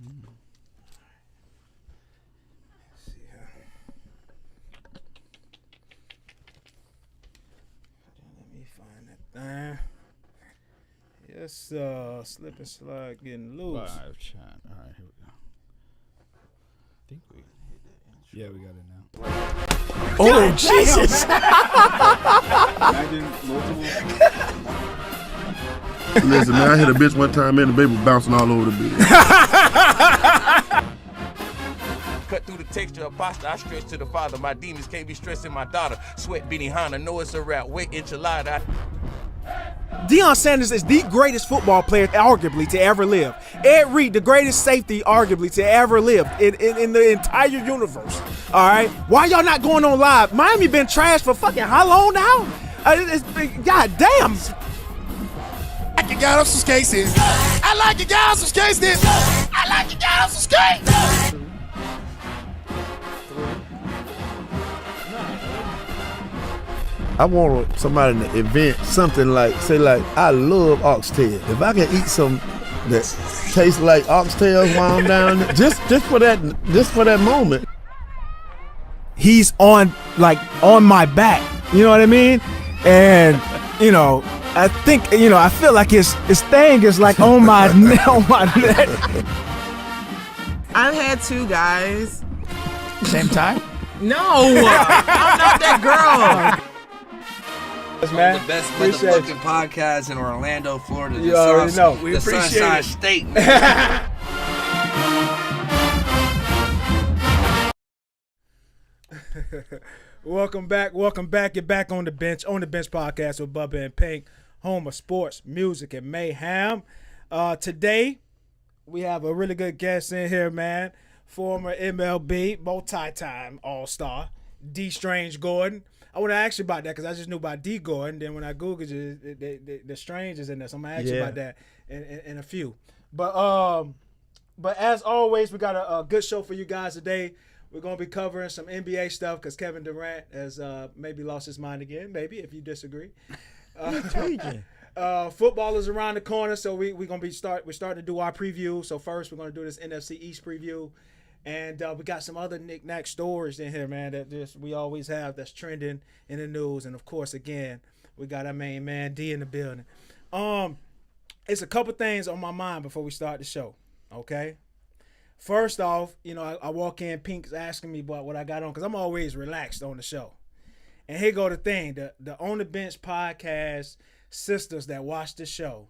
Let's see here. Let me find that thing. Yes, slip and slide getting loose. All right, here we go. I think we hit that intro. Yeah, we got it now. Oh, Jesus! Listen, man, I hit a bitch one time, man, the baby was bouncing all over the bed. Cut through the texture of pasta, I stretch to the father. My demons can't be stressing my daughter. Sweat beanie Hana, know it's a rap. Wet enchilada. Deion Sanders is the greatest football player, arguably, to ever live. Ed Reed, the greatest safety, arguably, to ever live in the entire universe. All right? Why y'all not going on live? Miami been trashed for fucking how long now? God damn. I like you got on some skates. I like you got on some skates. I like you got on some skates. I want somebody in the event, something like, say like, I love oxtail. If I can eat some that tastes like oxtails while I'm down there, just for that moment. He's on my back, you know what I mean? And, you know, I think, you know, I feel like his thing is like on my neck. I've had two guys. Same time? No, I'm not that girl. Man. The best motherfucking podcast in Orlando, Florida. You already know. We appreciate Sunshine it. State, man. Welcome back. You're back on the bench podcast with Bubba and Pink, home of sports, music, and mayhem. Today, we have a really good guest in here, man. Former MLB, multi-time All-Star, D. Strange Gordon. I want to ask you about that because I just knew about D. Gordon. Then when I Googled it, the Strange is in there. So I'm going to ask you about that in a few. But as always, we got a good show for you guys today. We're going to be covering some NBA stuff because Kevin Durant has maybe lost his mind again, maybe, if you disagree. Football is around the corner, so we're going to we're starting to do our preview. So first, we're going to do this NFC East preview. And we got some other knick-knack stories in here, man, that we always have that's trending in the news. And, of course, again, we got our main man, D, in the building. It's a couple things on my mind before we start the show, okay? First off, you know, I walk in, Pink's asking me about what I got on because I'm always relaxed on the show. And here go the thing. The On the Bench podcast sisters that watch the show,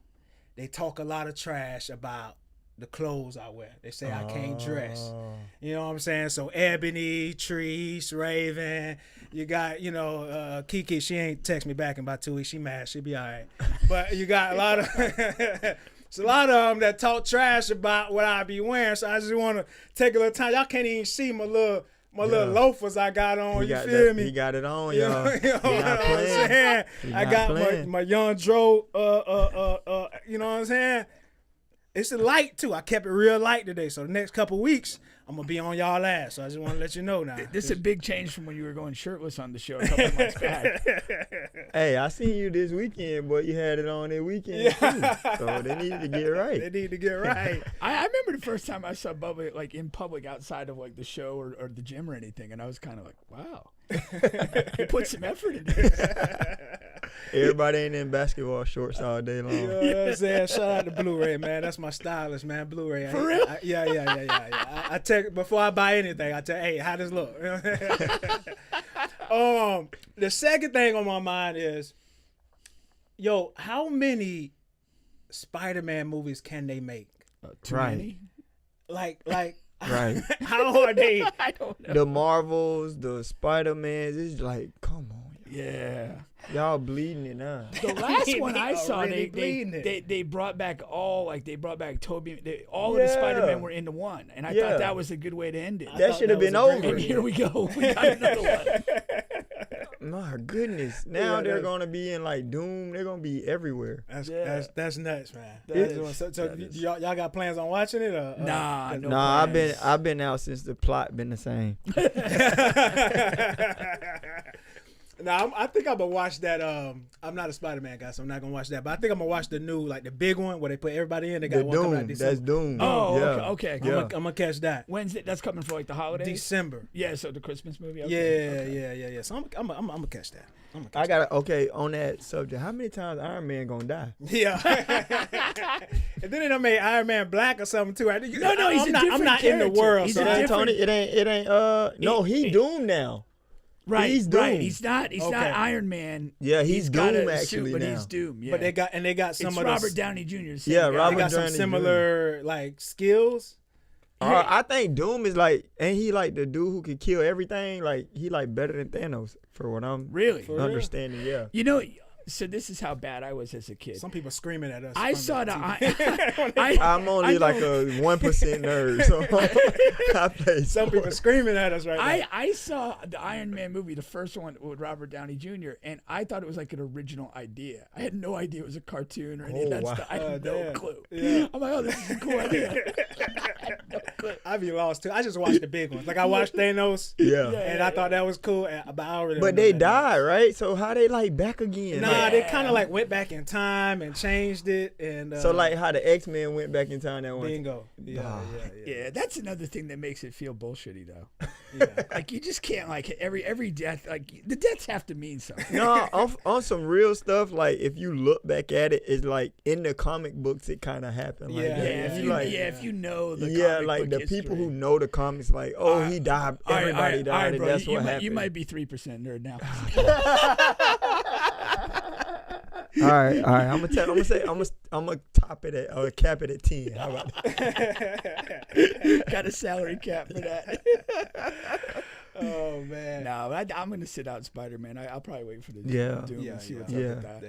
they talk a lot of trash about the clothes I wear. They say I can't dress. You know what I'm saying? So Ebony, Treese, Raven, you got, you know, Kiki, she ain't text me back in about 2 weeks. She mad. She'll be all right. But you got a lot of it's a lot of them that talk trash about what I be wearing. So I just want to take a little time. Y'all can't even see my little loafers I got on. You feel me? He got it on, y'all. You know what I'm saying? I got my Young Dro, you know what I'm saying? It's a light, too. I kept it real light today. So the next couple weeks, I'm going to be on y'all ass. So I just want to let you know now. This is a big change from when you were going shirtless on the show a couple months back. Hey, I seen you this weekend, boy. You had it on that weekend, too. So they need to get right. They need to get right. I remember the first time I saw Bubba, like, in public outside of, like, the show or the gym or anything, and I was kind of like, wow. He put some effort into this. Everybody ain't in basketball shorts all day long. You know what I'm saying? Shout out to Blu-ray, man. That's my stylist, man. Blu-ray. For real? Yeah. I take before I buy anything. I tell, hey, how does it look? The second thing on my mind is, yo, how many Spider-Man movies can they make? Too many? Like. Right. How are they? I don't know. The Marvels, the Spider-Mans, it's like, come on. Yeah. Y'all bleeding it now. The last one I saw, really they brought back Toby. All of the Spider-Man were into one, and I thought that was a good way to end it. That should have been over. And here we go. We got another one. My goodness. Now they're going to be in like Doom. They're going to be everywhere. That's nuts, man. So y'all got plans on watching it? Or, Nah, I've been out since the plot been the same. Now I think I'm gonna watch that. I'm not a Spider-Man guy, so I'm not gonna watch that. But I think I'm gonna watch the new, like the big one where they put everybody in. They got The one coming out Doom. December. That's Doom. Oh, yeah. okay. Yeah. I'm gonna catch that. When's it? That's coming for like the holidays. December. Yeah, so the Christmas movie. Okay. Yeah. So I'm gonna catch that. I got on that subject. How many times Iron Man gonna die? Yeah. And then they made Iron Man black or something too. No, he's a different I'm not in the character. world. He's So a that- different- Tony, it ain't. No, he Doom now. Right, He's right. Doom. He's not Iron Man. Yeah, he's got Doom a actually suit, but now. he's Doom. Yeah. But they got some it's of Robert the, Downey Jr. Yeah, they Robert got some Downey Jr. similar like skills. I think Doom is like, ain't he like the dude who can kill everything? Like he like better than Thanos for what I'm Really? For real? understanding. Yeah. You know, so this is how bad I was as a kid. Some people screaming at us. I from saw the. TV. I'm only like a 1% nerd, so I play Some people screaming at us right now. I saw the Iron Man movie, the first one with Robert Downey Jr., and I thought it was like an original idea. I had no idea it was a cartoon or any of that wow. stuff. I had no damn. clue. Yeah. I'm like, oh, this is a cool idea. I be lost too. I just watched the big ones. Like I watched Thanos. Yeah. And I thought that was cool. But I already. But they died, right? So how they like back again? Nah, they kind of like went back in time and changed it. And So like how the X-Men went back in time that one. bingo. Yeah. Yeah, that's another thing that makes it feel bullshitty, though. Yeah. Like you just can't like every death. Like the deaths have to mean something. No, on some real stuff. Like if you look back at it, it's like in the comic books it kind of happened. Like, Yeah, If you know the comic like book the history. people who know the comics, like he died, everybody died, and bro, that's what happened. You might be 3% nerd now. All right. I'm gonna top it at cap it at 10. How about that? Got a salary cap for that. Oh man. No, I'm gonna sit out Spider-Man. I'll probably wait for the Yeah. Doom Yeah, and see yeah. what's Yeah. up with that.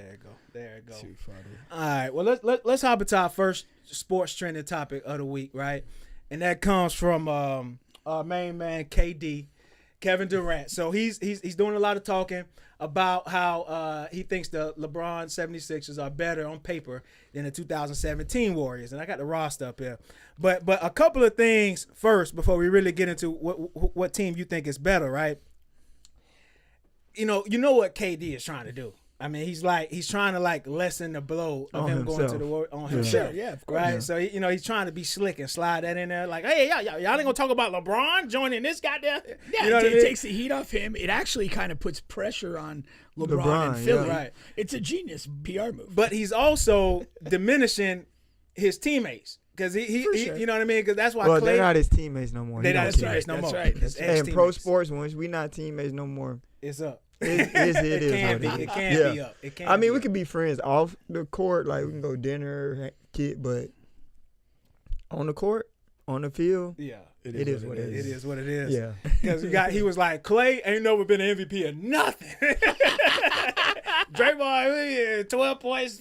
There you go. Too funny. All right. Well, let's hop into our first sports trending topic of the week, right? And that comes from our main man KD, Kevin Durant. So he's doing a lot of talking about how he thinks the LeBron 76ers are better on paper than the 2017 Warriors. And I got the roster up here. But a couple of things first before we really get into what team you think is better, right? You know what KD is trying to do. I mean, he's trying to like lessen the blow of On him going to the himself. on himself. Yeah, of course. Right. Yeah. So he's trying to be slick and slide that in there, like, hey, y'all ain't gonna talk about LeBron joining this goddamn. Yeah, You know what I it mean? takes the heat off him. It actually kind of puts pressure on LeBron and LeBron, Philly. yeah. Right. It's a genius PR move. But he's also diminishing his teammates because he sure. you know what I mean? Because that's why Well, Clay. they're not his teammates no more. They're He not don't his care. teammates no That's more. right. It's And pro ex-teammates. sports, once we not teammates no more, It's up. it is can what be. it is. It can Yeah. be up. It can. I mean, be we up. could be friends off the court, like we can go dinner, but on the court, on the field, Yeah. it is what it It is. is what it is. Yeah. Because he was like, Clay ain't never been an MVP of nothing. Draymond, 12 points,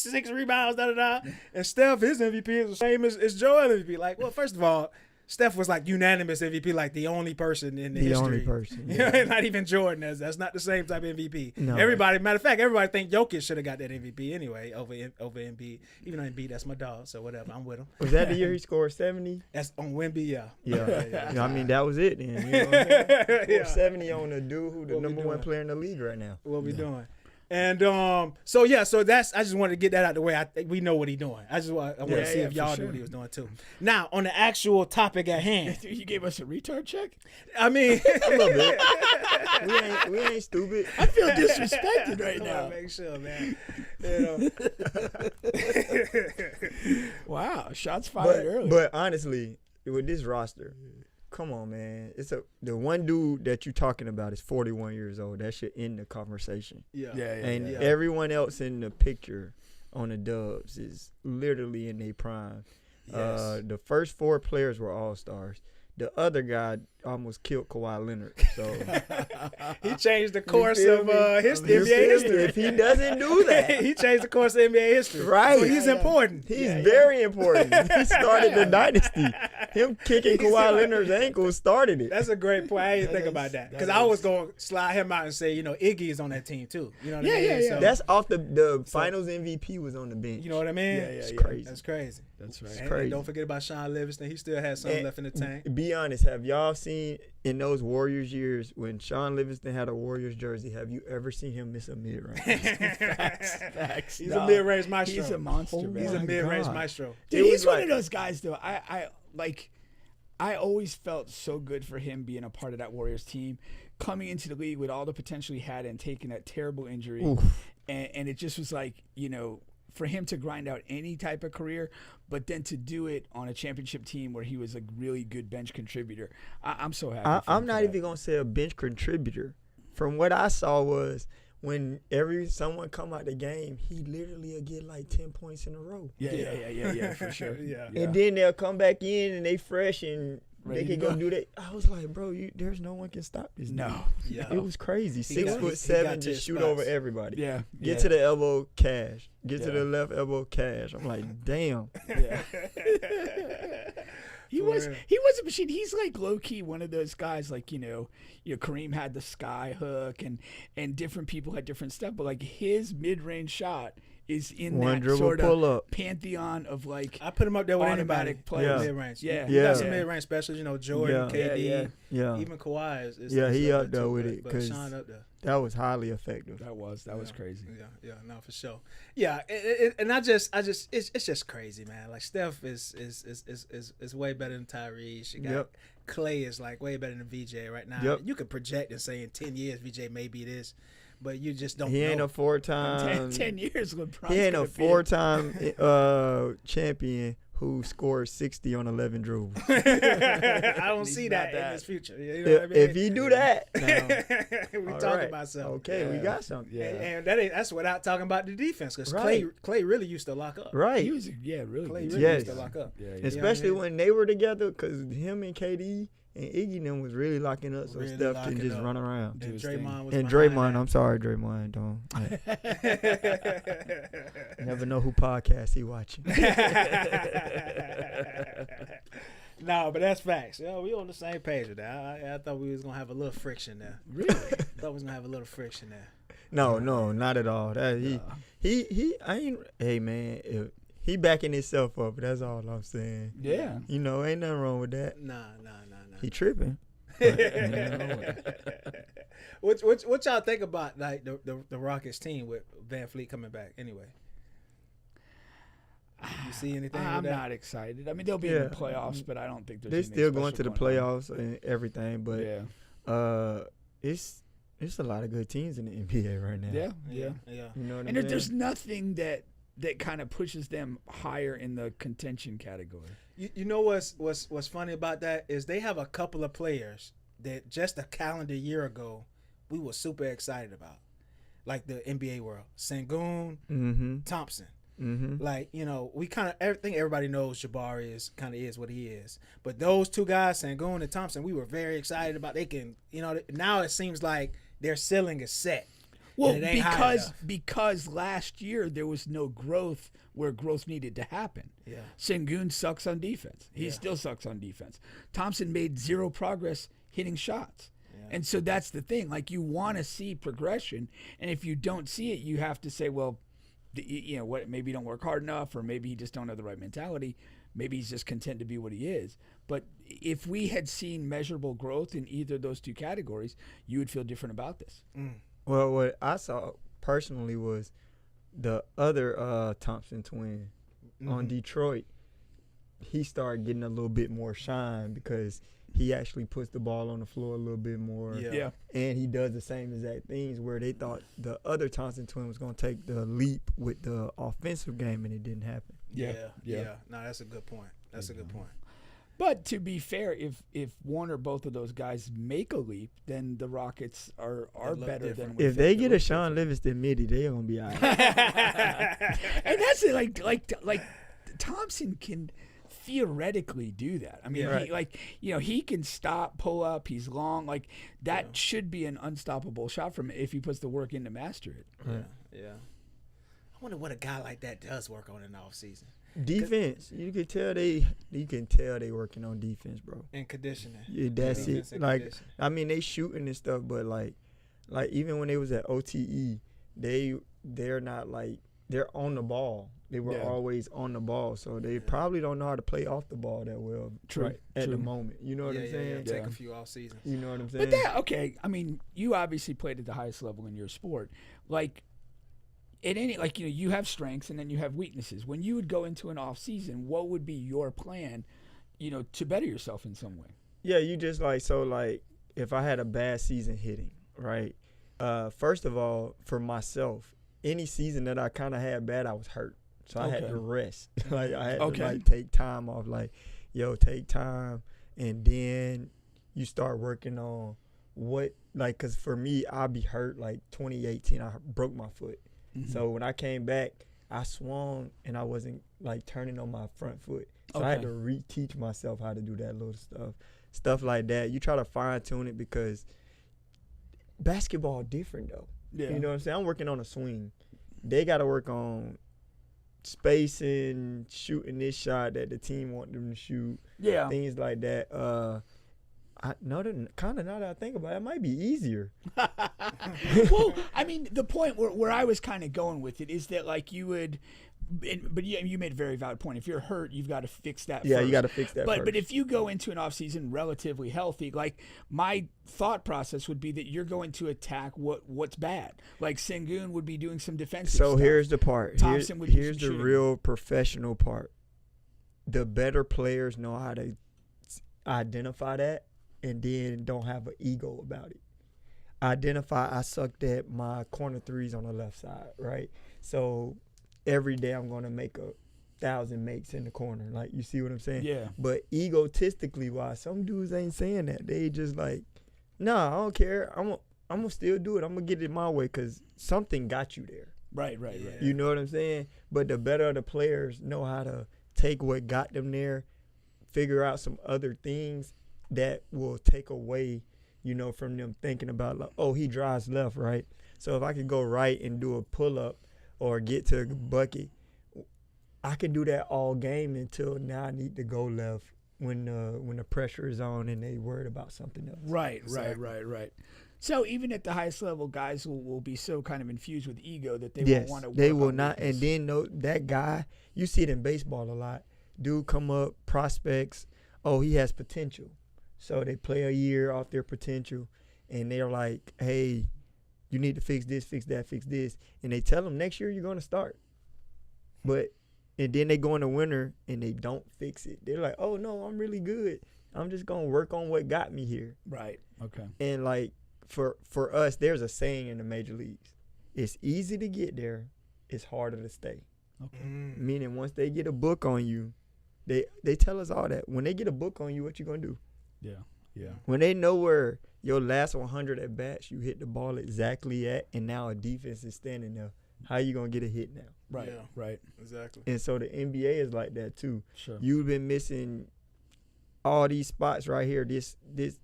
6 rebounds, da-da-da. And Steph, his MVP is the same as Joel MVP. Like, well, first of all, Steph was like unanimous MVP, like the only person in the history. The only person. You know, not even Jordan. That's not the same type of MVP. No. Everybody, matter of fact, everybody think Jokic should have got that MVP anyway over Embiid. Even though Embiid, that's my dog, so whatever, I'm with him. Was that the year he scored 70? That's on Wemby, yeah. Yeah. I mean, that was it then. You know what I'm saying? Yeah. 70 on the dude who the What we number one doing? player in the league right now. What we doing? And so that's I just wanted to get that out of the way. I think we know what he's doing. I want to see if y'all knew what he was doing too. Now on the actual topic at hand, You gave us a retard check? I mean, A little bit. We ain't stupid. I feel disrespected right I now. want to make sure, man. You know. Wow, shots fired early. But honestly, with this roster, come on, man. The one dude that you're talking about is 41 years old. That should end the conversation. Yeah. And everyone else in the picture on the Dubs is literally in their prime. Yes. The first 4 players were all-stars. The other guy almost killed Kawhi Leonard. So He changed the course feel of me? history, You NBA feel me? history. If he doesn't do that, He changed the course of NBA history. Right. So he's important. he's very important. He started the dynasty. Him kicking Kawhi Leonard's ankle started it. That's a great point. I didn't think about that because I was going to slide him out and say, Iggy is on that team too. You know what I mean? Yeah. So, That's off the Finals MVP was on the bench. you know what I mean? It's crazy. That's crazy. That's right. And crazy. don't forget about Sean Livingston. He still has something left in the tank. Be honest, have y'all seen seen in those Warriors years when Sean Livingston had a Warriors jersey? Have you ever seen him miss a mid-range? Facts. He's a mid-range maestro. He's a monster. Oh, man. He's a mid-range God. maestro. Dude, he's one like- of those guys, though. I always felt so good for him being a part of that Warriors team, coming into the league with all the potential he had and taking that terrible injury. And it just was like, you know, for him to grind out any type of career, but then to do it on a championship team where he was a really good bench contributor. I'm so happy. I'm not even going to say a bench contributor. From what I saw was when someone come out the game, he literally will get like 10 points in a row. Yeah, for sure. Yeah. And then they'll come back in and they fresh and Ready they to can go go. do that. I was like, bro, there's no one can stop this. No. dude. Yeah. It was crazy. He got 6'7", to just his shoot spots. over everybody. Yeah. Get to the elbow, cash. Get to Yeah. the left elbow, cash. I'm like, damn. Yeah. He For was real. a machine. He's like low key one of those guys, like, you know, Kareem had the sky hook and different people had different stuff, but like his mid range shot is in One that dribble sort pull of up. pantheon of like I put him up there with automatic anybody. players. Yeah. Mid-range. Yeah. You got Yeah. some mid-range specials, you know, Jordan, KD, Yeah. even Kawhi is Yeah, he up there there too, with but- it, but 'cause Sean up there. That was highly effective. That was crazy. Yeah, no, for sure. Yeah, and it's just crazy, man. Like Steph is way better than Tyrese. You got Yep. Clay is like way better than VJ right now. Yep. You could project and say in 10 years VJ may be this, but you just don't. He ain't know. a 4-time. 10 years LeBron. He ain't a 4-time champion who scored 60 on 11 dribbles. I don't see not that in that. his future. You know what I mean? If he do that, we all talking right. about something. Okay, we got something. And that's without talking about the defense, because Right. Clay really used to lock up. Right. He was really Clay good. really Yes. used to lock up. Yeah, Especially You know what I when they were together, because him and KD and Iggy and them was really locking up, so Really Steph locking can just up. run around. And Draymond was And behind Draymond, that. I'm sorry, Draymond, don't. Never know who podcast he watching. No, but that's facts. Yeah, we on the same page with that. I thought we was gonna have a little friction there. Really? Thought we was gonna have a little friction there. No, not at all. That he I ain't. Hey man, he backing himself up. That's all I'm saying. Yeah. You know, ain't nothing wrong with that. Nah. He tripping. What y'all think about like the Rockets team with Van Fleet coming back? Anyway, you see anything? I'm with that? not excited. I mean, they'll be in Yeah. the playoffs, but I don't think there's They anything still going special to the going on. playoffs and everything, but Yeah. it's a lot of good teams in the NBA right now. Yeah. Yeah. You know what I And mean? there's nothing that kind of pushes them higher in the contention category. You know what's funny about that is they have a couple of players that just a calendar year ago we were super excited about, like the NBA world, Sengun, Thompson. Like, you know, we kind of everything everybody knows Jabari is what he is, but those two guys, Sengun and Thompson, we were very excited about. They can, you know, now it seems like their ceiling is set. Well, and it ain't high enough. because last year there was no growth where growth needed to happen. Yeah. Sengun sucks on defense. He still sucks on defense. Thompson made zero progress hitting shots. And so that's the thing. Like, you want to see progression, and if you don't see it, you have to say, well, you know what? Maybe he don't work hard enough, or maybe he just don't have the right mentality. Maybe he's just content to be what he is. But if we had seen measurable growth in either of those two categories, you would feel different about this. Well, what I saw personally was the other Thompson twin on Detroit. He started getting a little bit more shine because he actually puts the ball on the floor a little bit more. Yeah. And he does the same exact things where they thought the other Thompson twin was going to take the leap with the offensive game, and it didn't happen. Yeah. No, that's a good point. That's a good point. But to be fair, if one or both of those guys make a leap, then the Rockets are look better different. than If they get a Sean Livingston midi, they're going to be all right. and that's it. Like Thompson can theoretically do that. I mean, he can stop, pull up. He's long. Like, that should be an unstoppable shot from if he puts the work in to master it. Yeah. I wonder what a guy like that does work on in the off season. Defense, you can tell they working on defense, bro. And conditioning. Yeah, that's Defense it. and Like, conditioning. I mean, they shooting and stuff, but like even when they was at OTE, they're not like they're on the ball. They were always on the ball, so they probably don't know how to play off the ball that well at the moment. You know what I'm saying? Take a few off seasons. You know what I'm saying? But okay, I mean, you obviously played at the highest level in your sport. Like, you have strengths and then you have weaknesses. When you would go into an off season, what would be your plan, to better yourself in some way? Yeah, you just if I had a bad season hitting, right? First of all, for myself, any season that I kind of had bad, I was hurt. So I had to rest. I had to take time off. Take time, and then you start working on because for me, I'll be hurt. 2018, I broke my foot. Mm-hmm. So when I came back, I swung and I wasn't turning on my front foot. So I had to reteach myself how to do that little stuff like that. You try to fine tune it because basketball different though. Yeah. You know what I'm saying? I'm working on a swing. They got to work on spacing, shooting this shot that the team want them to shoot. Yeah. Things like that. Now that I think about it, it might be easier. Well, I mean, the point where I was kind of going with it is that you would, but you made a very valid point. If you're hurt, you've got to fix that. Yeah, first. You got to fix that. But if you go into an offseason relatively healthy, my thought process would be that you're going to attack what's bad. Sengun would be doing some defensive stuff. So here's the part. Thompson would do here's the shooting. real professional part. The better players know how to identify that and then don't have an ego about it. I sucked at my corner threes on the left side, right? So every day I'm going to make 1,000 makes in the corner. You see what I'm saying? Yeah. But egotistically wise, some dudes ain't saying that. They just nah, I don't care. I'm going to still do it. I'm going to get it my way because something got you there. Right. You know what I'm saying? But the better the players know how to take what got them there, figure out some other things that will take away, from them thinking about he drives left, right? So if I could go right and do a pull-up or get to a bucket, I can do that all game until now I need to go left when the pressure is on and they worried about something else. Right. So even at the highest level, guys will be so kind of infused with ego that they won't want to work they will on not. weakness. And then that guy, you see it in baseball a lot. Dude come up, prospects, he has potential. So they play a year off their potential, and they're like, hey, you need to fix this, fix that, fix this. And they tell them next year you're going to start. And then they go in the winter, and they don't fix it. They're like, oh, no, I'm really good. I'm just going to work on what got me here. Right, okay. And, for us, there's a saying in the major leagues. It's easy to get there. It's harder to stay. Okay. Meaning once they get a book on you, they tell us all that. When they get a book on you, what you going to do? Yeah. When they know where your last 100 at bats you hit the ball exactly at, and now a defense is standing there, how you gonna get a hit now? Right. Exactly. And so the NBA is like that too. Sure. You've been missing all these spots right here. This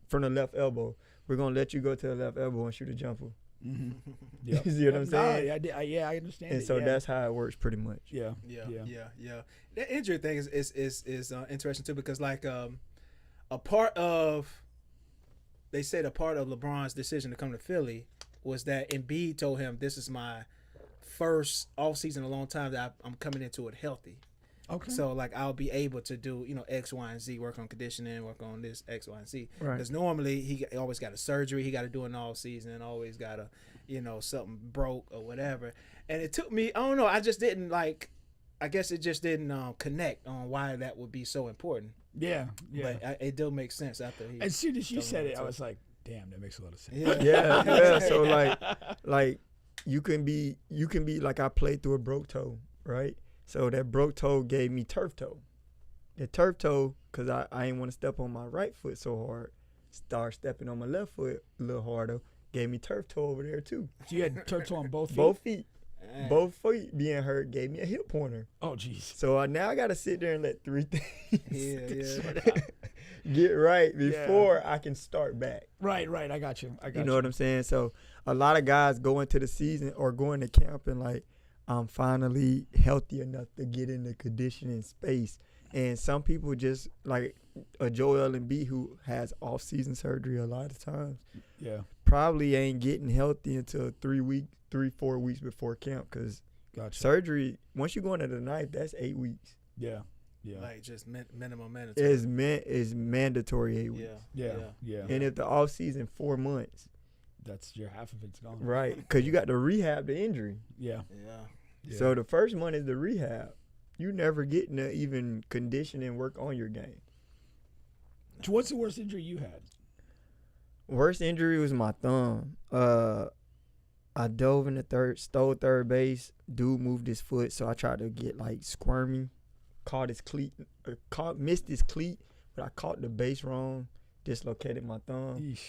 from the left elbow. We're gonna let you go to the left elbow and shoot a jumper. Mm-hmm. Yep. You see what I'm saying? I understand. And so that's how it works pretty much. Yeah. That injury thing is interesting too because they said a part of LeBron's decision to come to Philly was that Embiid told him, this is my first offseason in a long time that I'm coming into it healthy. Okay. So I'll be able to do, X, Y, and Z, work on conditioning, work on this, X, Y, and Z. Right. Because normally he always got a surgery, he got to do an all season, always got a, something broke or whatever. And it took me, I don't know, I just didn't I guess it just didn't connect on why that would be so important. Yeah. But it do make sense after he. As soon as you said it, I was like, damn, that makes a lot of sense. Yeah. So you can be I played through a broke toe, right? So that broke toe gave me turf toe. The turf toe, because I didn't want to step on my right foot so hard, start stepping on my left foot a little harder, gave me turf toe over there too. So you had turf toe on both feet? Both feet. Both feet being hurt gave me a hip pointer. Oh, jeez. So now I got to sit there and let 3 things get right before I can start back. Right. I got you. You know what I'm saying? So a lot of guys go into the season or go into camp and I'm finally healthy enough to get in the conditioning space. And some people just like a Joel Embiid who has off-season surgery a lot of times. Yeah. Probably ain't getting healthy until 3-4 weeks before camp because Gotcha. Surgery, once you go into the ninth, that's 8 weeks. Yeah. Yeah. Like just minimum mandatory. It's mandatory 8 weeks. Yeah. And if the off season 4 months, that's your half of it's gone. right? Because you got to rehab the injury. Yeah. So the first month is the rehab. You never get to even condition and work on your game. So what's the worst injury you had? Worst injury was my thumb. I dove in the third, stole third base. Dude moved his foot, so I tried to get like squirmy. Caught his cleat, missed his cleat, but I caught the base wrong. Dislocated my thumb. Eesh.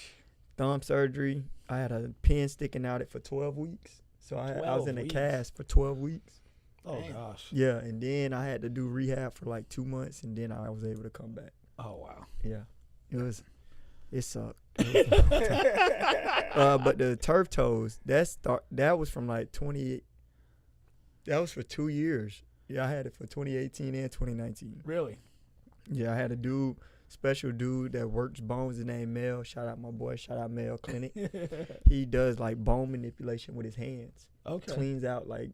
Thumb surgery. I had a pin sticking out it for 12 weeks. So I was in a cast for 12 weeks. Oh, gosh. Yeah, and then I had to do rehab for like 2 months, and then I was able to come back. Oh, wow. Yeah, it sucked. But the turf toes, that was from like 20. That was for 2 years. Yeah, I had it for 2018 and 2019. Really? Yeah, I had a special dude that works bones named Mel. Shout out my boy. Shout out Mel Clinic. He does like bone manipulation with his hands. Okay. Cleans out like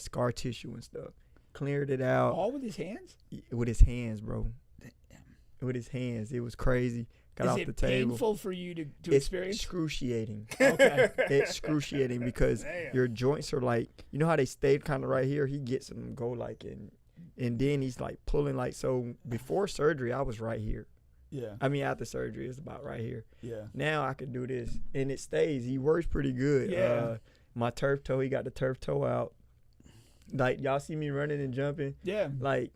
scar tissue and stuff. Cleared it out. All with his hands? With his hands, bro. With his hands. It was crazy. Got off the table. Is it painful for you to experience? Excruciating. Okay. Excruciating because your joints are like, you know how they stayed kind of right here? He gets them go like and then he's like pulling like, so before surgery, I was right here. Yeah. I mean, after surgery, it's about right here. Yeah. Now I can do this and it stays. He works pretty good. Yeah. My turf toe, he got the turf toe out. Like, y'all see me running and jumping? Yeah. Like,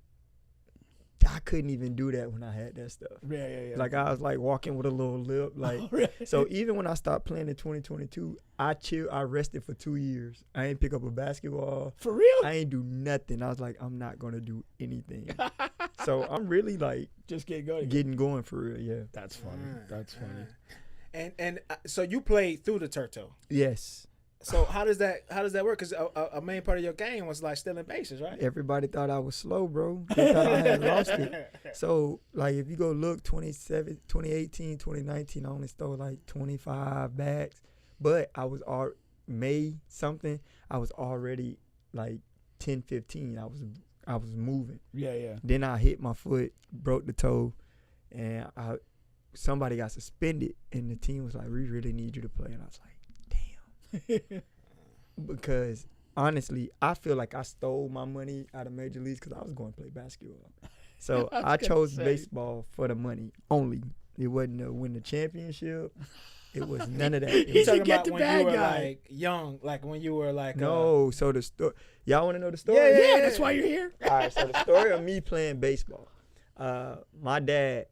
I couldn't even do that when I had that stuff. Yeah. Like, I was like walking with a little lip. Like, so even when I stopped playing in 2022, I rested for 2 years. I ain't pick up a basketball. For real? I ain't do nothing. I was like, I'm not gonna do anything. So I'm really like just getting going for real. Yeah. That's funny. That's funny. And so you played through the turf toe. Yes. So how does that work? Because a main part of your game was like stealing bases, right? Everybody thought I was slow, bro. They thought I had lost it. So like if you go look 2018, 2019, I only stole like 25 bags. But I was I was already like 10, 15. I was moving. Yeah. Then I hit my foot, broke the toe, and somebody got suspended, and the team was like, "We really need you to play." And I was like, because honestly, I feel like I stole my money out of major leagues because I was going to play basketball. So I chose baseball for the money only. It wasn't to win the championship. It was none of that. You talking about when you were like young, like when you were like no. So the story, y'all want to know the story? Yeah. That's why you're here. All right. So the story of me playing baseball. My dad,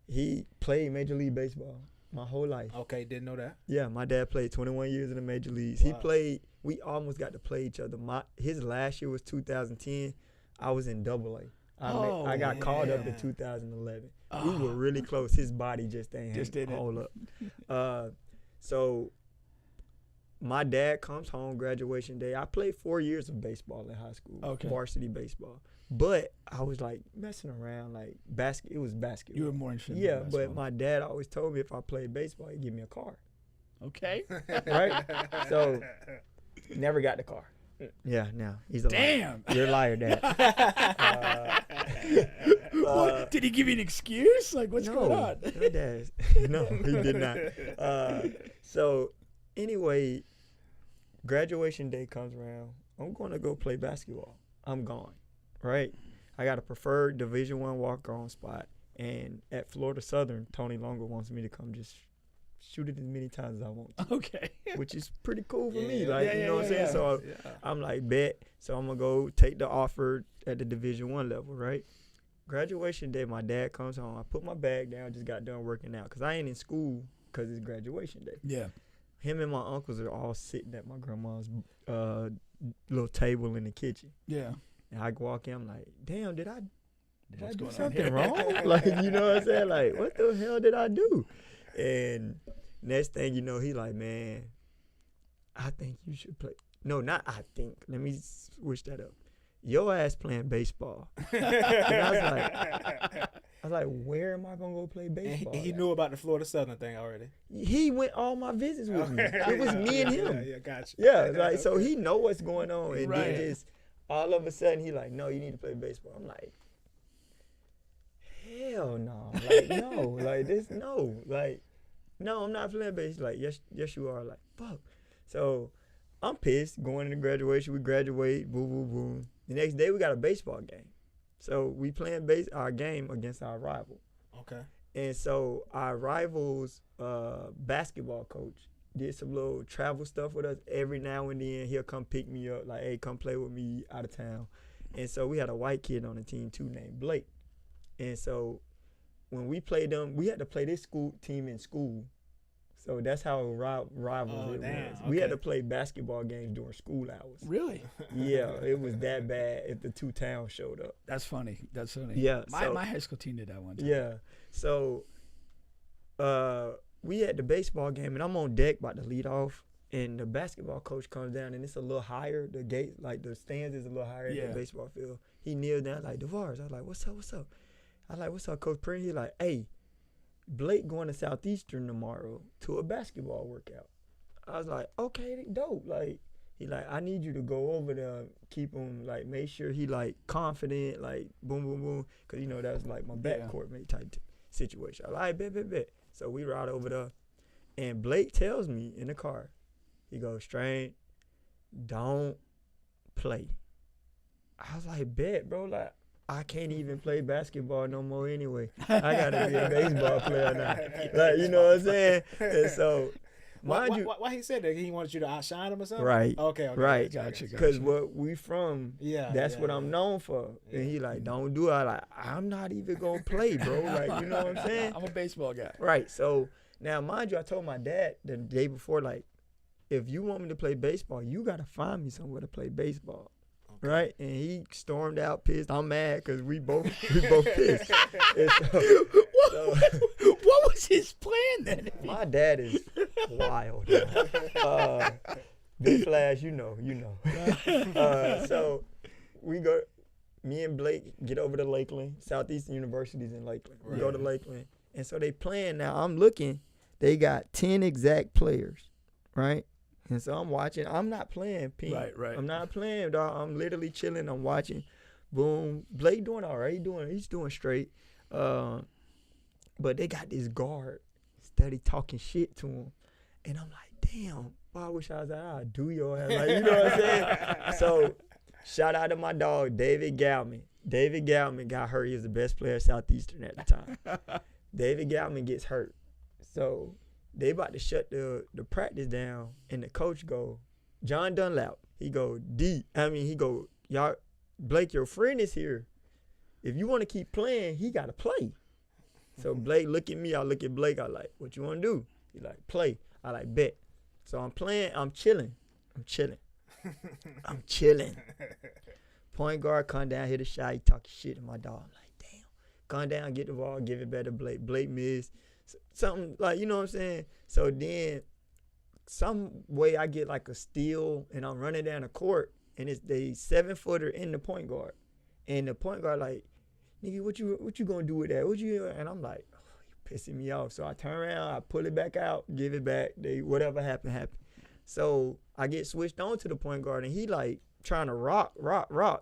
he played Major League Baseball my whole life. Okay, didn't know that. Yeah, my dad played 21 years in the major leagues. Wow. We almost got to play each other. His last year was 2010. I was in AA. I got called up in 2011. We were really close. His body just didn't hold up. So my dad comes home, graduation day. I played 4 years of baseball in high school, varsity baseball. But I was like messing around, like it was basketball. You were more interested in basketball. But my dad always told me if I played baseball, he'd give me a car. Okay. Right? So never got the car. Yeah, now he's a liar. You're a liar, Dad. Did he give you an excuse? Like, what's going on? No, Dad. No, he did not. So anyway, graduation day comes around. I'm going to go play basketball. I'm gone. Right, I got a preferred Division I walk-on spot, and at Florida Southern, Tony Longo wants me to come just shoot it as many times as I want to. Okay, which is pretty cool for me, like you know what I'm saying. So I'm like, bet. So I'm gonna go take the offer at the Division I level. Right, graduation day, my dad comes home. I put my bag down, just got done working out because I ain't in school because it's graduation day. Yeah, him and my uncles are all sitting at my grandma's little table in the kitchen. Yeah. And I walk in, I'm like, damn, did I do something wrong? Like, you know what I'm saying? Like, what the hell did I do? And next thing you know, he like, man, I think you should play. No, not I think. Let me switch that up. Your ass playing baseball. And I was like, I was like, where am I gonna go play And baseball? he knew about the Florida Southern thing already. He went all my visits with me. It was me and him. Yeah, gotcha. Yeah, like so he know what's going on, and Right. then just all of a sudden he like, no, you need to play baseball. I'm like, hell no, like no, like this, no, like no, I'm not playing baseball. Like yes you are. Like fuck. So I'm pissed. Going into graduation, we graduate, boom boom boom. The next day we got a baseball game, so we playing our game against our rival. Okay. And so our rival's basketball coach did some little travel stuff with us. Every now and then he'll come pick me up, like, hey, come play with me out of town. And so we had a white kid on the team too named Blake. And so when we played them, we had to play this school team in school. So that's how rivals it was. We had to play basketball games during school hours. Really? Yeah, it was that bad if the two towns showed up. That's funny. That's funny. Yeah. My high school team did that one time. Yeah. So we at the baseball game, and I'm on deck about to lead off, and the basketball coach comes down, and it's a little higher. The gate, like the stands is a little higher than the baseball field. He kneels down like, DeVars. I was like, what's up? I like, what's up, Coach Prince? He like, hey, Blake going to Southeastern tomorrow to a basketball workout. I was like, okay, dope. Like, he like, I need you to go over there, keep him, like, make sure he, like, confident, like, boom, boom, boom. Because, you know, that was, like, my backcourt mate type situation. I was like, bet. So we ride over there. And Blake tells me in the car, he goes, Strain, don't play. I was like, bet, bro. Like, I can't even play basketball no more anyway. I got to be a baseball player now. Like, you know what I'm saying? And so, mind you. Why he said that? He wanted you to outshine him or something? Right. Okay. Right. Gotcha. Because what we from, that's what I'm known for. Yeah. And he like, don't do it. I like, I'm not even going to play, bro. Like, you know what I'm saying? I'm a baseball guy. Right. So, now, mind you, I told my dad the day before, like, if you want me to play baseball, you got to find me somewhere to play baseball. Okay. Right? And he stormed out pissed. I'm mad because we both pissed. What was his plan then? My dad is wild. Big Flash, you know. So we go, me and Blake get over to Lakeland. Southeastern University's in Lakeland. We go to Lakeland. And so they playing now. I'm looking. They got 10 exact players, right? And so I'm watching. I'm not playing, Pete. Right. I'm not playing, dog. I'm literally chilling. I'm watching. Boom. Blake doing all right. He's doing straight. But they got this guard steady talking shit to him. And I'm like, damn, boy, I wish I was like, I'll do your ass. Like, you know what I'm saying? So shout out to my dog, David Galman. David Galman got hurt. He was the best player at Southeastern at the time. David Galman gets hurt. So they about to shut the practice down, and the coach go, John Dunlap, he go, y'all, Blake, your friend is here. If you want to keep playing, he got to play. So Blake look at me, I look at Blake, I like, what you want to do? He like, play. I like, bet. So I'm playing, I'm chilling. Point guard come down, hit a shot, he talking shit to my dog. I'm like, damn. Come down, get the ball, give it back to Blake. Blake missed. Something like, you know what I'm saying? So then some way I get like a steal and I'm running down the court and it's the 7-footer in the point guard. And the point guard like, nigga, what you gonna do with that? And I'm like, oh, you pissing me off. So I turn around, I pull it back out, give it back. Whatever happened. So I get switched on to the point guard and he like trying to rock.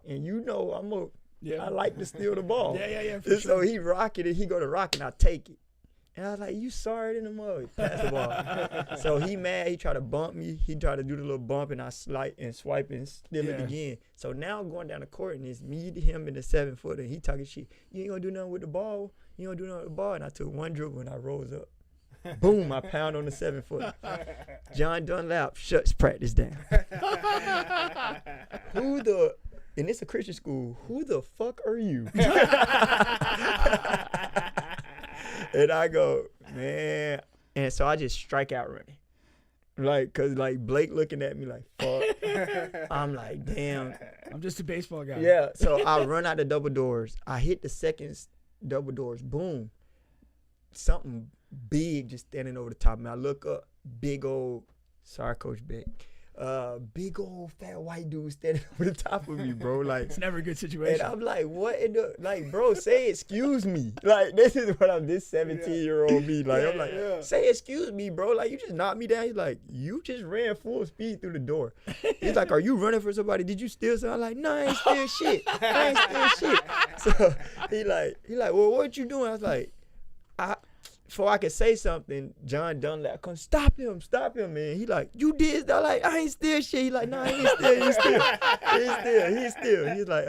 And you know I like to steal the ball. Yeah. And so he rock it and he go to rock and I take it. And I was like, you sorry in the mud. Pass the ball. So he mad. He tried to bump me. He tried to do the little bump, and I swipe and steal it again. So now I'm going down the court, and it's me, him, and the 7-footer. He talking shit. You ain't going to do nothing with the ball. And I took one dribble, and I rose up. Boom, I pound on the 7-footer. John Dunlap shuts practice down. And it's a Christian school. Who the fuck are you? And I go, man. And so I just strike out running. Like, cause like Blake looking at me like, fuck. I'm like, damn. I'm just a baseball guy. Yeah. So I run out the double doors. I hit the second double doors. Boom. Something big just standing over the top of me. I look up, big old, sorry, Coach Beck. big old fat white dude standing over the top of me, bro. Like, it's never a good situation. And I'm like, what in the, like, bro, say excuse me. Like, this is what I'm, this 17-year-old me. Like, I'm like, say excuse me, bro. Like, you just knocked me down. He's like, you just ran full speed through the door. He's like, are you running for somebody? Did you steal something? I'm like, no, I ain't steal shit. I ain't steal shit. So he like, well, what you doing? I was like, before I could say something, John Dunlap comes, stop him, man. He like, you did that? Like, I ain't steal shit. He like, no, he ain't steal. He's still. He's like,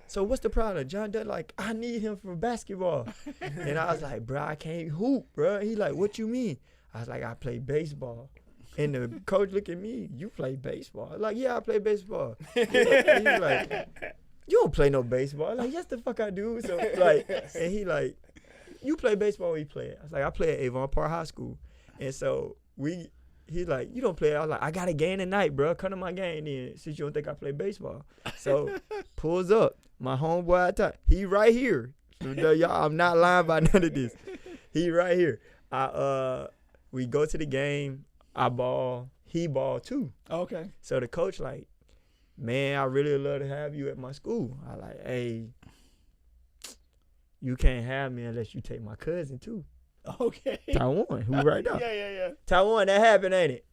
so what's the problem? John Dunlap like, I need him for basketball. And I was like, bro, I can't hoop, bro. He like, what you mean? I was like, I play baseball. And the coach look at me, you play baseball? I'm like, yeah, I play baseball. He's like, you don't play no baseball. I'm like, yes, the fuck I do. So like, and he like, you play baseball where you play it? I was like, I play at Avon Park High School. And so he's like, you don't play it? I was like, I got a game tonight, bro. Come to my game then, since you don't think I play baseball. So pulls up. My homeboy, he right here. So, y'all, I'm not lying about none of this. He right here. We go to the game. I ball. He ball too. Okay. So the coach like, man, I really love to have you at my school. I like, hey, you can't have me unless you take my cousin too. Okay. Taiwan, who right now. Yeah. Taiwan, that happened, ain't it?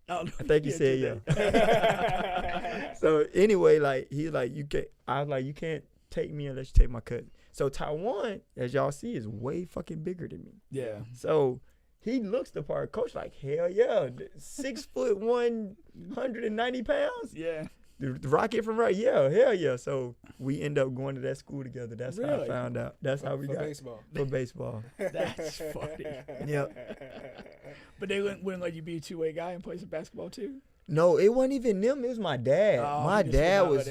Oh, I think he said yeah. So anyway, like he's like, you can't. I was like, you can't take me unless you take my cousin. So Taiwan, as y'all see, is way fucking bigger than me. Yeah. So he looks the part. Coach like, hell yeah, 6 foot 190 pounds. Yeah. The Rocket from right, yeah, hell yeah. So we end up going to that school together. That's how I found out. That's how we got baseball. For baseball. That's funny. Yep. But they wouldn't let you be a two-way guy and play some basketball too? No, it wasn't even them. It was my dad. Oh, my dad was.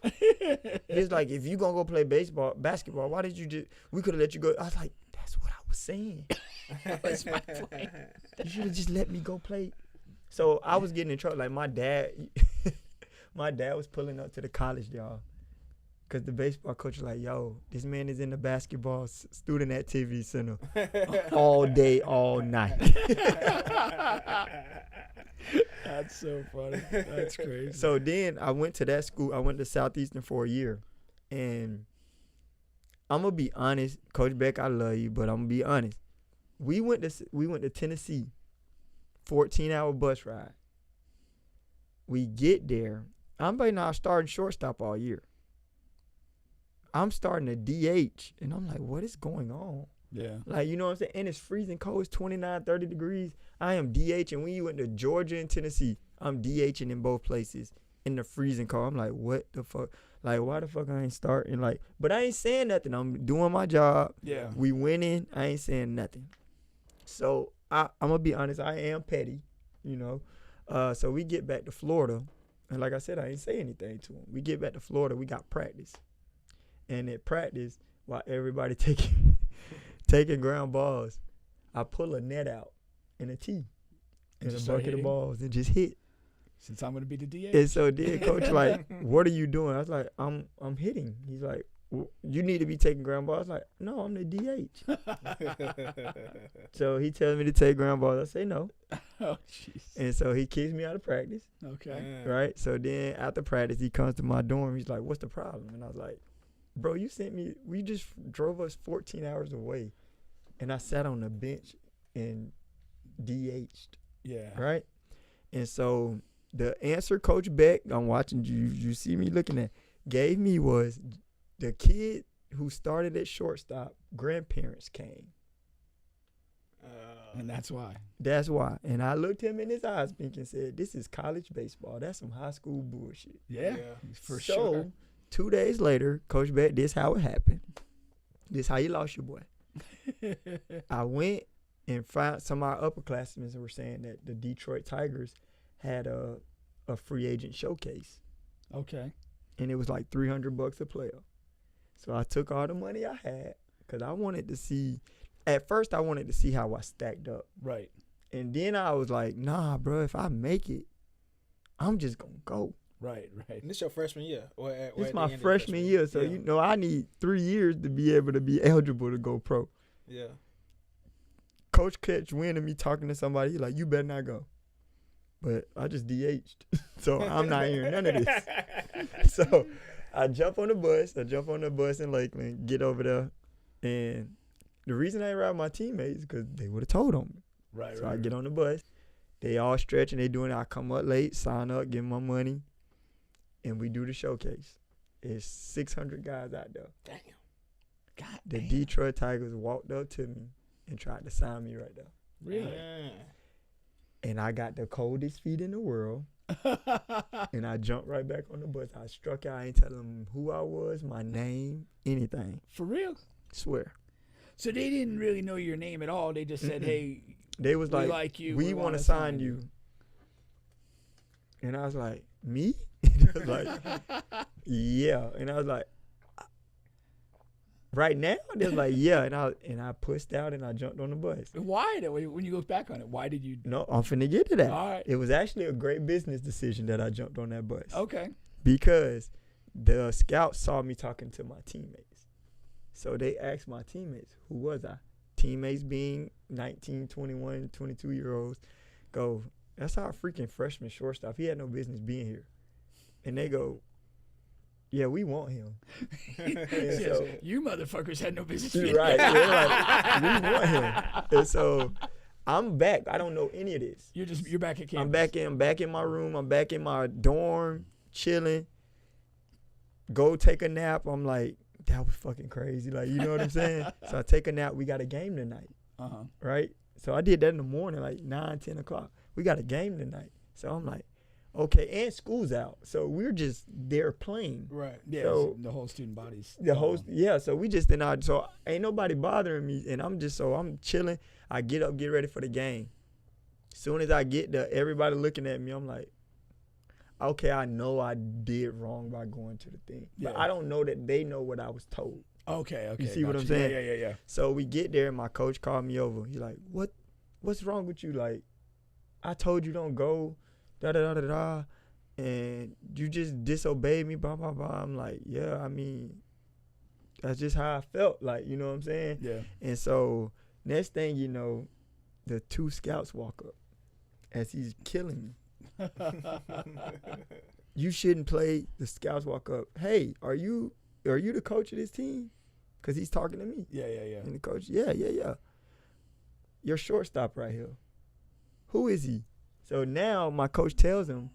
He was like, if you gonna go play basketball, why did you just? We could have let you go. I was like, that's what I was saying. That's my point. You should have just let me go play. So I was getting in trouble. Like my dad was pulling up to the college, y'all. Because the baseball coach was like, yo, this man is in the basketball student activity center all day, all night. That's so funny. That's crazy. So then I went to that school. I went to Southeastern for a year. And I'm going to be honest. Coach Beck, I love you, but I'm going to be honest. We went to Tennessee, 14-hour bus ride. We get there. I'm not starting shortstop all year. I'm starting a DH, and I'm like, what is going on? Yeah. Like, you know what I'm saying? And it's freezing cold. It's 29, 30 degrees. I am DH, and when you went to Georgia and Tennessee, I'm DHing in both places in the freezing cold. I'm like, what the fuck? Like, why the fuck I ain't starting? Like, but I ain't saying nothing. I'm doing my job. Yeah. We winning. I ain't saying nothing. So I'm going to be honest. I am petty, you know. So we get back to Florida. And like I said, I ain't say anything to him. We get back to Florida. We got practice. And at practice, while everybody taking ground balls, I pull a net out and a tee and a bucket of balls and just hit. Since I'm going to be the DH. And so then coach like, what are you doing? I was like, I'm hitting. He's like, well, you need to be taking ground balls. I was like, no, I'm the DH. So he tells me to take ground balls. I say no. Oh, jeez. And so he kicks me out of practice. Okay. Right? So then after practice, he comes to my dorm. He's like, what's the problem? And I was like, bro, we just drove us 14 hours away. And I sat on the bench and DH'd. Yeah. Right? And so the answer Coach Beck, I'm watching you see me looking at, gave me was the kid who started at shortstop, grandparents came. And that's why. That's why. And I looked him in his eyes, Pink, and said, this is college baseball. That's some high school bullshit. Yeah. For so, sure. 2 days later, Coach Beck, this how it happened. This how you lost your boy. I went and found some of our upperclassmen were saying that the Detroit Tigers had a free agent showcase. Okay. And it was like $300 a player. So I took all the money I had because I wanted to see. At first, I wanted to see how I stacked up. Right. And then I was like, nah, bro, if I make it, I'm just going to go. Right. And this your freshman year? It's my freshman year, so you know I need 3 years to be able to be eligible to go pro. Yeah. Coach catch wind of me talking to somebody. He's like, you better not go. but I just DH'd. So I'm not hearing none of this. So I jump on the bus in Lakeland, get over there. And the reason I ain't ride with my teammates is because they would have told on me. Right, so I get on the bus. They all stretching, they doing it. I come up late, sign up, give them my money, and we do the showcase. It's 600 guys out there. Damn. God The damn. Detroit Tigers walked up to me and tried to sign me right there. Really? And I got the coldest feet in the world. And I jumped right back on the bus. I struck out. I ain't telling them who I was, my name, anything. For real? Swear. So they didn't really know your name at all. They just said, hey, they was we like, like you. We want to sign you. And I was like, me? They was like, yeah. And I was like, right now? They was like, yeah. And I pushed out and I jumped on the bus. Why though? When you look back on it, why did you? No, I'm finna get to that. All right. It was actually a great business decision that I jumped on that bus. Okay. Because the scouts saw me talking to my teammates. So they asked my teammates, who was I? Teammates being 19, 21, 22-year-olds go, that's our freaking freshman shortstop. He had no business being here. And they go, yeah, we want him. Yes, so, you motherfuckers had no business being right. here. They're like, we want him. And so I'm back. I don't know any of this. You're back at campus. I'm back in my room. I'm back in my dorm, chilling. Go take a nap. I'm like, that was fucking crazy. Like, you know what I'm saying? So I take a nap. We got a game tonight. Right? So I did that in the morning, like 9, 10 o'clock. We got a game tonight. So I'm like, okay, and school's out. So we're just there playing. Right. Yeah. So the whole student body's. Yeah. So we just so ain't nobody bothering me. And I'm chilling. I get up, get ready for the game. As soon as I get there, everybody looking at me, I'm like, okay, I know I did wrong by going to the thing. But I don't know that they know what I was told. Okay. You see what I'm saying? Yeah. So we get there, and my coach called me over. He's like, what's wrong with you? Like, I told you don't go, da-da-da-da-da, and you just disobeyed me, blah, blah, blah. I'm like, yeah, I mean, that's just how I felt. Like, you know what I'm saying? Yeah. And so next thing you know, the 2 scouts walk up as he's killing me. You shouldn't play. The scouts walk up. Hey, are you the coach of this team? Because he's talking to me. Yeah. And the coach, yeah. Your shortstop right here. Who is he? So now my coach tells him,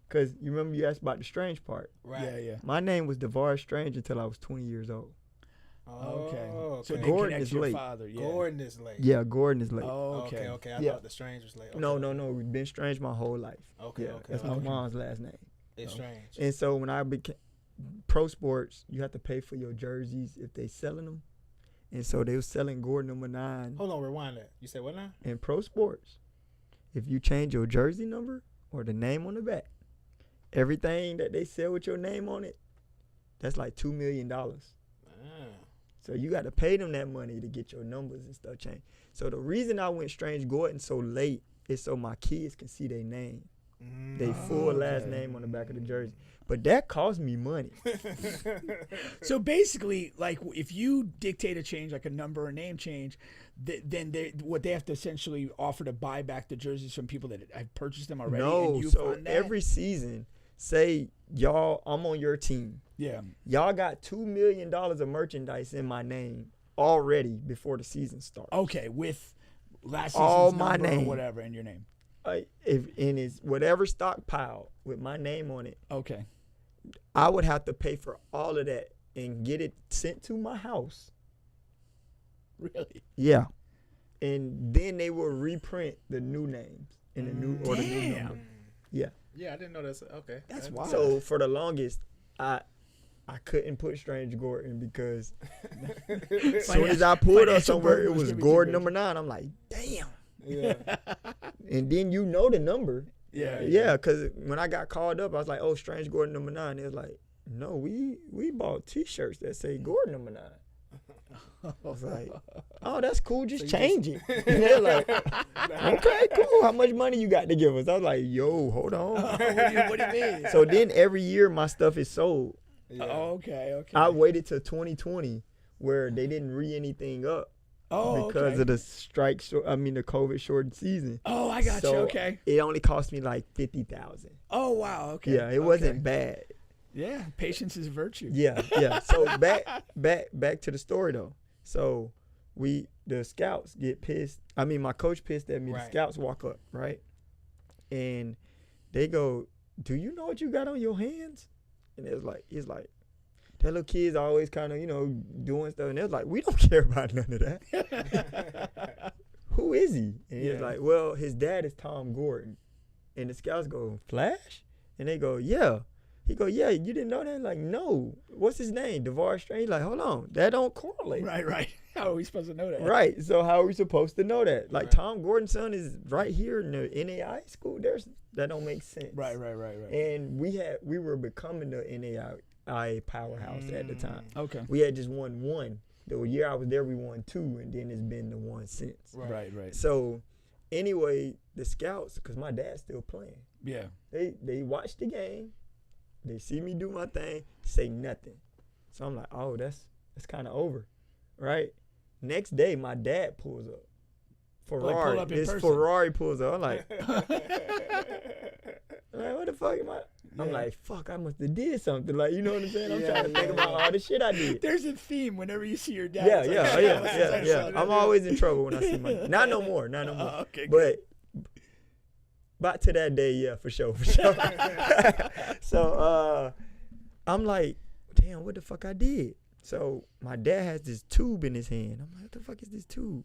because you remember you asked about the Strange part. Right. Yeah. My name was DeVar Strange until I was 20 years old. Okay. So Gordon is late. Father, yeah. Gordon is late. Yeah, Gordon is late. Oh, okay. I thought the Strange was late. Okay. No. We've been Strange my whole life. Okay. That's my mom's last name. It's Strange. And so when I became pro sports, you have to pay for your jerseys if they selling them. And so they were selling Gordon number 9. Hold on, rewind that. You said what now? In pro sports, if you change your jersey number or the name on the back, everything that they sell with your name on it, that's like $2 million. So you got to pay them that money to get your numbers and stuff changed. So the reason I went Strange Gordon so late is so my kids can see their name. They full last name on the back of the jersey. But that cost me money. So basically, like, if you dictate a change, like a number or name change, then they have to essentially offer to buy back the jerseys from people that have purchased them already. No, and you so fund that? every season, say y'all, I'm on your team. Yeah. Y'all got $2 million of merchandise in my name already before the season starts. Okay, with last season's all my number name, or whatever in your name. If in his whatever stockpile with my name on it. Okay. I would have to pay for all of that and get it sent to my house. Really? Yeah. And then they will reprint the new names in the new or the new number. Yeah. Yeah, I didn't know that's okay. That's wild. So for the longest, I couldn't put Strange Gordon because as soon as I pulled up somewhere, it was Gordon number 9. I'm like, damn. Yeah. And then you know the number. Yeah. Because when I got called up, I was like, oh, Strange Gordon number 9. It was like, no, we bought T-shirts that say Gordon number 9. I was like, oh, that's cool. Just change it. And they're like, okay, cool. How much money you got to give us? I was like, yo, hold on. What do you mean? So then every year my stuff is sold. Yeah. Okay. I waited till 2020 where they didn't re anything up. because of the the COVID shortened season. Oh, I got you. Okay. It only cost me like $50,000. Oh wow. Okay. Yeah, it wasn't bad. Yeah, patience is a virtue. Yeah. So back to the story though. So the scouts get pissed. I mean, my coach pissed at me. Right. The scouts walk up, right, and they go, "Do you know what you got on your hands?" And he's like. That little kid's always kind of, doing stuff. And they was like, we don't care about none of that. Who is he? And he was like, well, his dad is Tom Gordon. And the scouts go, Flash? And they go, yeah. He go, yeah, you didn't know that? Like, no. What's his name? DeVar Strange? He's like, hold on. That don't correlate. Right. How are we supposed to know that? Right. So how are we supposed to know that? Like, Tom Gordon's son is right here in the NAI school. That don't make sense. Right. And we were becoming the NAI powerhouse at the time. Okay. We had just won one. The year I was there, we won 2, and then it's been the one since. Right. So, anyway, the scouts, because my dad's still playing. Yeah. They watch the game. They see me do my thing, say nothing. So I'm like, oh, that's kind of over, right? Next day, my dad pulls up. Ferrari pulls up. I'm like, what the fuck am I? I'm like, fuck, I must have did something. Like, you know what I'm saying? I'm trying to think about all the shit I did. There's a theme whenever you see your dad. Yeah. I'm always in trouble when I see my dad. Not no more. Okay, but to that day, yeah, for sure. So I'm like, damn, what the fuck I did? So my dad has this tube in his hand. I'm like, what the fuck is this tube?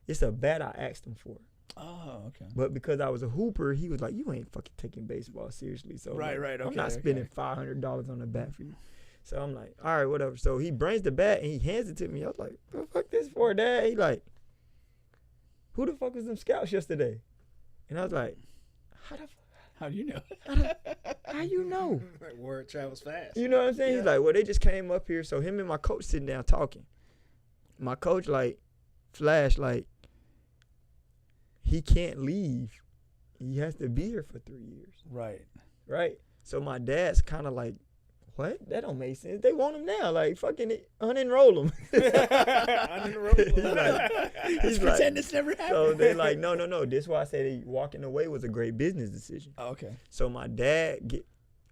It's a bat I asked him for. Oh, okay. But because I was a hooper, he was like, you ain't fucking taking baseball seriously. So right. Okay. I'm not spending $500 on a bat for you. So I'm like, all right, whatever. So he brings the bat and he hands it to me. I was like, what the fuck this for, Dad? He like, who the fuck was them scouts yesterday? And I was like, how do you know? How you know? Word travels fast. You know what I'm saying? Yeah. He's like, well, they just came up here. So him and my coach sitting down talking. My coach Flash, he can't leave. He has to be here for 3 years. Right. So my dad's kind of like, what? That don't make sense. They want him now. Like, fucking unenroll him. He's pretend this never happened. So they like, no. This is why I say walking away was a great business decision. Oh, okay. So my dad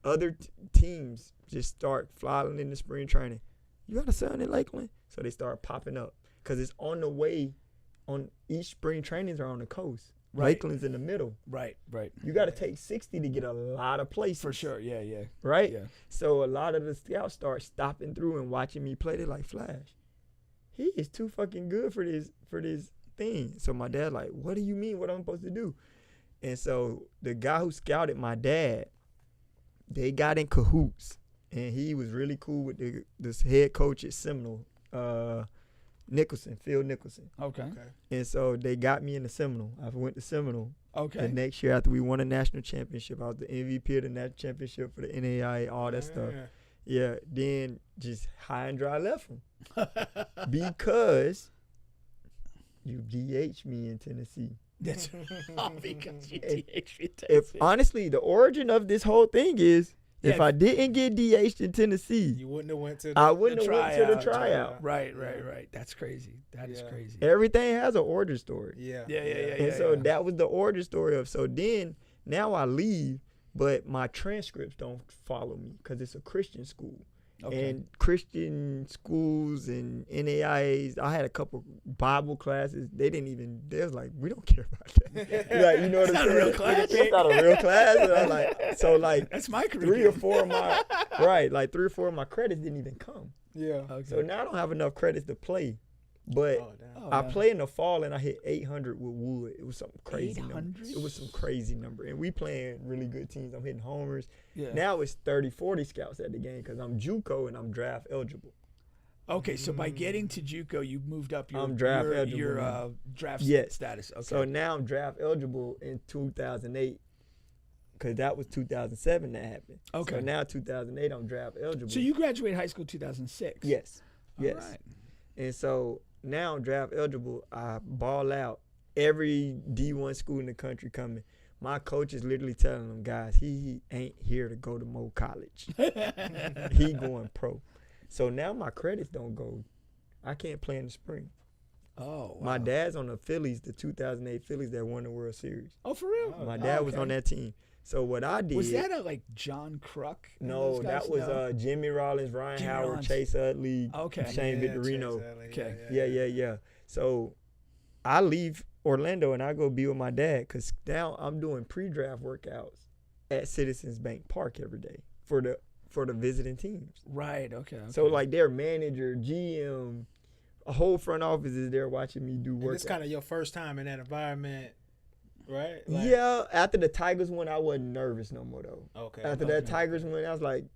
other teams just start flying in the spring training. You got a son in Lakeland? So they start popping up. Because it's on the way. On each spring trainings are on the coast. Right. Lakeland's in the middle. Right. You got to take 60 to get a lot of places. For sure, yeah. Right? Yeah. So a lot of the scouts start stopping through and watching me play. They're like, Flash, he is too fucking good for this thing. So my dad like, what do you mean? What am I supposed to do? And so the guy who scouted my dad, they got in cahoots. And he was really cool with this head coach at Seminole, Phil Nicholson. Okay. And so they got me in the Seminole. I went to Seminole. Okay. The next year after we won a national championship, I was the MVP of the national championship for the NAIA, all that stuff. Yeah. Then just high and dry left him because you DH me in Tennessee. That's because you DH me in Tennessee. Honestly, the origin of this whole thing is. If I didn't get DH'd in Tennessee, you wouldn't have went to the tryout. Right. That's crazy. That is crazy. Everything has an origin story. Yeah. And so that was the origin story of. So then now I leave, but my transcripts don't follow me because it's a Christian school. Okay. And Christian schools and NAIAs, I had a couple Bible classes. They was like, we don't care about that. Like, you know what I'm saying? Not a real class. It's not a real class. And I'm like, that's my career. 3 or 4 of my credits didn't even come. Yeah. Okay. So now I don't have enough credits to play. But I play in the fall and I hit 800 with Wood. It was something crazy. 800? It was some crazy number. And we playing really good teams. I'm hitting homers. Yeah. Now it's 30, 40 scouts at the game because I'm JUCO and I'm draft eligible. Okay, so by getting to JUCO, you moved up your draft eligible your draft status. Okay. So now I'm draft eligible in 2008 because that was 2007 that happened. Okay. So now 2008 I'm draft eligible. So you graduated high school 2006? Yes. All right. And so now I'm draft eligible. I ball out. Every D1 school in the country coming. My coach is literally telling them, guys, he ain't here to go to Mo College. He going pro. So now my credits don't go. I can't play in the spring. Oh, wow. My dad's on the Phillies, the 2008 Phillies that won the World Series. Oh, for real? My dad was on that team. So what I did. Was that like John Kruk? No, that was Jimmy Rollins, Ryan Howard, Rollins. Chase Utley, Shane Victorino. Okay. Yeah. So I leave Orlando and I go be with my dad because now I'm doing pre-draft workouts at Citizens Bank Park every day for the visiting teams. Right. Okay. So like their manager, GM, a whole front office is there watching me do work. It's kind of your first time in that environment, right? Yeah. After the Tigers won, I wasn't nervous no more though. Okay. After that Tigers win, I was like,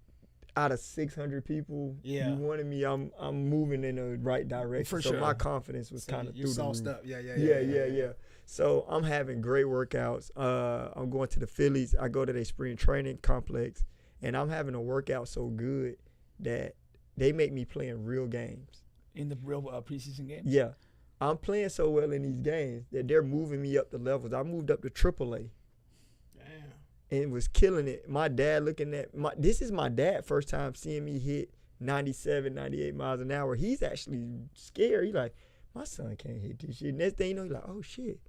out of 600 people, you wanted me. I'm moving in the right direction. So my confidence was kind of through the roof. Up. Yeah. So I'm having great workouts. I'm going to the Phillies. I go to their spring training complex, and I'm having a workout so good that they make me play in real games. In the real preseason games? Yeah. I'm playing so well in these games that they're moving me up the levels. I moved up to AAA. And it was killing it. My dad looking at this is my dad first time seeing me hit 97, 98 miles an hour. He's actually scared. He's like, my son can't hit this shit. Next thing you know, he's like, oh shit.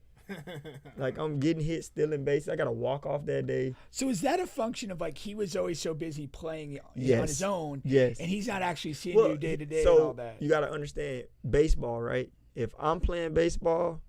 Like I'm getting hit, stealing bases. I got to walk off that day. So is that a function of like he was always so busy playing on his own? Yes. And he's not actually seeing you day to day and all that. You got to understand baseball, right? If I'm playing baseball,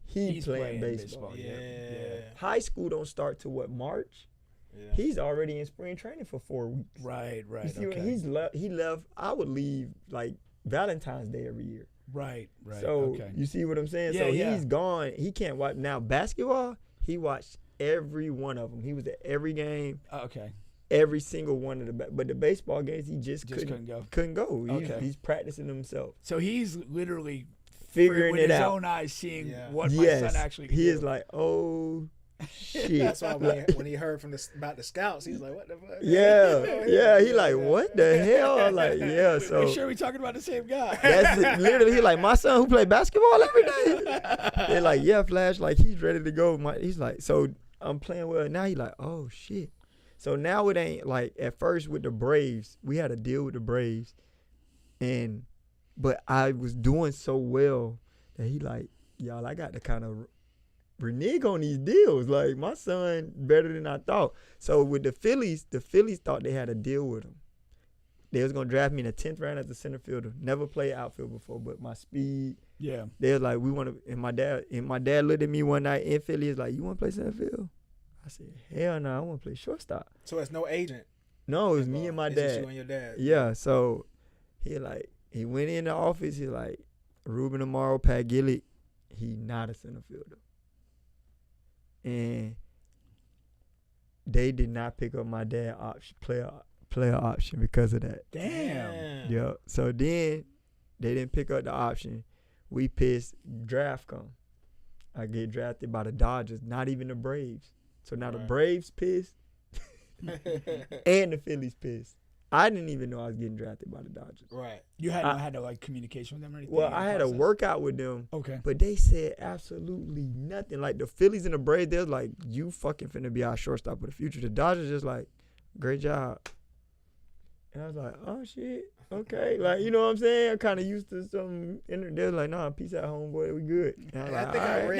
he's playing baseball. Yeah. High school don't start till what, March? Yeah. He's already in spring training for 4 weeks. Right. You see, he left. I would leave like Valentine's Day every year. Right. So you see what I'm saying? Yeah, so he's gone. He can't watch now. Basketball, he watched every one of them. He was at every game. Okay. Every single one of but the baseball games he just couldn't go. He's practicing himself. So he's literally figuring it out. With his own eyes, seeing what my son actually can do. He is like, oh, shit. That's why when he heard about the scouts, he's like, what the fuck? Yeah. He like, what the hell? I'm like, yeah. So make sure we talking about the same guy. That's it. Literally, he like, my son who play basketball every day. They're like, yeah, Flash, like he's ready to go. He's like, so I'm playing well. Now he like, oh shit. So now it ain't like at first with the Braves, we had a deal with the Braves, but I was doing so well that he like, y'all, I got to kind of renege on these deals. Like, my son better than I thought. So with the Phillies thought they had a deal with him. They was going to draft me in the 10th round as a center fielder. Never played outfield before, but my speed. Yeah. They was like, we want to, and my dad looked at me one night in Philly. He's like, you want to play center field? I said, hell no, I want to play shortstop. So it's no agent? No, it was me and my dad. It's you and your dad? Yeah, so he went in the office. He like, Ruben Amaro, Pat Gillick, he not a center fielder. And they did not pick up my dad player option because of that. Damn. Yeah. So then they didn't pick up the option. We pissed. Draft come. I get drafted by the Dodgers, not even the Braves. So now the Braves pissed and the Phillies pissed. I didn't even know I was getting drafted by the Dodgers. Right. You hadn't had no like communication with them or anything? Well, I had a workout with them. Okay. But they said absolutely nothing. Like the Phillies and the Braves, they're like, you fucking finna be our shortstop of the future. The Dodgers just like, great job. And I was like, oh shit, okay. Like, you know what I'm saying? I'm kind of used to some. And they're like, nah, peace out, homeboy, we good. And I was like, all right.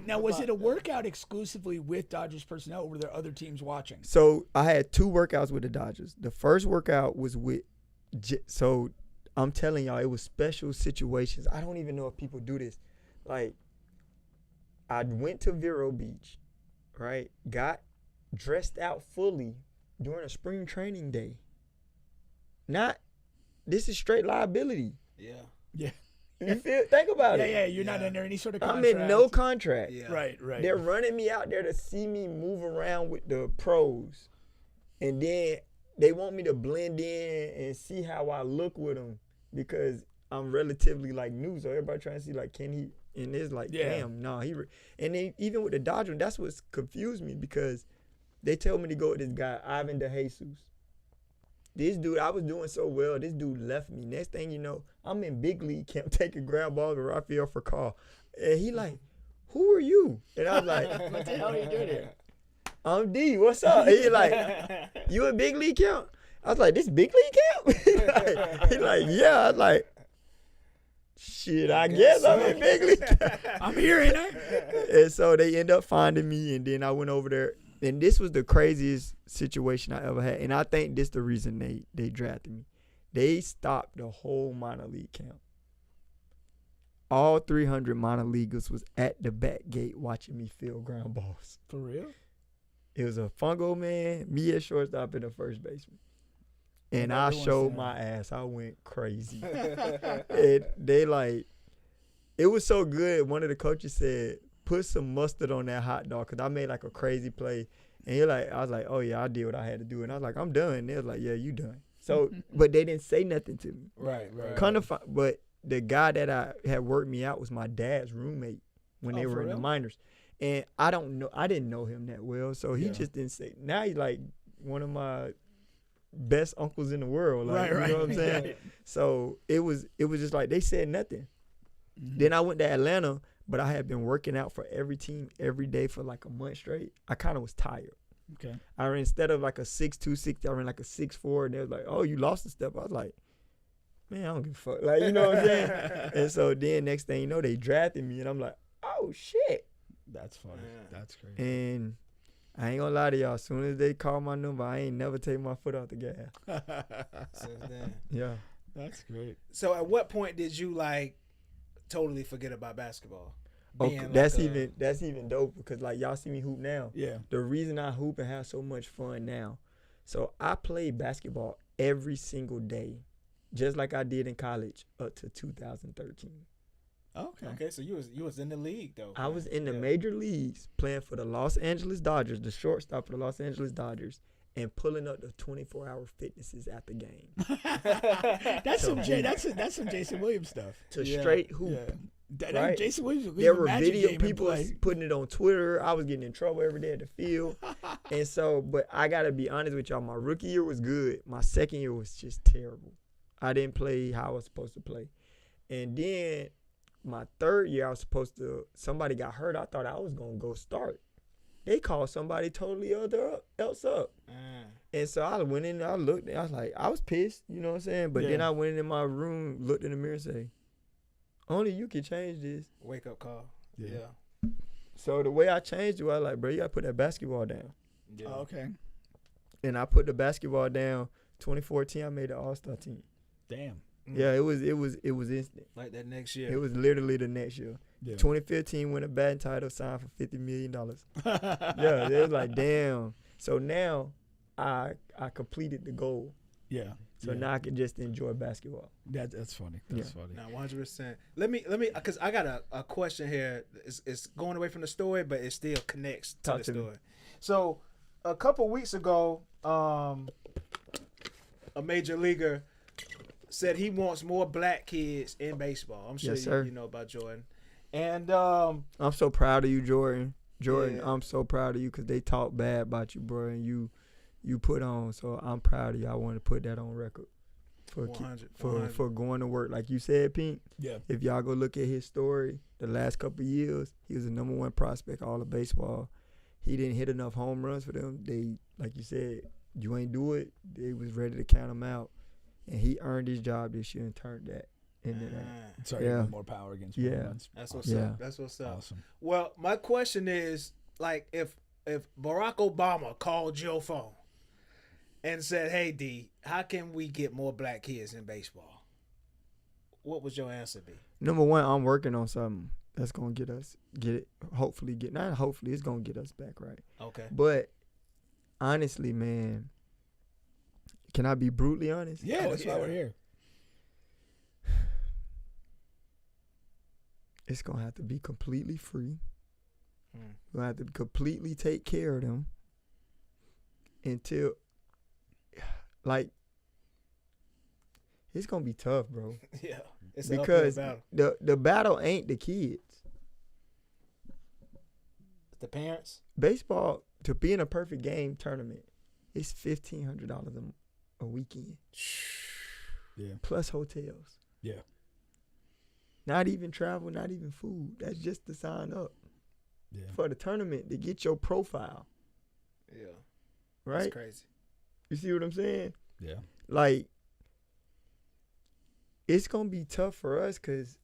Now was it a workout exclusively with Dodgers personnel, or were there other teams watching? So I had 2 workouts with the Dodgers. The first workout was with, so I'm telling y'all, it was special situations. I don't even know if people do this. Like, I went to Vero Beach, right? Got dressed out fully during a spring training day. This is straight liability. Yeah. You think about it. Yeah, you're not under any sort of contract. I'm in no contract. Yeah. Right. They're running me out there to see me move around with the pros. And then they want me to blend in and see how I look with them because I'm relatively like new. So everybody trying to see like, can he? And it's like, damn, no. And then even with the Dodgers, that's what's confused me because they tell me to go with this guy, Ivan DeJesus. This dude, I was doing so well, this dude left me. Next thing you know, I'm in big league camp taking ground balls with Rafael Furcal. And he like, who are you? And I was like, what the hell are you doing here? I'm D, what's up? And he like, you in big league camp? I was like, this big league camp? He like, yeah. I was like, shit, I guess I'm in big league. I'm here, ain't I? And so they end up finding me, and then I went over there. And this was the craziest situation I ever had. And I think this the reason they drafted me. They stopped the whole minor league camp. All 300 minor leaguers was at the back gate watching me field ground balls. For real? It was a fungo man, me at shortstop, and a first baseman. And I showed my ass. I went crazy. And they like, it was so good. One of the coaches said, put some mustard on that hot dog, because I made like a crazy play. And I was like, oh yeah, I did what I had to do. And I was like, I'm done. They was like, yeah, you done. So, but they didn't say nothing to me. Right. But the guy that I had worked me out was my dad's roommate when they were in the minors. And I didn't know him that well. So he just didn't say. Now he's like one of my best uncles in the world. Like, you know what I'm saying? Right. So it was just like, they said nothing. Mm-hmm. Then I went to Atlanta, but I had been working out for every team every day for like a month straight. I kind of was tired. Okay. I ran, instead of like a 6'2", 60, I ran like a 6'4", and they was like, oh, you lost a step. I was like, man, I don't give a fuck. Like, you know what I'm saying? And so then next thing you know, they drafted me, and I'm like, oh, shit. That's funny. Yeah. That's crazy. And I ain't gonna lie to y'all, as soon as they call my number, I ain't never take my foot off the gas. Since then. Yeah. That's great. So at what point did you like totally forget about basketball? Okay, that's even dope, because like y'all see me hoop now. Yeah. The reason I hoop and have so much fun now, so I played basketball every single day, just like I did in college up to 2013. Okay, so you was in the league though. I was in the major leagues playing for the Los Angeles Dodgers, the shortstop for the Los Angeles Dodgers, and pulling up the 24-hour fitnesses at the game. That's some Jason Williams stuff. To straight hoop. Yeah. Right? Jason Williams. There were video people putting it on Twitter. I was getting in trouble every day at the field. And so, but I got to be honest with y'all, my rookie year was good. My second year was just terrible. I didn't play how I was supposed to play. And then my third year, somebody got hurt. I thought I was going to go start. They called somebody totally else up. And so I went in, I looked, and I was like, I was pissed, you know what I'm saying? But then I went in my room, looked in the mirror and said, only you can change this. Wake up call. Yeah. So the way I changed it, I was like, bro, you got to put that basketball down. Yeah. Oh, okay. And I put the basketball down. 2014, I made the All-Star team. Damn. Yeah, it was instant. Like that next year. It was literally the next year. Yeah. 2015, win a batting title, signed for $50 million. Yeah, it was like, damn. So now I completed the goal. Yeah. So now I can just enjoy basketball. That's funny. That's funny. Now, 100%. Let me, because I got a question here. It's going away from the story, but it still connects to the story. So a couple weeks ago, a major leaguer said he wants more black kids in baseball. I'm sure you know about Jordan. And I'm so proud of you, Jordan. I'm so proud of you, because they talk bad about you, bro, and you put on. So I'm proud of you. I want to put that on record for 100. For going to work. Like you said, Pink. Yeah. If y'all go look at his story, the last couple of years, he was the #1 prospect all of baseball. He didn't hit enough home runs for them. They, like you said, you ain't do it. They was ready to count him out. And he earned his job this year and turned that into that. So more power against runs. That's what's up. That's what's up. Awesome. Well, my question is, like, if Barack Obama called your phone and said, hey, D, how can we get more black kids in baseball? What would your answer be? #1, I'm working on something that's going to it's going to get us back right. Okay. But honestly, man, can I be brutally honest? Yeah, that's why we're here. It's going to have to be completely free. We're going to have to completely take care of them until, like, it's going to be tough, bro. Yeah. It's because an uphill battle. The battle ain't the kids. The parents? Baseball, to be in a perfect game tournament, it's $1,500 a weekend. Yeah. Plus hotels. Yeah. Not even travel, not even food. That's just to sign up. Yeah. For the tournament, to get your profile. Yeah. Right? That's crazy. You see what I'm saying? Yeah. Like, it's going to be tough for us because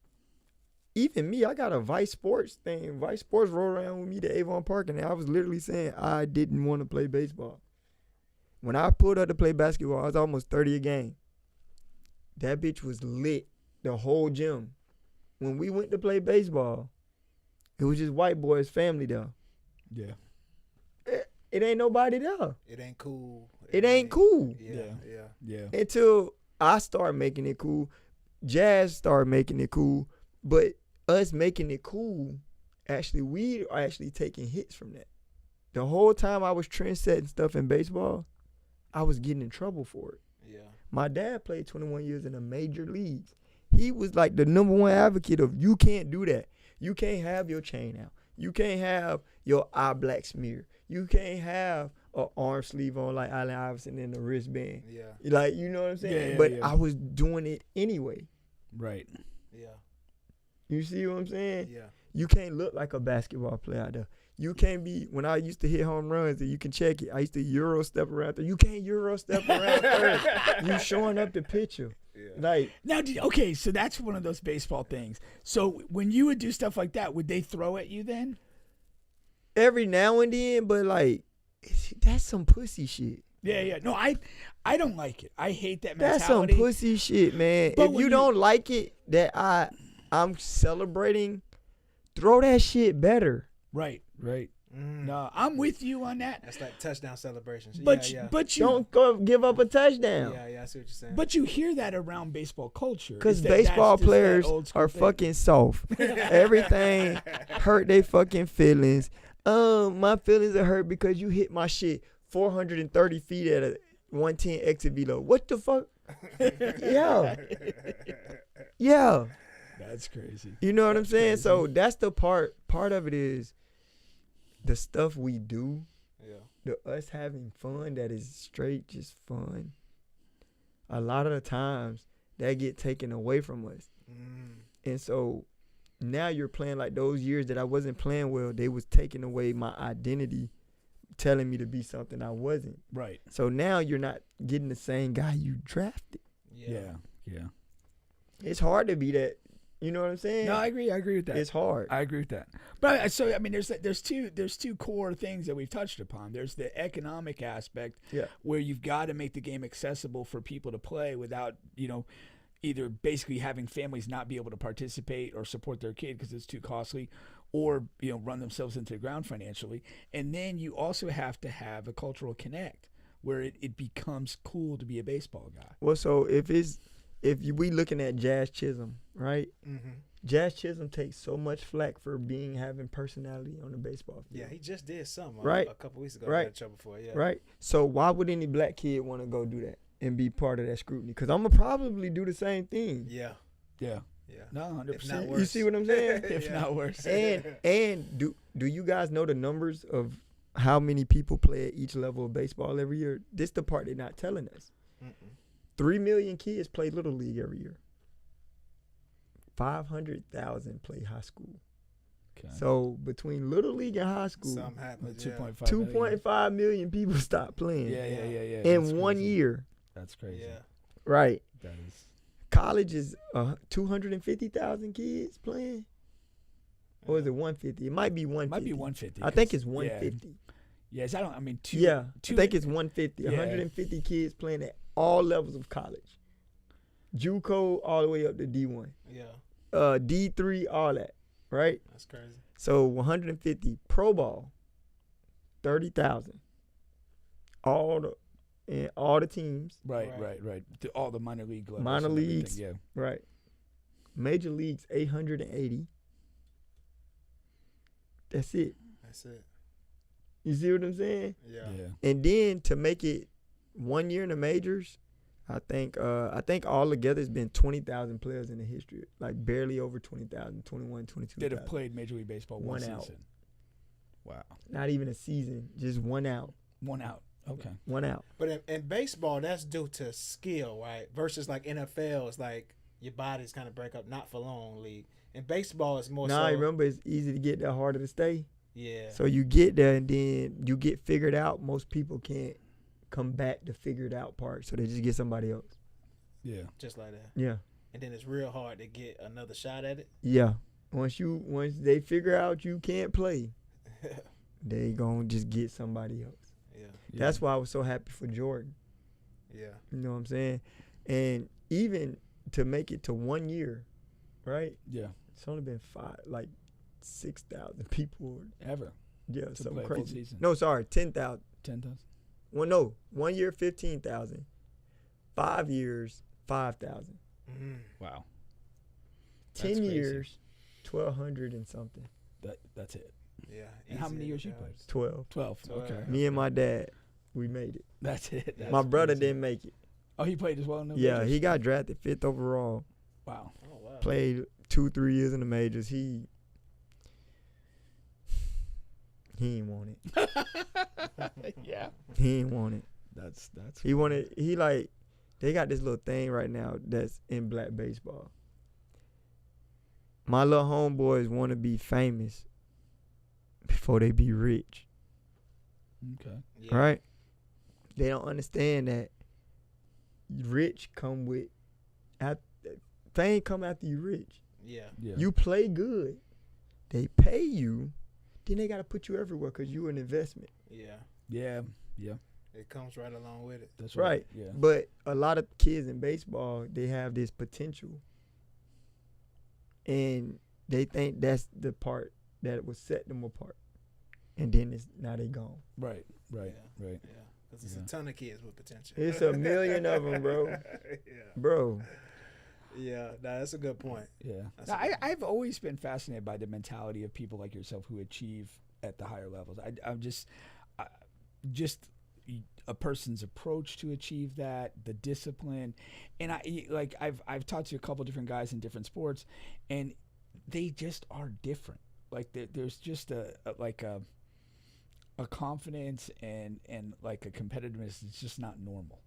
even me, I got a Vice Sports thing. Vice Sports rolled around with me to Avon Park, and I was literally saying I didn't want to play baseball. When I pulled up to play basketball, I was almost 30 a game. That bitch was lit, the whole gym. When we went to play baseball, it was just white boys, family there. Yeah. It ain't nobody there. It ain't cool. It ain't cool. Yeah. Until I start making it cool, Jazz started making it cool, but us making it cool, we are actually taking hits from that. The whole time I was trend setting stuff in baseball, I was getting in trouble for it. Yeah. My dad played 21 years in the major leagues. He was like the number one advocate of you can't do that. You can't have your chain out. You can't have your eye black smear. You can't have an arm sleeve on like Allen Iverson and a wristband. Yeah. Like, you know what I'm saying? But I was doing it anyway. Right. Yeah. You see what I'm saying? Yeah. You can't look like a basketball player out there. You can't be, when I used to hit home runs, and you can check it, I used to Euro step around there. You can't Euro step around third. You showing up the picture. Yeah. Like now, okay, so that's one of those baseball things. So when you would do stuff like that, would they throw at you then? Every now and then, but like, that's some pussy shit. Yeah. No, I don't like it. I hate that mentality. That's some pussy shit, man. But if you don't like it, that I'm celebrating, throw that shit better. Right. No, I'm with you on that. That's like touchdown celebrations. But you don't go give up a touchdown. Yeah, I see what you're saying. But you hear that around baseball culture. Because baseball players are fucking soft. Everything hurt their fucking feelings. My feelings are hurt because you hit my shit 430 feet at a 110 exit velo. What the fuck? Yeah. That's crazy. You know what I'm saying? Crazy. So that's the part of it is the stuff we do, us having fun that is straight just fun. A lot of the times that get taken away from us. And so now you're playing like those years that I wasn't playing well, they was taking away my identity, telling me to be something I wasn't. Right. So now you're not getting the same guy you drafted. Yeah. It's hard to be that. You know what I'm saying? No, I agree with that. It's hard. I agree with that. But so I mean, there's two core things that we've touched upon. There's the economic aspect, where you've got to make the game accessible for people to play without, either basically having families not be able to participate or support their kid because it's too costly, or run themselves into the ground financially. And then you also have to have a cultural connect where it becomes cool to be a baseball guy. Well, so if we looking at Jazz Chisholm, right? Mm-hmm. Jazz Chisholm takes so much flack for having personality on the baseball field. Yeah, he just did something a couple weeks ago. Right. Trouble for it. Yeah. Right. So why would any black kid want to go do that and be part of that scrutiny? Because I'm gonna probably do the same thing. Yeah. No, 100%. If not worse. You see what I'm saying? If not worse. And do you guys know the numbers of how many people play at each level of baseball every year? This the part they're not telling us. 3 million kids play Little League every year. 500,000 play high school. Okay. So between Little League and high school, 2.5 million people stop playing. Yeah. In 1 year. That's crazy. Yeah. Right. That is. College is 250,000 kids playing. Or is it 150? It might be 150. Might be 150. I think it's 150. Yes, I think it's 150. 150 kids playing at all levels of college. JUCO all the way up to D1. Yeah. D3, all that. Right? That's crazy. So 150. Pro ball, 30,000. All the teams. Right. All the minor league levels. Minor leagues. Yeah. Right. Major leagues, 880. That's it. You see what I'm saying? Yeah. And then to make it 1 year in the majors, I think all together it's been 20,000 players in the history. Like barely over 20,000, 21, 22,000. That have played Major League Baseball one season. Out. Wow. Not even a season, just one out. One out. Okay. One out. But in baseball, that's due to skill, right? Versus like NFL, it's like your body's kind of break up, not for long league. In baseball, it's more I remember it's easy to get there, harder to stay. Yeah. So you get there and then you get figured out. Most people can't come back to figured out part, so they just get somebody else. Yeah. Just like that. Yeah. And then it's real hard to get another shot at it. Yeah. Once they figure out you can't play, they gonna just get somebody else. Yeah. That's why I was so happy for Jordan. Yeah. You know what I'm saying? And even to make it to 1 year, right? Yeah. It's only been 6,000 people. Ever. Yeah, to something play a full crazy. season. No, sorry, 10,000. 10,000. Well, no, 1 year, 15,000. 5 years, 5,000. Wow. 10 That's crazy. years, 1,200 and something. That's it. Yeah. And how easy many as years it you played? goes. 12. 12. Okay. Me and my dad, we made it. That's it. My brother crazy. didn't make it. Oh, he played as well in the Yeah, majors? he got drafted 5th overall. Wow. Oh, wow. Played 2-3 years in the majors. He ain't want it. Yeah. He ain't want it. That's He wanted. They got this little thing right now that's in black baseball. My little homeboys want to be famous before they be rich. Okay. Yeah. Right? They don't understand that rich come with fame come after you rich. Yeah. You play good, they pay you, then they got to put you everywhere because you an investment. Yeah. Yeah. It comes right along with it. That's Right. Yeah. But a lot of kids in baseball, they have this potential. And they think that's the part that will set them apart. And then now they gone. Right. Yeah. Because it's a ton of kids with potential. It's a million of them, bro. Yeah. Bro. Yeah. Nah, that's a good point. Yeah. That's Now, a good I've always been fascinated by the mentality of people like yourself who achieve at the higher levels. I'm just a person's approach to achieve that, the discipline, and I've talked to a couple different guys in different sports, and they just are different. Like there's just a confidence and like a competitiveness that's just not normal.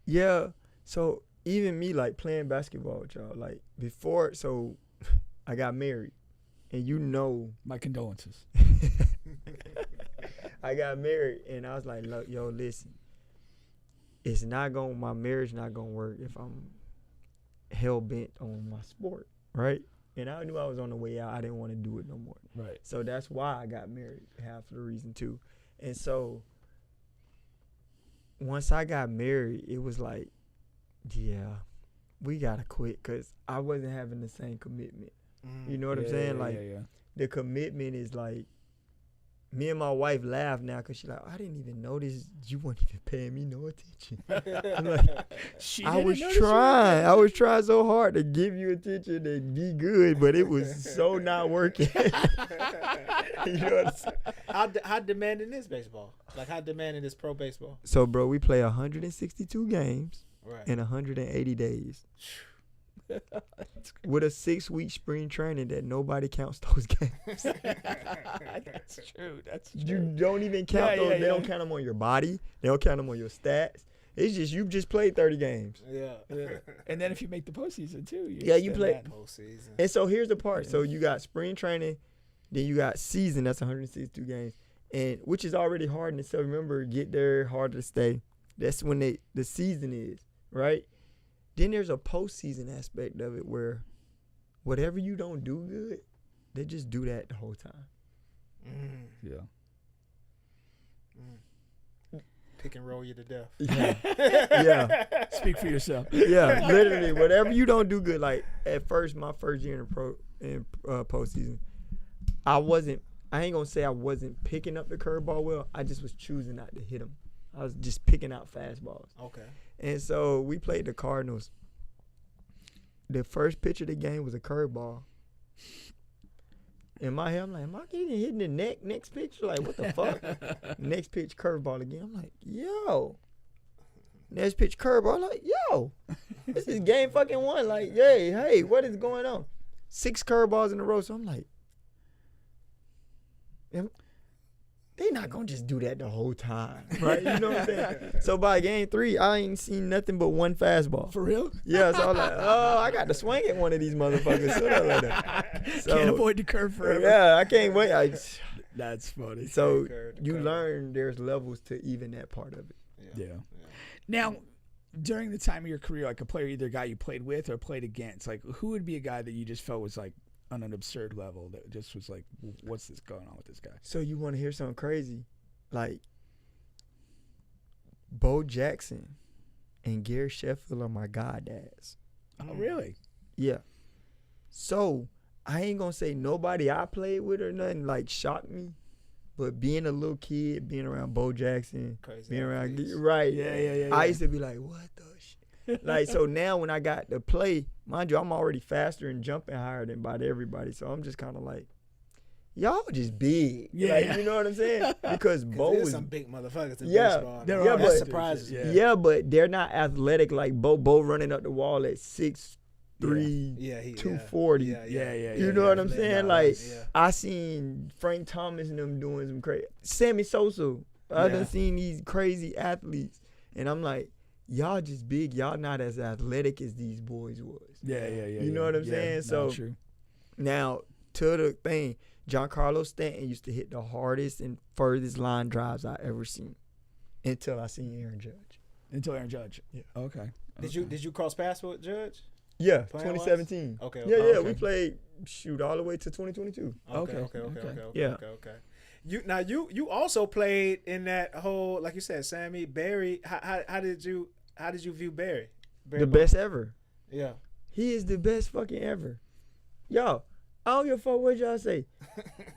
Yeah. So even me, like playing basketball with y'all, like before, so I got married, and my condolences. I got married, and I was like, look, yo, listen, my marriage not gonna work if I'm hell bent on my sport, right? And I knew I was on the way out. I didn't want to do it no more. Right. So that's why I got married, half of the reason too. And so once I got married, it was like, yeah, we gotta quit because I wasn't having the same commitment. You know what I'm saying? The commitment is like, me and my wife laugh now because she's like, I didn't even notice you weren't even paying me no attention. I'm like, I was trying so hard to give you attention and be good, but it was so not working. You know what I'm saying? How demanding is baseball? Like how demanding is pro baseball? So, bro, we play 162 games Right. in 180 days. With a 6-week spring training that nobody counts those games. That's true. You don't even count those. Yeah, They don't count them on your body. They don't count them on your stats. It's just you just played 30 games. Yeah. And then if you make the postseason too, you Yeah, you extend play that. Postseason. And so here's the part. So you got spring training, then you got season. That's 162 games, and which is already hard in itself. Remember, get there, harder to stay. That's when the season is, right? Then there's a postseason aspect of it where whatever you don't do good, they just do that the whole time. Yeah. Pick and roll you to death. Yeah. Speak for yourself. Yeah, literally, whatever you don't do good. Like at first, my first year in postseason, I ain't gonna say I wasn't picking up the curveball well. I just was choosing not to hit them. I was just picking out fastballs. Okay. And so we played the Cardinals. The first pitch of the game was a curveball. In my head, I'm like, am I getting hit in the neck next pitch? Like, what the fuck? Next pitch, curveball again. I'm like, yo. Next pitch, curveball. I'm like, yo. This is game fucking one. Like, hey, what is going on? 6 curveballs in a row. So I'm like, they not going to just do that the whole time. Right? You know what I'm saying? So by game 3, I ain't seen nothing but one fastball. For real? Yeah, so I'm like, oh, I got to swing at one of these motherfuckers sooner or later. So, Can't avoid the curve forever. yeah, I can't wait. That's funny. So you learn there's levels to even that part of it. Yeah. Now, during the time of your career, like a player, either a guy you played with or played against, like who would be a guy that you just felt was like on an absurd level that just was like, what's this going on with this guy? So you want to hear something crazy? Like, Bo Jackson and Gary Sheffield are my goddads. Oh, really? Yeah. So I ain't gonna say nobody I played with or nothing like shocked me, but being a little kid, being around Bo Jackson, Crazy being around athletes. right, Yeah. I used to be like, what the shit? Like, so now when I got to play, mind you, I'm already faster and jumping higher than about everybody, so I'm just kind of like, y'all just big. Yeah, Like, yeah. you know what I'm saying? Because Bo There's was some big motherfuckers in Yeah, baseball. there man. are. That but- surprises me. yeah, but they're not athletic like Bo. Bo running up the wall at 6'3", Yeah, 240. Yeah. You know what I'm saying? Like, yeah. I seen Frank Thomas and them doing some crazy. Sammy Sosa. I done seen these crazy athletes. And I'm like, y'all just big. Y'all not as athletic as these boys was. Yeah. You know what I'm saying? No, So true. now, to the thing, Giancarlo Stanton used to hit the hardest and furthest line drives I ever seen until I seen Aaron Judge. Until Aaron Judge. Yeah. Okay. Did you cross paths with Judge? Yeah, Playing-wise? 2017. Okay. Yeah, okay. we played all the way to 2022. Okay. Yeah. Okay. You also played in that whole, like you said, Sammy Barry. How did you view Barry? The best ever. Yeah. He is the best fucking ever. Yo, I don't give a fuck what y'all say.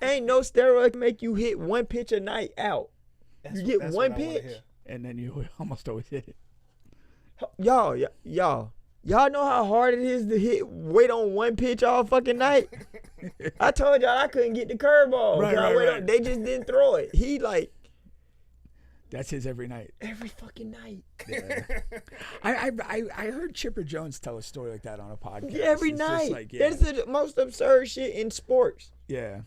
Ain't no steroid can make you hit one pitch a night out. That's You what- get that's one what I wanna pitch. hear. And then you almost always hit it. Y'all know how hard it is to wait on one pitch all fucking night? I told y'all I couldn't get the curveball. Right. They just didn't throw it. He like That's his every night. every fucking night. Yeah. I heard Chipper Jones tell a story like that on a podcast. Every It's just night. like, yeah. That's the most absurd shit in sports. Yeah.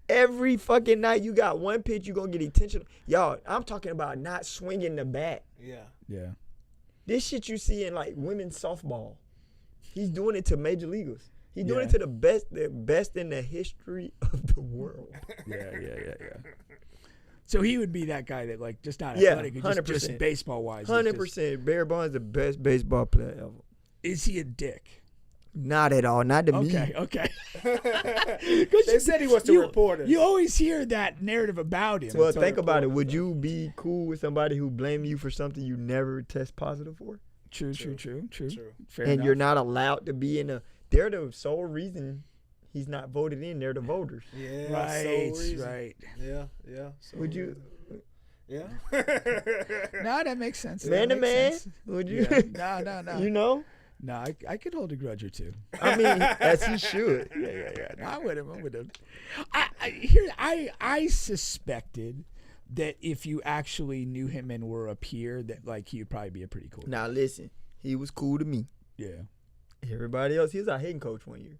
Every fucking night you got one pitch, you gonna get attention. Y'all, I'm talking about not swinging the bat. Yeah. This shit you see in like women's softball. He's doing it to major leaguers. He's doing Yeah. it to the best in the history of the world. Yeah. So he would be that guy that like just not Yeah, athletic, just 100%. baseball wise. 100%. Barry Bonds the best baseball player ever. Is he a dick? Not at all. Not to me. Okay. They said he was to reporters. You always hear that narrative about him. Well, think about it. Would you be cool with somebody who blame you for something you never test positive for? True. Fair And enough. you're not allowed to be in a. They're the sole reason he's not voted in. They're the voters. Yeah. Right. sole reason. Right. Yeah. Would you, Yeah. No, that makes sense. man That to makes man? sense. Would you? Yeah. No. You know? No, I could hold a grudge or two. I mean, as he should. Yeah. No, I'm with him. I suspected that if you actually knew him and were a peer, that like he would probably be a pretty cool guy. Now listen, he was cool to me. Yeah. Everybody else, he was our hitting coach one year.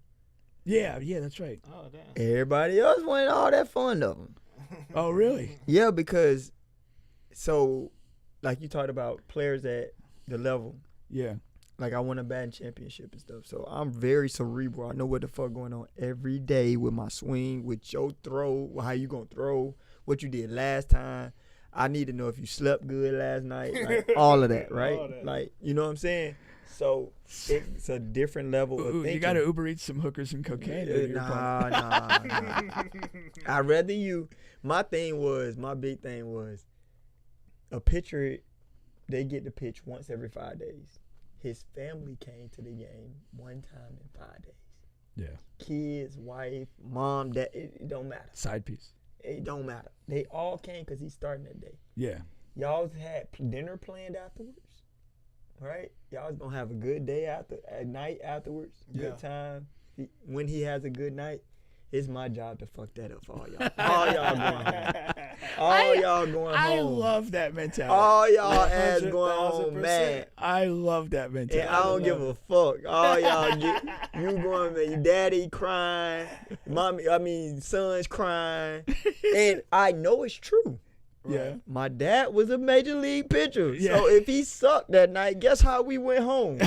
Yeah, that's right. Oh damn. Everybody else wasn't all that fond of him. Oh, really? Yeah, because so like you talked about players at the level. Yeah. Like I won a batting championship and stuff. So I'm very cerebral. I know what the fuck going on every day with my swing, with your throw, how you gonna throw, what you did last time. I need to know if you slept good last night. Like all of that, right? All that. Like, you know what I'm saying? So it's a different level of thinking. You got to Uber Eats some hookers and cocaine. into your plate. Nah. I'd rather you. My big thing was a pitcher, they get to pitch once every 5 days. His family came to the game one time in 5 days. Yeah. Kids, wife, mom, dad, it don't matter. Side piece. It don't matter. They all came because he's starting that day. Yeah. Y'all had dinner planned afterwards, right? Y'all was going to have a good day at night afterwards, good time. When he has a good night, it's my job to fuck that up for all y'all. All y'all going home. All y'all going home. I love that mentality. All y'all ass going home mad. I love that mentality. And I don't give a fuck. All y'all get you going, man. Your daddy crying, son's crying, and I know it's true. Yeah. My dad was a major league pitcher, Yeah. so if he sucked that night, guess how we went home?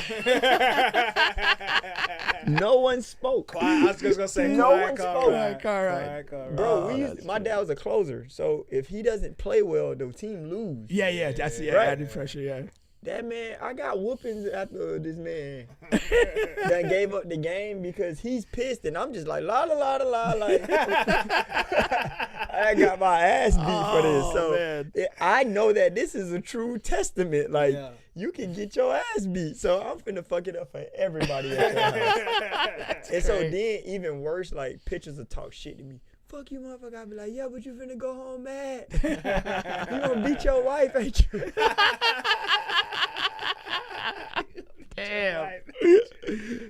No one spoke. I was just gonna say No quiet one car spoke. ride. Quiet car ride. Bro, my dad was a closer, so if he doesn't play well, the team lose. Yeah, that's Right. added pressure, yeah. That man, I got whoopings after this man that gave up the game because he's pissed, and I'm just like la la la la la. Like I got my ass beat for this, so I know that this is a true testament. Like you can get your ass beat, so I'm finna fuck it up for everybody at your house. And so then even worse, like pitchers will talk shit to me. Fuck you, motherfucker. I be like, yeah, but you finna go home mad. You gonna beat your wife, ain't you? Damn.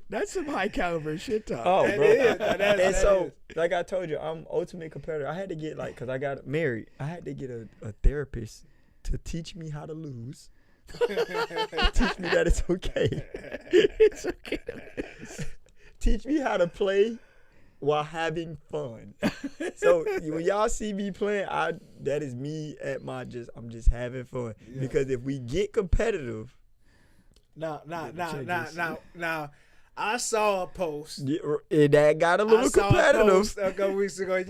That's some high caliber shit talk. Oh, bro. And so, like I told you, I'm ultimate competitor. I had to get, like, because I got married, I had to get a therapist to teach me how to lose. Teach me that it's okay. It's okay to lose. Teach me how to play while having fun. So when y'all see me playing, that is me at I'm just having fun. Yeah. Because if we get competitive, now, I saw a post. That got a little competitive. A post a couple weeks ago.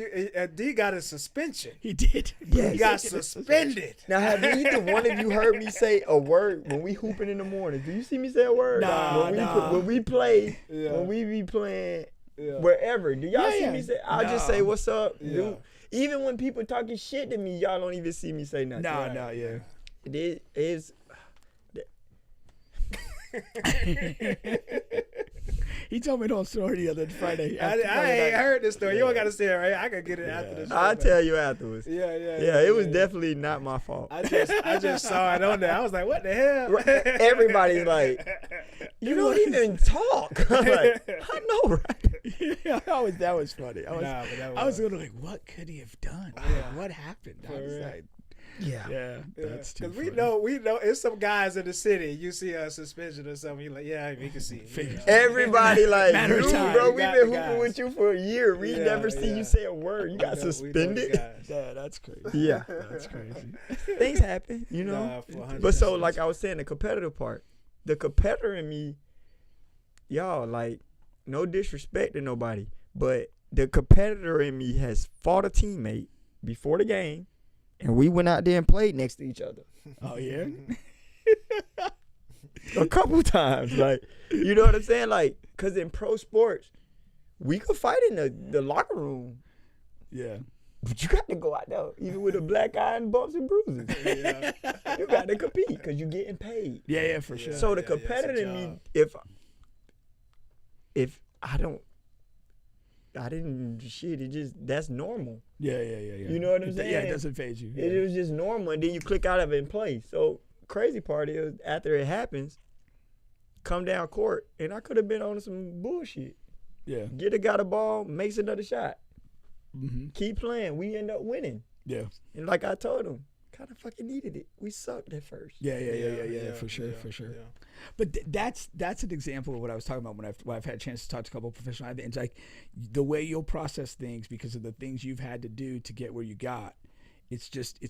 D got a suspension. He did. Yes. He got suspended. Now, have either one of you heard me say a word when we hooping in the morning? Do you see me say a word? When we play, when we be playing wherever, do y'all see me say? I'll just say what's up, dude. Even when people talking shit to me, y'all don't even see me say nothing. It is. He told me the whole story the other Friday. I ain't heard this story. You don't got to say it right. I can get it after the show. I'll tell you afterwards. Yeah. It was definitely not my fault. I just saw it on there. I was like, what the hell? Everybody's like, you don't even talk. I'm like, I know, right? Yeah, that was funny. I was like, what could he have done? What happened? I was like, yeah, that's too funny. Because we know it's some guys in the city. You see a suspension or something, you're like, yeah, we can see it. Everybody like, Matter of time. bro, we've been hooping with you for a year. We never see you say a word. You got suspended. Yeah, that's crazy. Yeah, that's crazy. Things happen, you know. But so, like I was saying, the competitive part, the competitor in me, y'all, like, no disrespect to nobody, but the competitor in me has fought a teammate before the game. And we went out there and played next to each other. Oh, yeah? A couple times. Like, you know what I'm saying? Like, because in pro sports, we could fight in the locker room. Yeah. But you got to go out there, even with a black eye and bumps and bruises. You got to compete because you're getting paid. Yeah, for sure. So the competitor in me, if I didn't shit. It just that's normal. Yeah. You know what I'm saying? Yeah, it doesn't phase you. Yeah. It was just normal, and then you click out of it and play. So crazy part is after it happens, come down court, and I could have been on some bullshit. Yeah. Get a guy the ball, makes another shot. Mm-hmm. Keep playing. We end up winning. Yeah. And like I told him, kind of fucking needed it. We sucked at first. Yeah, for sure. Yeah. But that's an example of what I was talking about when I've had a chance to talk to a couple of professional athletes. It's like the way you'll process things because of the things you've had to do to get where you got. It's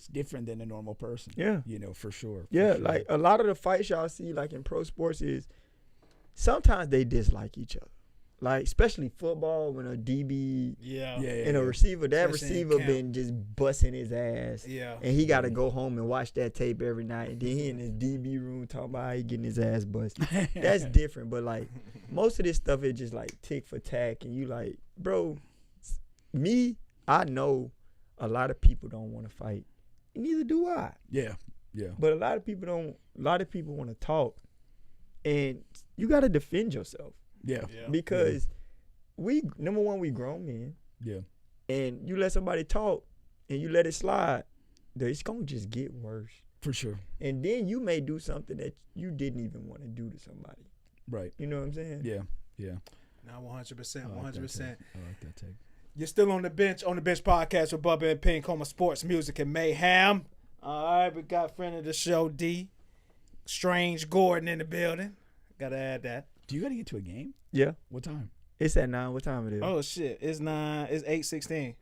different than a normal person. Yeah. You know, for sure. Like a lot of the fights y'all see like in pro sports is sometimes they dislike each other. Like, especially football when a DB and a receiver, that receiver been just busting his ass. Yeah. And he got to go home and watch that tape every night. And then he in his DB room talking about how he getting his ass busted. That's different. But, like, most of this stuff is just, like, tick for tack. And you like, bro, I know a lot of people don't want to fight. Neither do I. Yeah. But a lot of people want to talk. And you got to defend yourself. Yeah. Because number one, we grown men. Yeah. And you let somebody talk and you let it slide, it's going to just get worse. For sure. And then you may do something that you didn't even want to do to somebody. Right. You know what I'm saying? Yeah. Now 100%. I like 100%. that take. You're still on the bench podcast with Bubba and Pink, home of sports, music, and mayhem. All right, we got friend of the show, D. Strange Gordon in the building. Got to add that. Do you got to get to a game? Yeah. What time? It's at 9. What time it is? Oh, shit. It's 9. It's 8:16.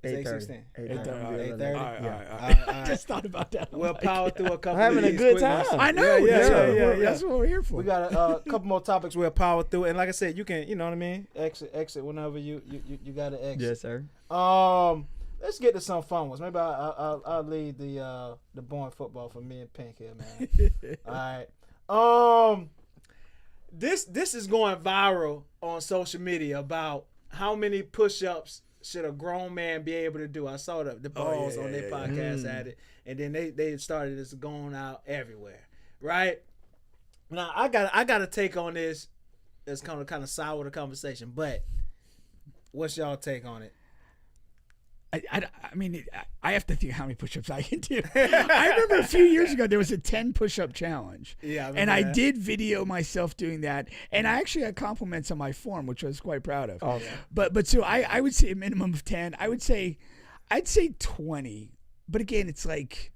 8:30. 8:30. All right. I just thought about that. We'll power through a couple having of a good time. I know. Yeah. That's what we're here for. We got a couple more topics we'll power through. And like I said, you can, you know what I mean? Exit whenever you got to exit. Yes, sir. let's get to some fun ones. Maybe I'll leave the boring football for me and Pink here, man. All right. This is going viral on social media about how many push-ups should a grown man be able to do. I saw the balls on their podcast at it, and then they started this going out everywhere, right? Now I got a take on this. It's kind of sour the conversation, but what's y'all take on it? I mean, I have to think how many push-ups I can do. I remember a few years ago there was a 10 push-up challenge. Yeah, and I did video myself doing that, and I actually had compliments on my form, which I was quite proud of. Oh, yeah. But so I would say a minimum of 10. I'd say 20. But again, it's like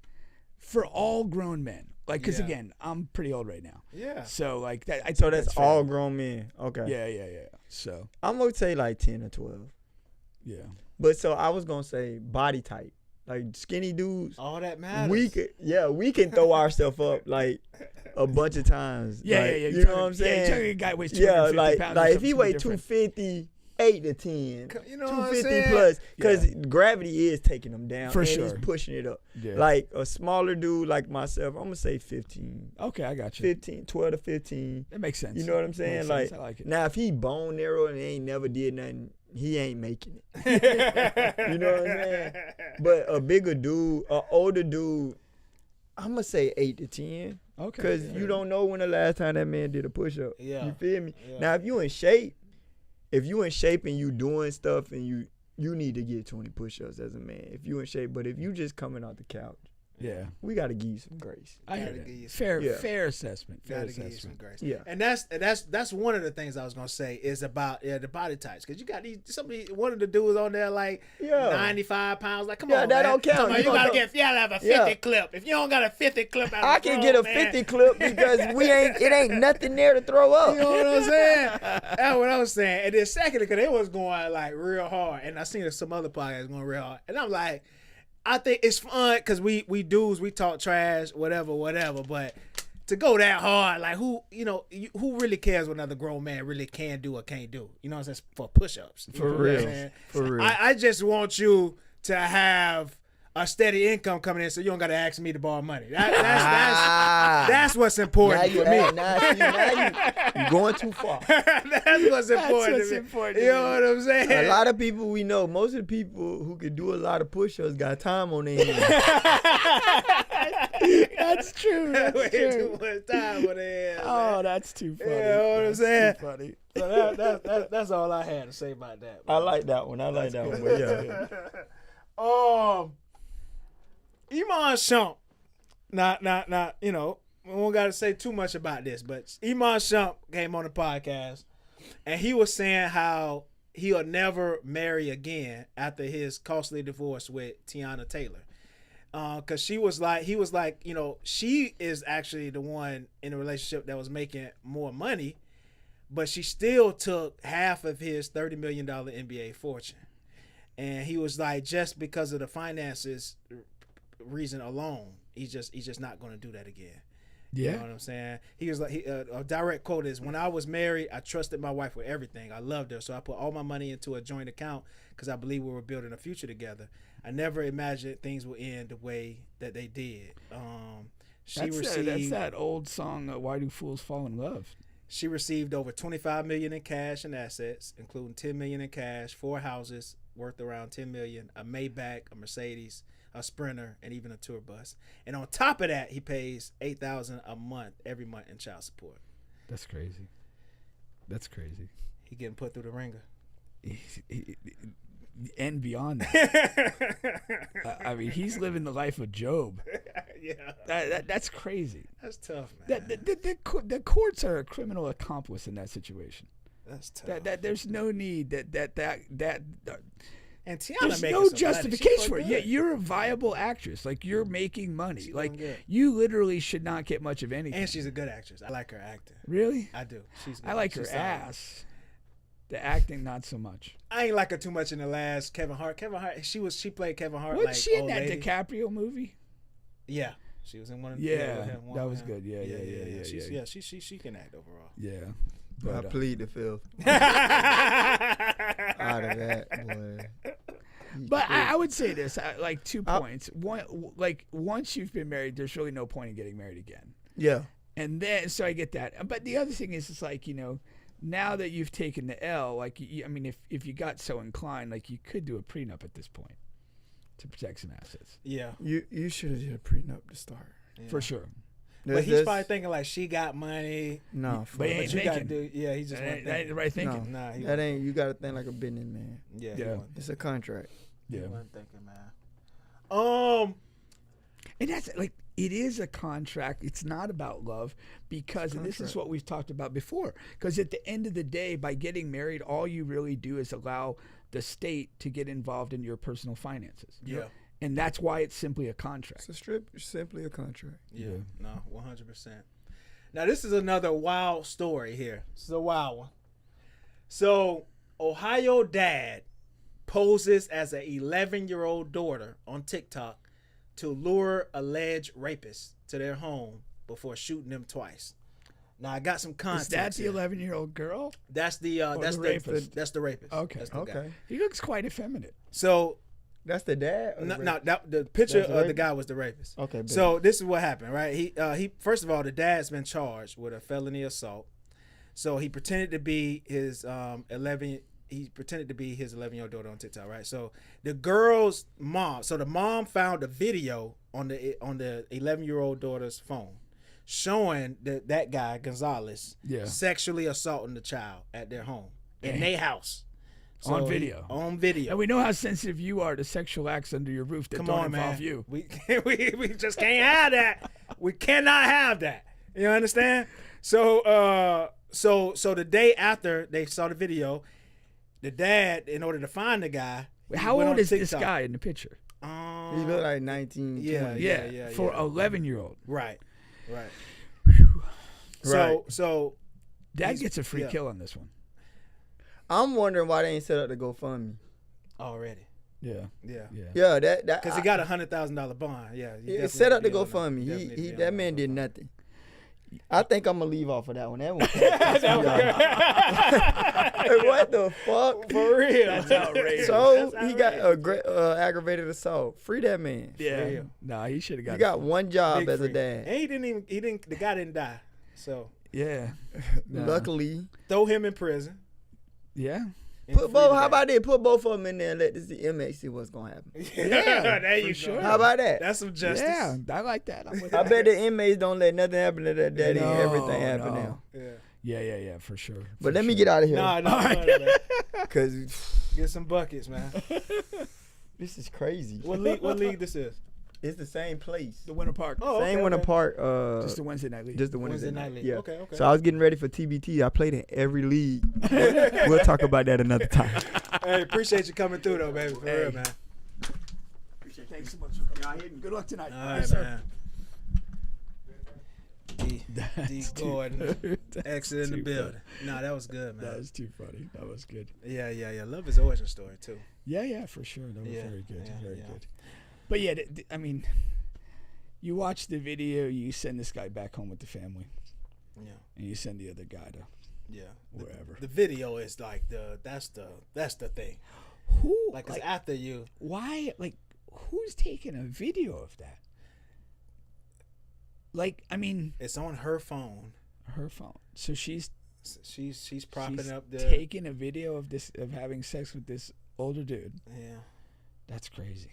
for all grown men. Like, because again, I'm pretty old right now. Yeah. So like that. So that's all grown men. Okay. Yeah. So I'm gonna say like 10 or 12. yeah. But so I was gonna say body type, like skinny dudes. All that matters. We can throw ourselves up like a bunch of times. Yeah. You know what I'm saying? Yeah, a guy weighs 250 pounds. Like if he weighs 250. 8 to 10, you know what I'm 250 saying? plus, because gravity is taking them down. For and sure. it's pushing it up. Yeah. Like a smaller dude like myself, I'm gonna say 15. Okay, I got you. 15, 12 to 15. That makes sense. You know what I'm saying? Makes sense. I like it. Now if he bone narrow and ain't never did nothing, he ain't making it. You know what I'm saying? But a bigger dude, an older dude, I'm gonna say 8 to 10. Okay. Because you don't know when the last time that man did a push-up. Yeah. You feel me? Yeah. Now if you in shape, and you doing stuff and you need to get 20 push-ups as a man if you in shape. But if you just coming out the couch, yeah, we got to give you some grace. I hear Gotta give you that. Fair assessment. Gotta give you some grace. Yeah. And that's one of the things I was gonna say is about the body types, because you got one of the dudes on there like 95 pounds. Like, come on, that man. don't count. You gotta have a 50 clip. If you don't got a 50 clip, I can get a 50 clip because it ain't nothing there to throw up. You know what I'm saying? That's what I was saying. And then secondly, because it was going like real hard, and I seen some other podcasts going real hard, and I'm like, I think it's fun because we dudes, we talk trash, whatever, but to go that hard, like who really cares what another grown man really can do or can't do? You know what I'm saying? For push-ups. For real. I just want you to have a steady income coming in, so you don't got to ask me to borrow money. That's what's important for me. Now you're going too far. That's what's important to me. You know what I'm saying? A lot of people we know, most of the people who can do a lot of push-ups got time on their hands. That's true. That's true. Too much time on their hands. Oh, that's too funny. You know what I'm saying? Too funny. So that's all I had to say about that. I like that one. But yeah. Iman Shump, not, we don't got to say too much about this, but Iman Shump came on the podcast, and he was saying how he'll never marry again after his costly divorce with Tiana Taylor. Because he was like, she is actually the one in a relationship that was making more money, but she still took half of his $30 million NBA fortune. And he was like, just because of the finances reason alone, he's just not going to do that again. Yeah. You know what I'm saying? He was like, a direct quote is, "When I was married, I trusted my wife with everything. I loved her, so I put all my money into a joint account because I believe we were building a future together. I never imagined things would end the way that they did." That's that old song, Why Do Fools Fall in Love? She received over $25 million in cash and assets, including $10 million in cash, 4 houses worth around $10 million, a Maybach, a Mercedes, a Sprinter, and even a tour bus. And on top of that, he pays $8,000 a month every month in child support. That's crazy. He getting put through the ringer. And beyond that. I mean, he's living the life of Job. Yeah. That's crazy. That's tough, man. The courts are a criminal accomplice in that situation. That's tough. There's no need that and Tiana there's no justification for it. Yeah, you're a viable actress. Like, you're making money. Like, you literally should not get much of anything. And she's a good actress. I like her acting. Really? I do. She's good. I like her ass. The acting, not so much. I ain't like her too much in the last Kevin Hart. She played Kevin Hart. Wasn't like she in old that lady. DiCaprio movie? Yeah, she was in one of them. with him, that was good. Yeah. She can act overall. Yeah. I plead the fifth. Out of that, boy. But I would say this, like 2 points. One, like once you've been married, there's really no point in getting married again. Yeah. And then, so I get that. But the other thing is, it's like, now that you've taken the L, like, I mean, if you got so inclined, like, you could do a prenup at this point to protect some assets. Yeah. You should have did a prenup to start. Yeah. For sure. But he's probably thinking like she got money. No, but he ain't you thinking. gotta do. Yeah, he just that ain't the right thinking. No, nah, that ain't. You got to think like a businessman. Yeah, Yeah. It's a contract. He Yeah. wasn't thinking, man. And that's like, it is a contract. It's not about love because, and this is what we've talked about before, because at the end of the day, by getting married, all you really do is allow the state to get involved in your personal finances. Yeah. And that's why it's simply a contract. It's simply a contract. Yeah. No, 100%. Now this is another wild story here. This is a wild one. So, Ohio dad poses as an 11-year-old daughter on TikTok to lure alleged rapists to their home before shooting them twice. Now I got some context. Is that the here. 11-year-old girl? That's the rapist? That's the rapist. Okay. That's the guy. He looks quite effeminate. So That's the dad. Or the picture That's the of the rapist? guy was the rapist. Okay. bet. So this is what happened, right? He first of all, the dad's been charged with a felony assault. So he pretended to be his 11-year-old daughter on TikTok, right? So the girl's mom, so the mom found a video on the 11-year-old daughter's phone showing that guy Gonzalez sexually assaulting the child at their home in their house. So on video. On video. And we know how sensitive you are to sexual acts under your roof that don't involve you. We just can't have that. We cannot have that. You understand? So the day after they saw the video, the dad, in order to find the guy, how old is this guy in the picture? He look like 19, 20. Yeah, for 11-year-old. Right. Right. So Dad gets a free kill on this one. I'm wondering why they ain't set up the GoFundMe. already. Yeah. Yeah, that because he got $100,000 bond. Yeah, set up the GoFundMe. That man did nothing. I think I'm gonna leave off of that one. That one. What the fuck? For real? That's outrageous. So he got aggravated assault. Free that man. Yeah. Nah, he should have got. He got one job Big as a free. dad. And the guy didn't die. So Yeah. Nah. luckily, throw him in prison. Yeah. how about they put both of them in there and let the inmates see what's gonna happen? Yeah, there you sure. go. How about that? That's some justice. Yeah, I like that. I'm with I that. bet the inmates don't let nothing happen to that daddy and everything happen now. Yeah. For sure. But let me get out of here. No. Cause Get some buckets, man. this is crazy. What league this is? It's the same place. The Winter Park. Oh, Same Winter Park. Just the Wednesday night league. Just the Wednesday night league. Yeah. Okay. So I was getting ready for TBT. I played in every league. We'll talk about that another time. Hey, appreciate you coming through though, baby. For real, man. Appreciate it. Thanks so much for coming out here. Good luck tonight. All right, Yes, sir. man. D Gordon, exit in the building. Nah, that was good, man. That was too funny. That was good. Yeah. Love his origin story too. Yeah, for sure. That was very good. Yeah, very yeah. good. But yeah, I mean, you watch the video, you send this guy back home with the family. Yeah. And you send the other guy to wherever. The video is like that's the thing. Who Like, 'cause after you, why, like, who's taking a video of that? Like, I mean, it's on her phone. her phone. So she's Propping up the taking a video of having sex with this older dude. Yeah. That's crazy.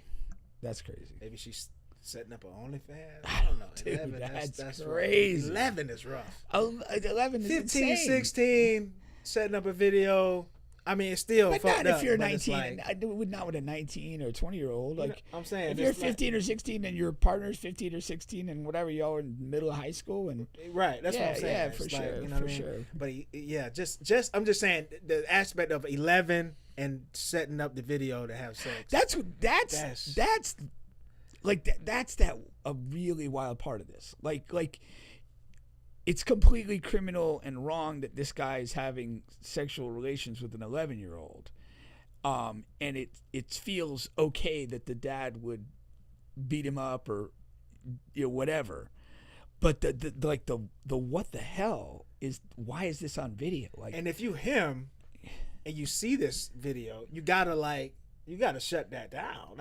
Maybe she's setting up an OnlyFans. I don't know. Dude, 11, that's rough. crazy. 11 is rough. 11 is 15, insane. 16, setting up a video. I mean, it's still But fucked not up. if you're but it's 19. like, I would not with a 19 or 20-year-old. Like, I'm saying, if you're it's like- 15 or 16 and your partner's 15 or 16 and whatever, y'all are in the middle of high school and right. That's what I'm saying. Yeah, It's for like, sure. you know For what I mean? sure. But just I'm just saying the aspect of 11 and setting up the video to have sex. That's a really wild part of this. Like it's completely criminal and wrong that this guy is having sexual relations with an 11-year-old. And it feels okay that the dad would beat him up or whatever. But the what the hell is, why is this on video? Like, and if you him and you see this video, you gotta You got to shut that down.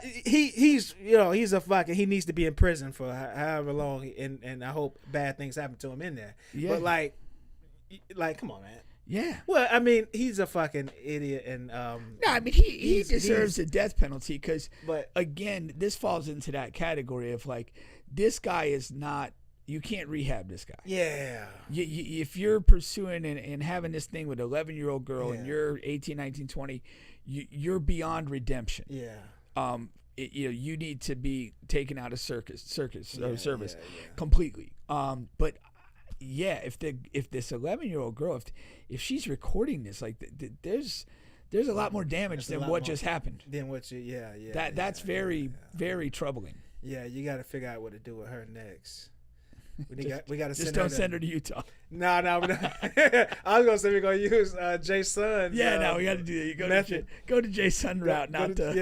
He's he's a fucking. He needs to be in prison for however long, and I hope bad things happen to him in there. Yeah. But like, come on, man. Yeah. Well, he's a fucking idiot, and no, he deserves a death penalty because, again, this falls into that category of like, this guy is not. You can't rehab this guy. Yeah. If you're pursuing and having this thing with an 11-year-old girl and you're 18, 19, 20, you're beyond redemption. Yeah. You need to be taken out of service completely. But yeah, if this 11-year-old girl, if she's recording this, like there's a lot more damage than what just happened. Than what that's very very troubling. Yeah, you got to figure out what to do with her next. We got to send her to Utah. No, we don't. I was gonna say we're gonna use Jay Sun. Yeah, no, we got to do that. Go to Jay Sun route, not the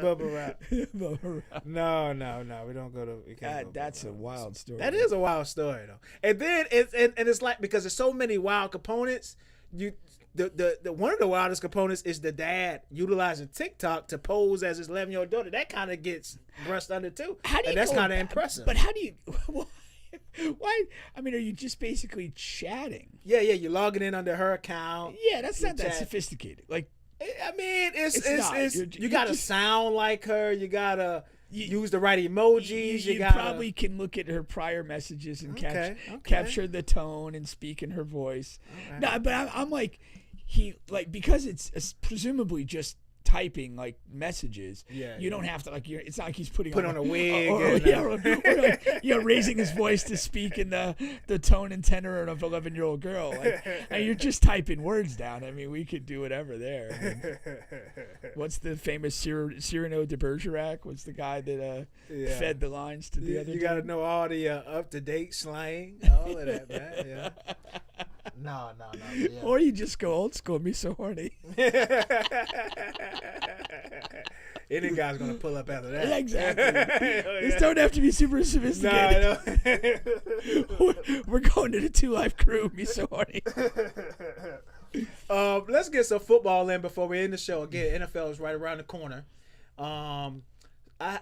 Bubba route. Bubba route. No, we don't go to. That's a wild story. That is a wild story though, and then it's like because there's so many wild components. The one of the wildest components is the dad utilizing TikTok to pose as his 11-year-old daughter. That kind of gets brushed under too. And that's kind of impressive. But how do you? Why? Are you just basically chatting? Yeah. You're logging in under her account. Yeah, that's not that sophisticated. Like, you gotta sound like her. You gotta use the right emojis. You probably can look at her prior messages and capture the tone and speak in her voice. Okay. No, but I'm like, because it's presumably just typing like messages. Yeah, you don't have to it's not like he's put on a wig or raising his voice to speak in the tone and tenor of an 11-year-old girl. And you're just typing words down. We could do whatever there. What's the famous Cyrano de Bergerac? What's the guy that fed the lines to the other? You got to know all the up-to-date slang, all of that, man. Yeah. No. Yeah. Or you just go old school, me so horny. Any guy's gonna pull up after that. Yeah, exactly. These don't have to be super sophisticated. No. We're going to the 2 Live Crew, me so horny. Let's get some football in before we end the show. Again, NFL is right around the corner. I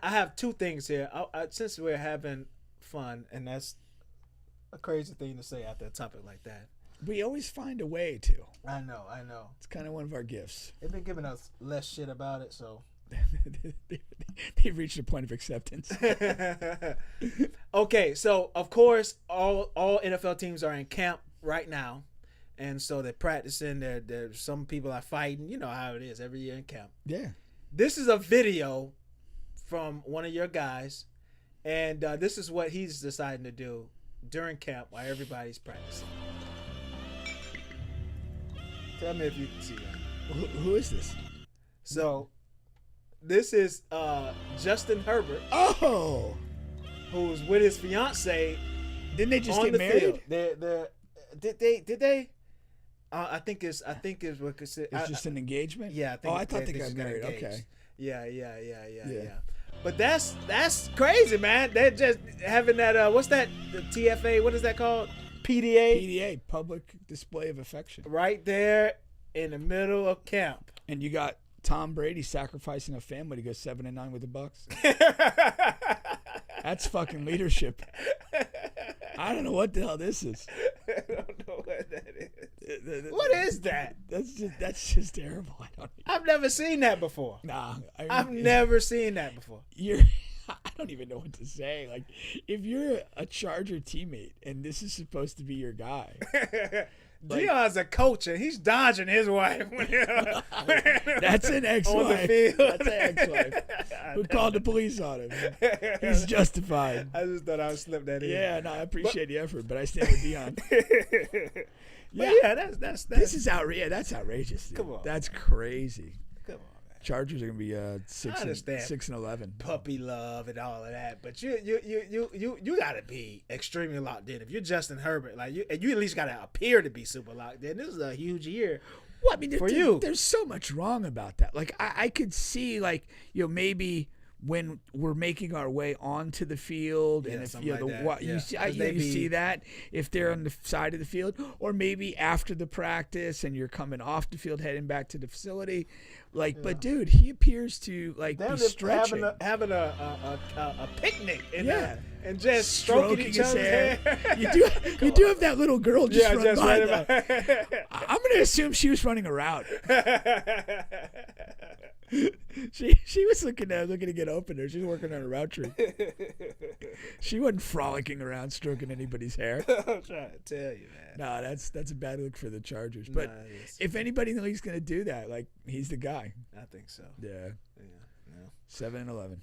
have 2 things here. Since we're having fun, and that's a crazy thing to say after a topic like that. We always find a way to. I know. It's kind of one of our gifts. They've been giving us less shit about it, so. They've reached a point of acceptance. Okay, so of course all NFL teams are in camp right now, and so they're practicing. Some people are fighting. You know how it is every year in camp. Yeah. This is a video from one of your guys, and this is what he's deciding to do during camp while everybody's practicing. Tell me if you can see that. Who is this? So, this is Justin Herbert. Oh, who's with his fiance? Didn't they just get married? Did they? I think it's what it's just an engagement. Yeah, I thought they got married. Okay. Yeah. But that's crazy, man. They're just having that. What's that? The TFA. What is that called? PDA, public display of affection. Right there in the middle of camp. And you got Tom Brady sacrificing a family to go 7-9 with the Bucks. That's fucking leadership. I don't know what the hell this is. I don't know what that is. What is that? That's just terrible. I've never seen that before. Nah. I've never seen that before. I don't even know what to say. Like, if you're a Charger teammate and this is supposed to be your guy. Dion's a coach and he's dodging his wife. That's an ex-wife. That's an ex-wife. Who called the police on him. He's justified. I just thought I would slip that in. Yeah, no, I appreciate the effort, but I stand with Dion. That's this is outrageous. Yeah, that's outrageous. Dude. Come on. That's crazy. Come on. Chargers are gonna be 6-11. Puppy love and all of that, but you gotta be extremely locked in. If you're Justin Herbert, you at least gotta appear to be super locked in. This is a huge year. Well, I mean, for you, there's so much wrong about that. Like I could see, maybe when we're making our way onto the field, and if something you know, like that. you see, Because you see that if they're on the side of the field, or maybe after the practice and you're coming off the field heading back to the facility, like. But dude, he appears to like be stretching, having a picnic, and just stroking each his other's hair. hair. you do have that little girl just run just by. right Though. I'm gonna assume she was running a route. She was looking to get opener. She was working on a route tree. She wasn't frolicking around stroking anybody's hair. I'm trying to tell you, man. No, that's a bad look for the Chargers. But if anybody in the league's gonna do that, like, he's the guy. I think so. Yeah. 7-11.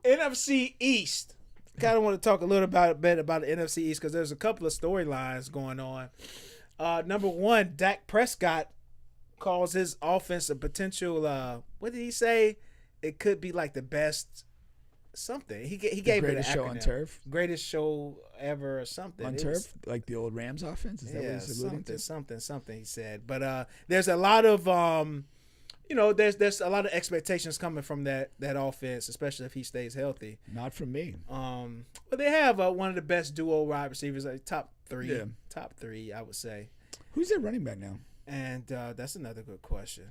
NFC East. Kind of want to talk a little bit about the NFC East because there's a couple of storylines going on. Number one, Dak Prescott calls his offense a potential. What did he say? It could be like the best something. He gave it an greatest show on turf. Greatest show ever or something on turf, like the old Rams offense. Is that what he's alluding to? Something he said. But there's a lot of there's a lot of expectations coming from that offense, especially if he stays healthy. Not from me. But they have one of the best duo wide receivers, like top three, I would say. Who's their running back now? And that's another good question.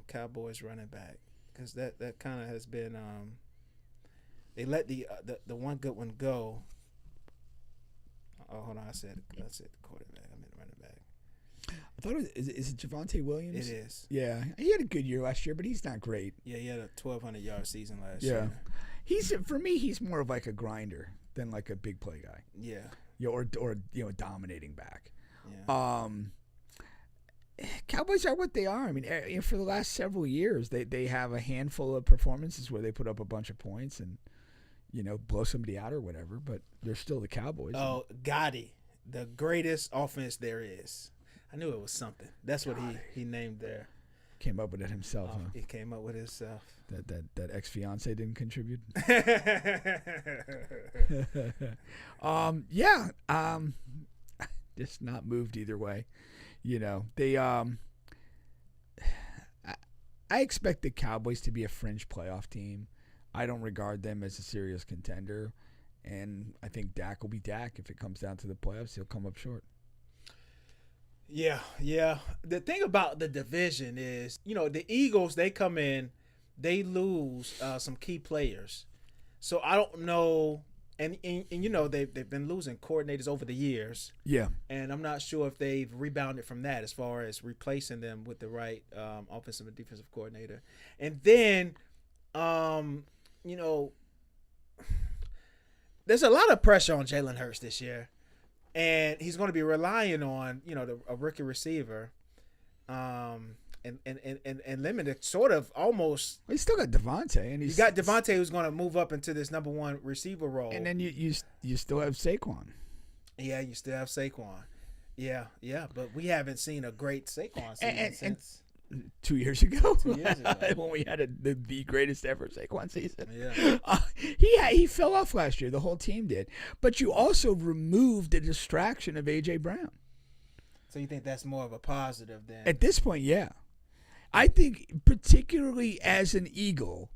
Cowboys running back, because that kind of has been they let the one good one go. Oh, hold on, I said quarterback. I meant running back. I thought is it Javonte Williams? It is. Yeah, he had a good year last year, but he's not great. Yeah, he had a 1,200-yard season last year. For me, he's more of like a grinder than like a big play guy. Yeah. Or a dominating back. Yeah. Cowboys are what they are. I mean, for the last several years, they have a handful of performances where they put up a bunch of points and blow somebody out or whatever. But they're still the Cowboys. Oh, Gotti, the greatest offense there is. I knew it was something. That's what he named there. Came up with it himself. Huh? He came up with it himself. That ex-fiance didn't contribute. Just not moved either way. They I expect the Cowboys to be a fringe playoff team. I don't regard them as a serious contender, and I think Dak will be Dak. If it comes down to the playoffs, he'll come up short. Yeah. The thing about the division is, the Eagles, they come in, they lose some key players. So I don't know, and they've been losing coordinators over the years. Yeah. And I'm not sure if they've rebounded from that as far as replacing them with the right offensive and defensive coordinator. And then, there's a lot of pressure on Jalen Hurts this year. And he's going to be relying on, a rookie receiver, and limited sort of almost. Well, he's still got Devontae, and you got Devontae who's going to move up into this number one receiver role. And then you still have Saquon. Yeah, you still have Saquon. Yeah, but we haven't seen a great Saquon season since 2 years ago. 2 years ago. When we had the greatest ever Saquon season. Yeah. He fell off last year. The whole team did. But you also removed the distraction of A.J. Brown. So you think that's more of a positive then? At this point, yeah. I think particularly as an Eagle,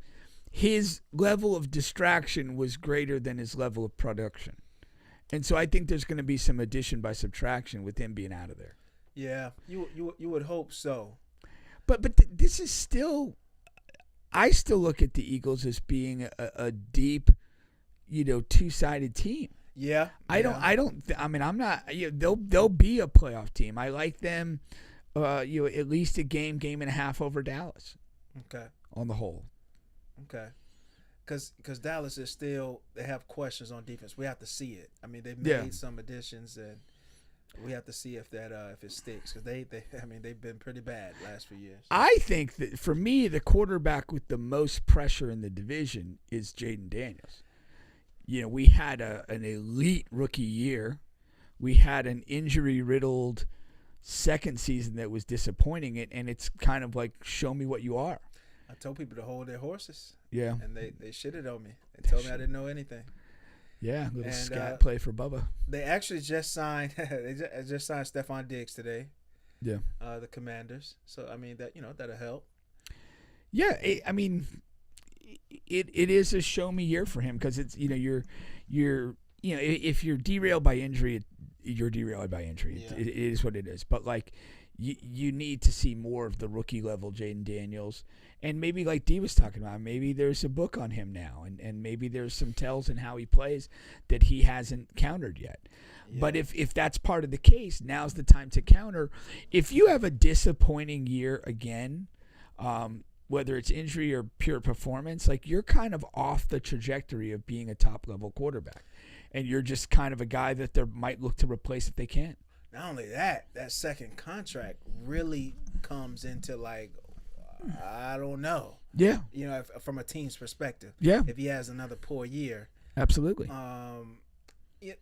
his level of distraction was greater than his level of production. And so I think there's going to be some addition by subtraction with him being out of there. Yeah, you would hope so. But this is still, I still look at the Eagles as being a deep, two-sided team. Yeah. I'm not. They'll be a playoff team. I like them. At least a game and a half over Dallas. Okay. On the whole. Okay. Because Dallas is still, they have questions on defense. We have to see it. I mean, they've made some additions and. We have to see if it sticks because they've been pretty bad last few years. I think that for me, the quarterback with the most pressure in the division is Jaden Daniels. We had an elite rookie year. We had an injury-riddled second season that was disappointing, and it's kind of like show me what you are. I told people to hold their horses. Yeah, and they shitted on me. They told me I didn't know anything. Yeah, little scat play for Bubba. They actually just signed. They just signed Stephon Diggs today. Yeah. The Commanders. So I mean that'll help. Yeah, I mean, it is a show me year for him because it's you're if you're derailed by injury, you're derailed by injury. Yeah. It is what it is. But like you need to see more of the rookie level Jaden Daniels, and maybe like Dee was talking about, maybe there's a book on him now, and maybe there's some tells in how he plays that he hasn't countered yet. Yeah. But if that's part of the case, now's the time to counter. If you have a disappointing year again, whether it's injury or pure performance, like you're kind of off the trajectory of being a top-level quarterback. And you're just kind of a guy that they might look to replace if they can. Not only that second contract really comes into like, I don't know. Yeah. From a team's perspective. Yeah. If he has another poor year. Absolutely.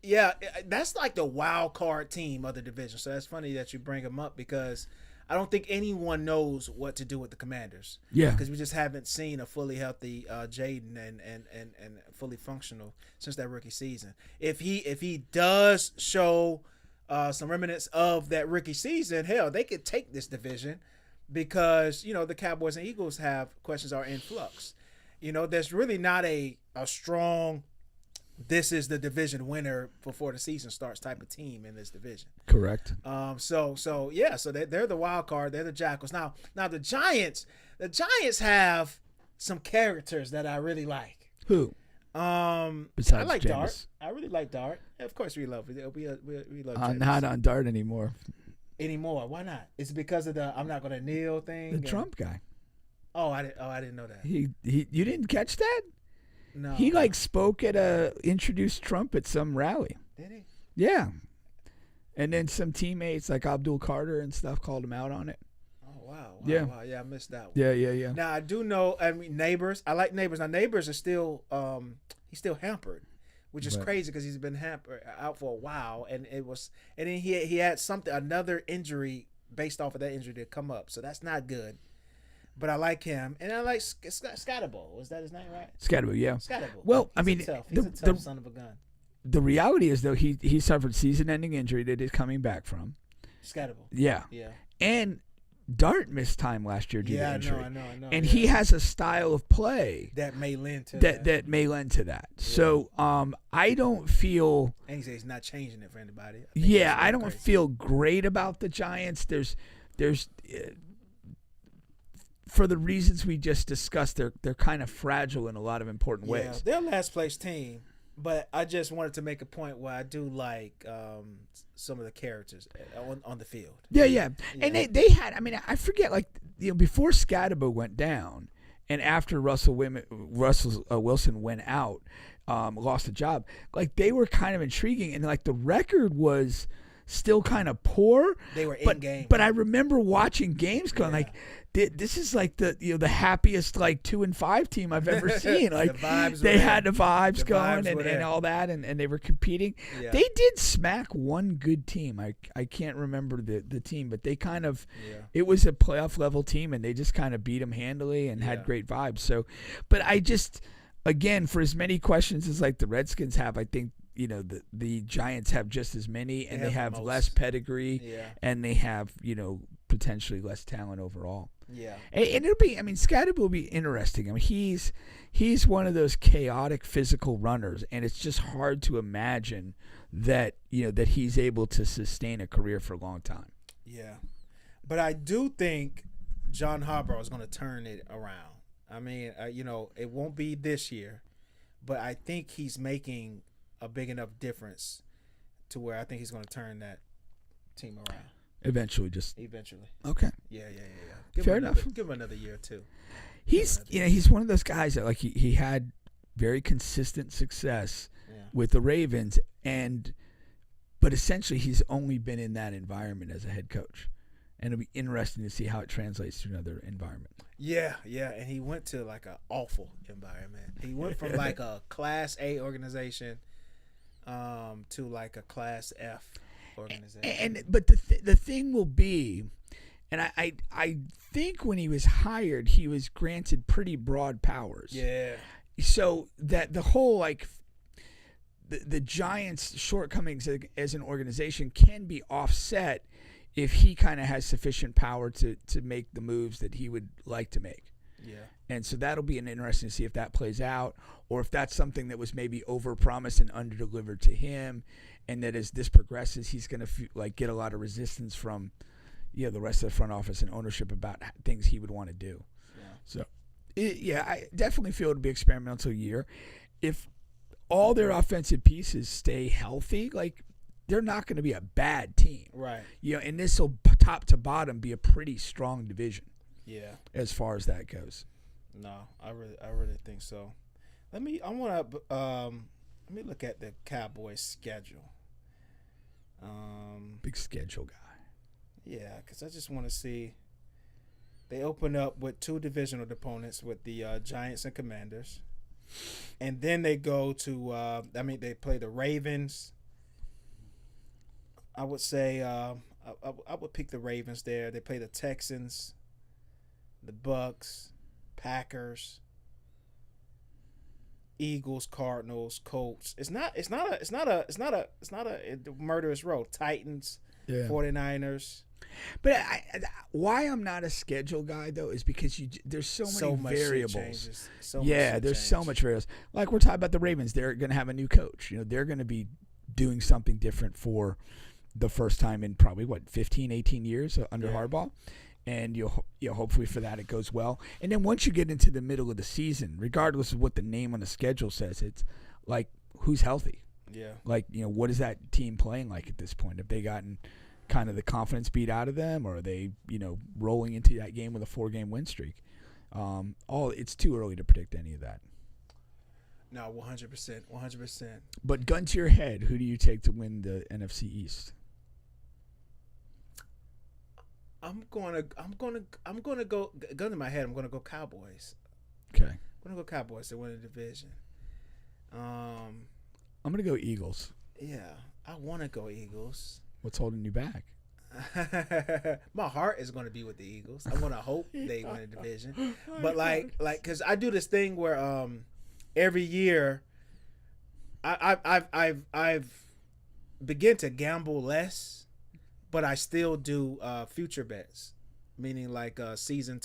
Yeah, that's like the wild card team of the division. So that's funny that you bring them up because I don't think anyone knows what to do with the Commanders. Yeah. Because we just haven't seen a fully healthy Jaden and fully functional since that rookie season. If he does show some remnants of that rookie season, hell, they could take this division because, the Cowboys and Eagles have questions are in flux. There's really not a strong this is the division winner before the season starts type of team in this division. Correct. So they're the wild card. They're the Jackals. Now the Giants have some characters that I really like. Who? Besides I like James. Dart. I really like Dart. Of course we love it. We love James. Not on Dart anymore. Why not? It's because of the I'm not gonna kneel thing. The Trump guy. Oh, I didn't know that. You didn't catch that? No. He spoke at introduced Trump at some rally. Did he? Yeah. And then some teammates like Abdul Carter and stuff called him out on it. Oh wow. Yeah. Wow. Yeah, I missed that one. Yeah. Now I do know. I mean, Neighbors. I like Neighbors. Now Neighbors are still he's still hampered, which is crazy because he's been out for a while, and then he had another injury based off of that injury to come up, so that's not good. But I like him, and I like Scatterbo. Was that his name, right? Scatterbo, yeah. Scatterbo. Well, he's a tough son of a gun. The reality is, though, he suffered season-ending injury that he's coming back from. Scatterbo. Yeah. Yeah. And Dart missed time last year due to injury. I know. And he has a style of play that may lend to that may lend to that. Yeah. So I don't feel. And he says he's not changing it for anybody. I don't feel great about the Giants. There's for the reasons we just discussed, they're kind of fragile in a lot of important ways. They're a last place team, but I just wanted to make a point where I do like some of the characters on the field. Yeah. And they had, I forget, before Scatterbo went down and after Russell Wilson went out, lost a job, they were kind of intriguing, and the record was still kind of poor. They were in game. But I remember watching games going this is the happiest 2-5 team I've ever seen. The vibes they had the vibes going and all that, and they were competing. Yeah. They did smack one good team. I can't remember the team, but they kind of it was a playoff level team, and they just kind of beat them handily and had great vibes. So, but I just again, for as many questions as the Redskins have, I think the Giants have just as many, and they have less pedigree, and they have potentially less talent overall. Yeah, and it'll be. Scatterbo will be interesting. He's one of those chaotic physical runners, and it's just hard to imagine that that he's able to sustain a career for a long time. Yeah, but I do think John Harbaugh is going to turn it around. It won't be this year, but I think he's making a big enough difference to where I think he's going to turn that team around. Eventually. Okay. Yeah. Fair enough. Give him another year or two. He's he's one of those guys that he had very consistent success with the Ravens, but essentially he's only been in that environment as a head coach, and it'll be interesting to see how it translates to another environment. Yeah, and he went to an awful environment. He went from a Class A organization to a Class F organization. But the thing will be, and I think when he was hired, he was granted pretty broad powers. Yeah. So that the whole the Giants' shortcomings as an organization can be offset if he kind of has sufficient power to make the moves that he would like to make. Yeah. And so that'll be interesting to see if that plays out, or if that's something that was maybe overpromised and underdelivered to him, and that as this progresses, he's going to get a lot of resistance from the rest of the front office and ownership about things he would want to do. Yeah. So, I definitely feel it'll be an experimental year. If all their offensive pieces stay healthy, they're not going to be a bad team. Right. And this will top to bottom be a pretty strong division. Yeah. As far as that goes. No, I really think so. Let me look at the Cowboys schedule. Big schedule guy. Yeah, because I just want to see. They open up with 2 divisional opponents with the Giants and Commanders. And then they go to, they play the Ravens. I would say I would pick the Ravens there. They play the Texans, the Bucks, Packers, Eagles, Cardinals, Colts. It's not a murderous row. Titans, 49ers. But why I'm not a schedule guy though is because there's so many variables. There's so much variables. Like we're talking about the Ravens, they're going to have a new coach. They're going to be doing something different for the first time in probably 15, 18 years under Harbaugh. And you'll hopefully for that it goes well. And then once you get into the middle of the season, regardless of what the name on the schedule says, it's like who's healthy. Yeah. What is that team playing like at this point? Have they gotten kind of the confidence beat out of them, or are they, rolling into that game with a 4-game win streak? It's too early to predict any of that. No, 100%. But gun to your head, who do you take to win the NFC East? I'm gonna go gun to my head. I'm gonna go Cowboys. Okay. I'm gonna go Cowboys to win the division. I'm gonna go Eagles. Yeah, I want to go Eagles. What's holding you back? My heart is going to be with the Eagles. I'm going to hope they win the division. But because I do this thing where every year I've begin to gamble less, but I still do future bets, meaning season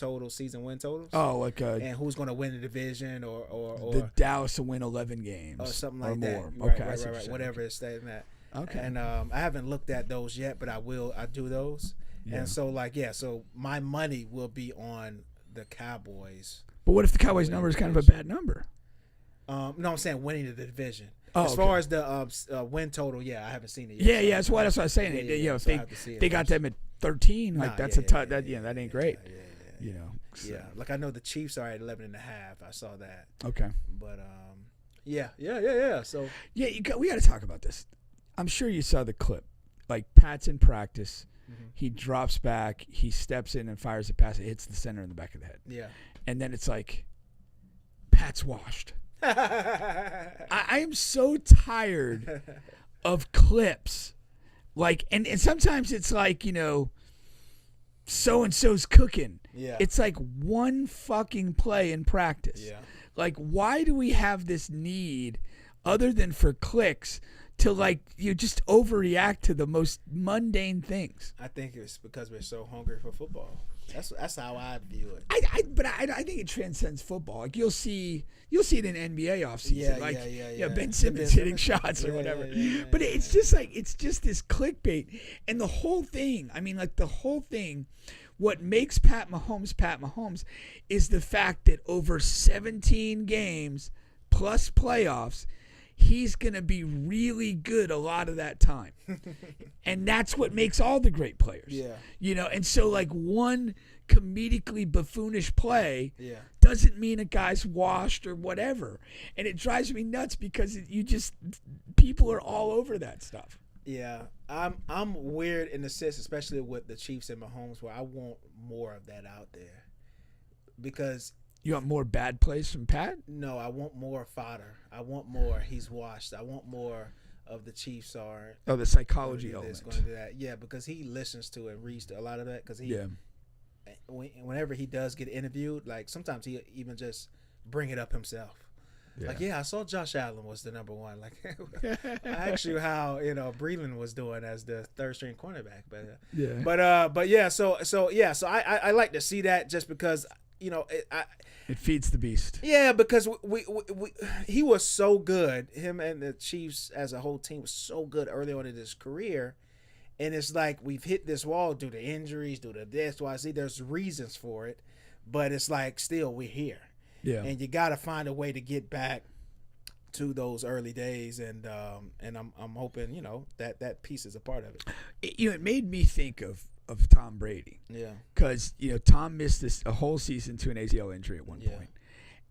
win totals. Oh, and who's going to win the division or the Dallas to win 11 games or something like that. More. Okay, right. Whatever it's saying that. Okay. And I haven't looked at those yet, but I will. I do those. Yeah. And so so my money will be on the Cowboys. But what if the Cowboys number is kind of a bad number? No, I'm saying winning the division. Oh, as far as the win total, I haven't seen it yet. Yeah, that's what I was saying. If they got them at 13, that's a tough. That ain't great. Yeah. I know the Chiefs are at 11.5. I saw that. Okay. But So we got to talk about this. I'm sure you saw the clip. Pat's in practice. Mm-hmm. He drops back. He steps in and fires a pass. It hits the center in the back of the head. Yeah. And then it's Pat's washed. I am so tired of clips. And sometimes it's so-and-so's cooking. Yeah. It's one fucking play in practice. Yeah. Why do we have this need, other than for clicks, to you just overreact to the most mundane things? I think it's because we're so hungry for football. That's how I view it. I think it transcends football. You'll see it in NBA offseason. Yeah. Ben Simmons hitting shots or whatever. Yeah. But it's just this clickbait, and the whole thing. What makes Pat Mahomes is the fact that over 17 games plus playoffs, he's going to be really good a lot of that time. And that's what makes all the great players. Yeah. And so one comedically buffoonish play doesn't mean a guy's washed or whatever. And it drives me nuts because people are all over that stuff. Yeah. I'm weird in the sense, especially with the Chiefs and Mahomes, where I want more of that out there. Because you want more bad plays from Pat? No, I want more fodder. I want more he's washed. I want more of the Chiefs are. Oh, the psychology element. Going to do that. Yeah, because he listens to and reads a lot of that. Because whenever he does get interviewed, sometimes he even just bring it up himself. Yeah. I saw Josh Allen was the number one. I asked you how Breland was doing as the third string cornerback, but So I like to see that just because It feeds the beast. Yeah, because he was so good. Him and the Chiefs as a whole team was so good early on in his career. And it's like we've hit this wall due to injuries, due to this, YZ. There's reasons for it. But it's like still we're here. Yeah. And you got to find a way to get back to those early days. And I'm hoping, that piece is a part of it. It made me think of Tom Brady. Yeah. Because, Tom missed a whole season to an ACL injury at one point.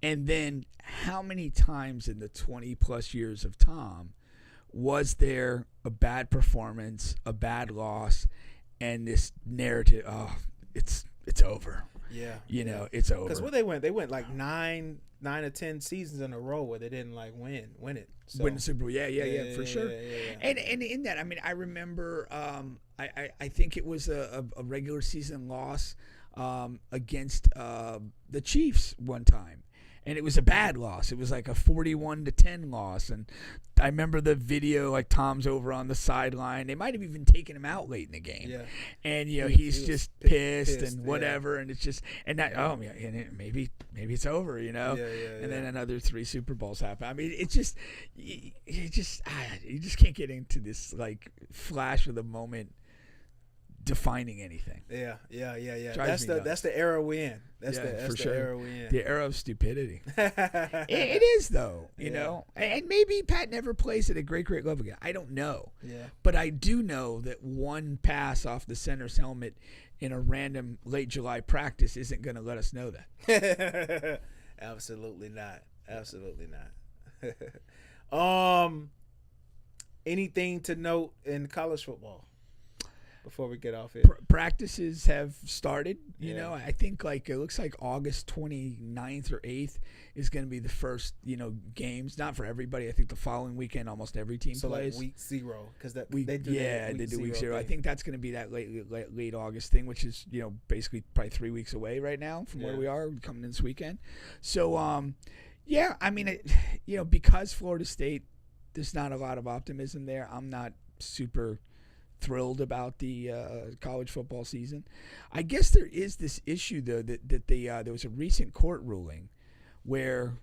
And then how many times in the 20-plus years of Tom was there a bad performance, a bad loss, and this narrative, it's over. Yeah. It's over. Because they went like 9 or 10 seasons in a row where they didn't like win it. So. Win the Super Bowl. Yeah, for sure. Yeah. And in that, I remember I think it was a regular season loss against the Chiefs one time. And it was a bad loss. It was like a 41-10 loss. And I remember the video, like Tom's over on the sideline. They might have even taken him out late in the game. Yeah. And he's just pissed and whatever. Yeah. And it's just maybe it's over, And then another 3 Super Bowls happen. I mean, it's just you just can't get into this like flash of the moment defining anything. Yeah. Drives That's the era we in. That's for the sure. era we in. The era of stupidity. It is though, you know. And maybe Pat never plays at a great level again. I don't know. Yeah. But I do know that one pass off the center's helmet in a random late July practice isn't going to let us know that. Absolutely not. Anything to note in college football before we get off it? Practices have started. You know, I think like it looks like August 29th or 8th is going to be the first, games. Not for everybody. I think the following weekend almost every team plays. Like week 0 because they do week 0. I think that's going to be that late August thing, which is basically probably 3 weeks away right now from where we are coming in this weekend. So I mean, because Florida State, there's not a lot of optimism there. I'm not super thrilled about the college football season. I guess there is this issue though that there was a recent court ruling where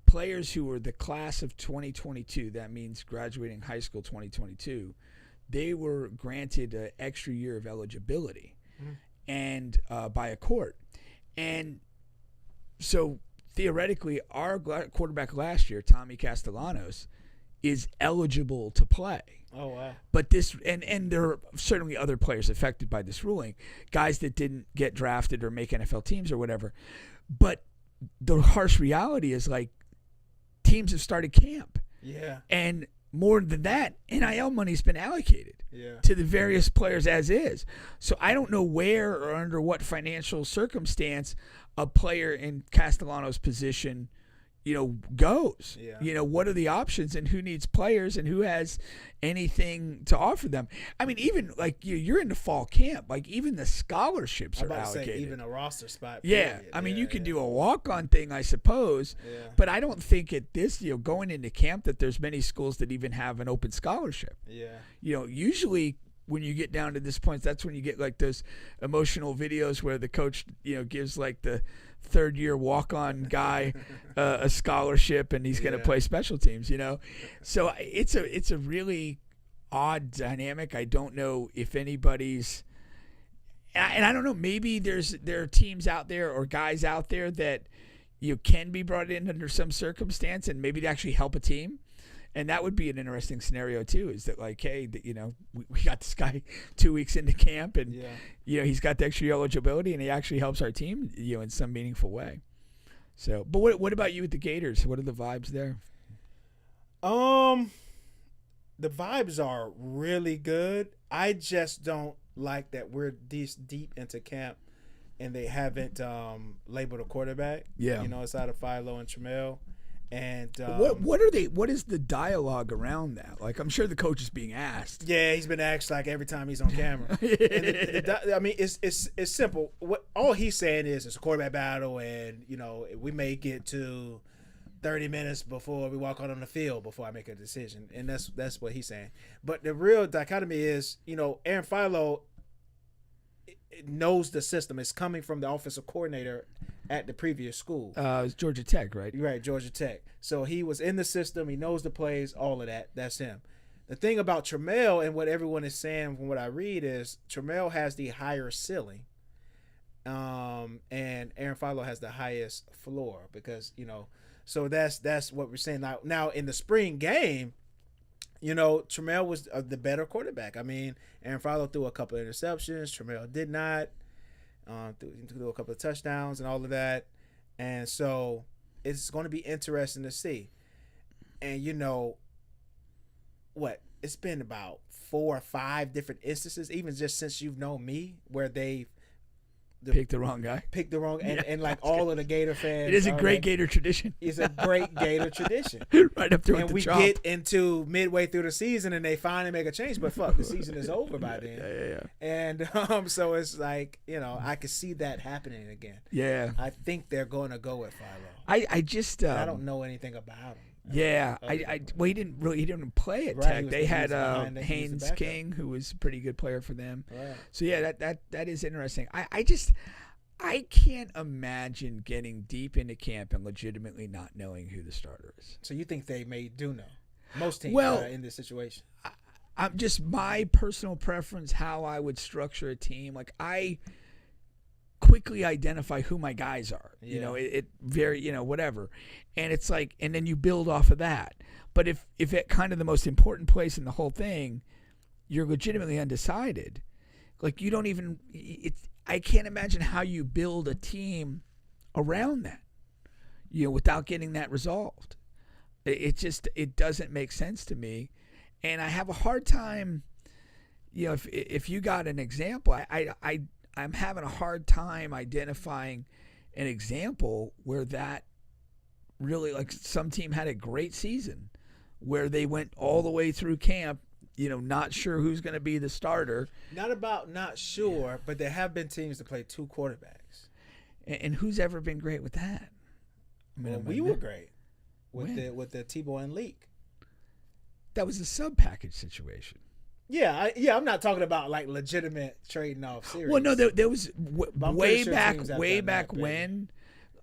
players who were the class of 2022, that means graduating high school 2022, they were granted an extra year of eligibility and by a court. And so theoretically our quarterback last year, Tommy Castellanos, is eligible to play. Oh, wow. But this, and there are certainly other players affected by this ruling, guys that didn't get drafted or make NFL teams or whatever. But the harsh reality is like teams have started camp. Yeah. And more than that, NIL money's been allocated to the various players as is. So I don't know where or under what financial circumstance a player in Castellanos' position goes. What are the options and who needs players and who has anything to offer them? I mean, even like you're in the fall camp, like even the scholarships are allocated. Even a roster spot. Yeah. I mean, you can do a walk-on thing, I suppose, but I don't think at this, going into camp that there's many schools that even have an open scholarship. Yeah. Usually when you get down to this point, that's when you get like those emotional videos where the coach, gives like the third-year walk-on guy a scholarship and he's going to play special teams, So it's a really odd dynamic. I don't know if anybody's – and I don't know, maybe there are teams out there or guys out there that can be brought in under some circumstance and maybe to actually help a team. And that would be an interesting scenario too. Is that like, hey, we got this guy 2 weeks into camp, and he's got the extra eligibility, and he actually helps our team, in some meaningful way. So, but what about you with the Gators? What are the vibes there? The vibes are really good. I just don't like that we're this deep into camp, and they haven't labeled a quarterback. Yeah, aside of Philo and Trammell. And what is the dialogue around that? Like, I'm sure the coach is being asked. Yeah, he's been asked like every time he's on camera. I mean, it's simple. All he's saying is it's a quarterback battle, and we may get to 30 minutes before we walk out on the field before I make a decision, and that's what he's saying. But the real dichotomy is, Aaron Philo knows the system. It's coming from the offensive coordinator at the previous school. It was Georgia Tech, right? You're right, Georgia Tech. So he was in the system. He knows the plays, all of that. That's him. The thing about Trammell and what everyone is saying from what I read is Trammell has the higher ceiling. And Aaron Philo has the highest floor because, so that's what we're saying. Now in the spring game, Trammell was the better quarterback. I mean, Aaron Philo threw a couple of interceptions. Trammell did not. Threw a couple of touchdowns and all of that. And so it's going to be interesting to see. And it's been about 4 or 5 different instances, even just since you've known me, where they've picked the wrong guy. Picked the wrong, and like all of the Gator fans. It is a great Gator tradition. It's a great Gator tradition. Right up there with and the we chop. get into midway through the season, and they finally make a change. But fuck, the season is over by then. Yeah. And so it's like I could see that happening again. Yeah. I think they're going to go with Philo. I just I don't know anything about him. Yeah, well, he didn't play at Tech. They had Haynes King, who was a pretty good player for them. Right. So yeah, that is interesting. I can't imagine getting deep into camp and legitimately not knowing who the starter is. So you think they do know? Most teams in this situation. I'm just my personal preference, how I would structure a team. Like I quickly identify who my guys are. Yeah. It very, whatever. And it's like, and then you build off of that. But if at kind of the most important place in the whole thing, you're legitimately undecided, like you don't even, I can't imagine how you build a team around that, without getting that resolved. It doesn't make sense to me. And I have a hard time, if you got an example, I'm having a hard time identifying an example where that really, like some team had a great season where they went all the way through camp, not sure who's going to be the starter. Not sure, but there have been teams that play 2 quarterbacks. And who's ever been great with that? We were great with the Tebow and Leak. That was a sub-package situation. Yeah, I'm not talking about like legitimate trading off series. Well, no, there was way back that, when.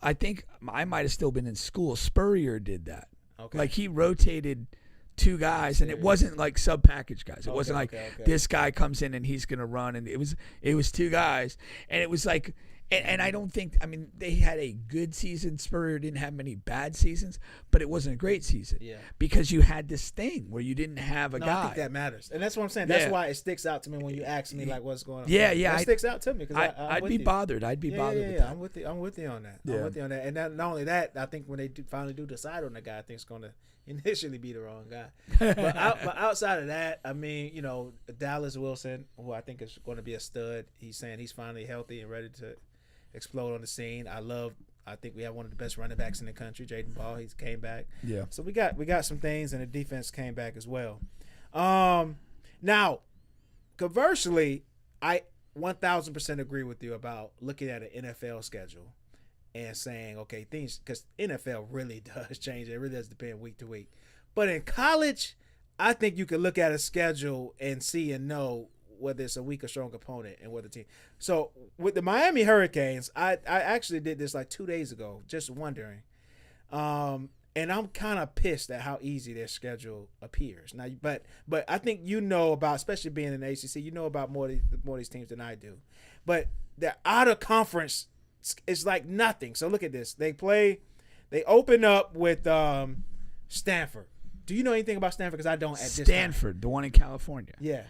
I think I might have still been in school. Spurrier did that. Okay. Like he rotated 2 guys, and it wasn't like sub-package guys. It wasn't like this guy comes in and he's going to run, and it was 2 guys, and it was like. And I don't think, they had a good season. Spurrier didn't have many bad seasons, but it wasn't a great season. Yeah. Because you had this thing where you didn't have a guy. I think that matters. And that's what I'm saying. That's why it sticks out to me when you ask me, like, what's going on. Yeah. It sticks out to me. I'd be bothered. I'd be bothered with that. I'm with you on that. Yeah. I'm with you on that. And not only that, I think when they finally do decide on the guy, I think it's going to initially be the wrong guy. but outside of that, Dallas Wilson, who I think is going to be a stud, he's saying he's finally healthy and ready to explode on the scene. I think we have one of the best running backs in the country, Jaden Ball. He's came back. Yeah. So we got some things, and the defense came back as well. Now, conversely, I 1,000% agree with you about looking at an NFL schedule and saying, okay, things, because NFL really does change. It really does depend week to week. But in college, I think you can look at a schedule and see and know whether it's a weak or strong opponent and what the team. So with the Miami Hurricanes, I actually did this like 2 days ago, just wondering. And I'm kind of pissed at how easy their schedule appears. Now, but I think about, especially being in the ACC, about more of these teams than I do. But they're out of conference. It's like nothing. So look at this. They open up with Stanford. Do you know anything about Stanford? Because I don't at this time. Stanford, the one in California. Yeah.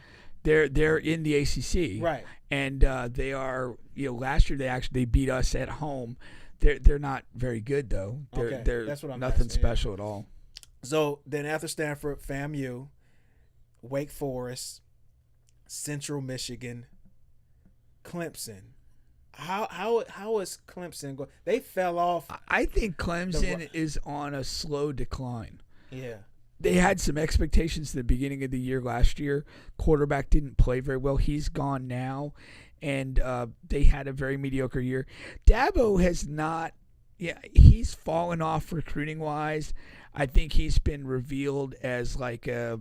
They're in the ACC, right? And they are. Last year they beat us at home. They're not very good though. They're that's what I'm nothing asking, special at all. So then after Stanford, FAMU, Wake Forest, Central Michigan, Clemson. How is Clemson going? They fell off. I think Clemson is on a slow decline. Yeah. They had some expectations at the beginning of the year last year. Quarterback didn't play very well. He's gone now, and they had a very mediocre year. Dabo has not – he's fallen off recruiting-wise. I think he's been revealed as like a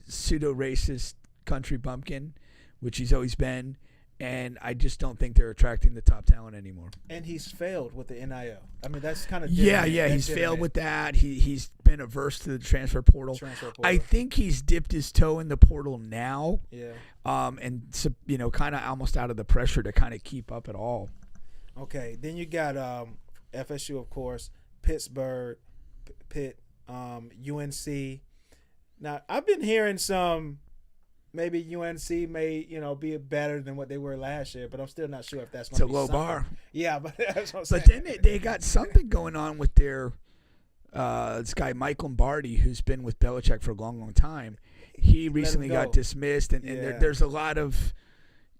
pseudo-racist country bumpkin, which he's always been. And I just don't think they're attracting the top talent anymore. And he's failed with the NIL. I mean, that's kind of yeah. He's failed with that. He's been averse to the transfer portal. I think he's dipped his toe in the portal now. Yeah. And so, kind of almost out of the pressure to kind of keep up at all. Okay. Then you got FSU, of course, Pittsburgh, Pitt, UNC. Now I've been hearing some. Maybe UNC may, be better than what they were last year, but I'm still not sure if that's going to be low something. bar. Yeah, but that's what I'm saying. But then they got something going on with their this guy Mike Lombardi, who's been with Belichick for a long, long time. He recently got dismissed, and there's a lot of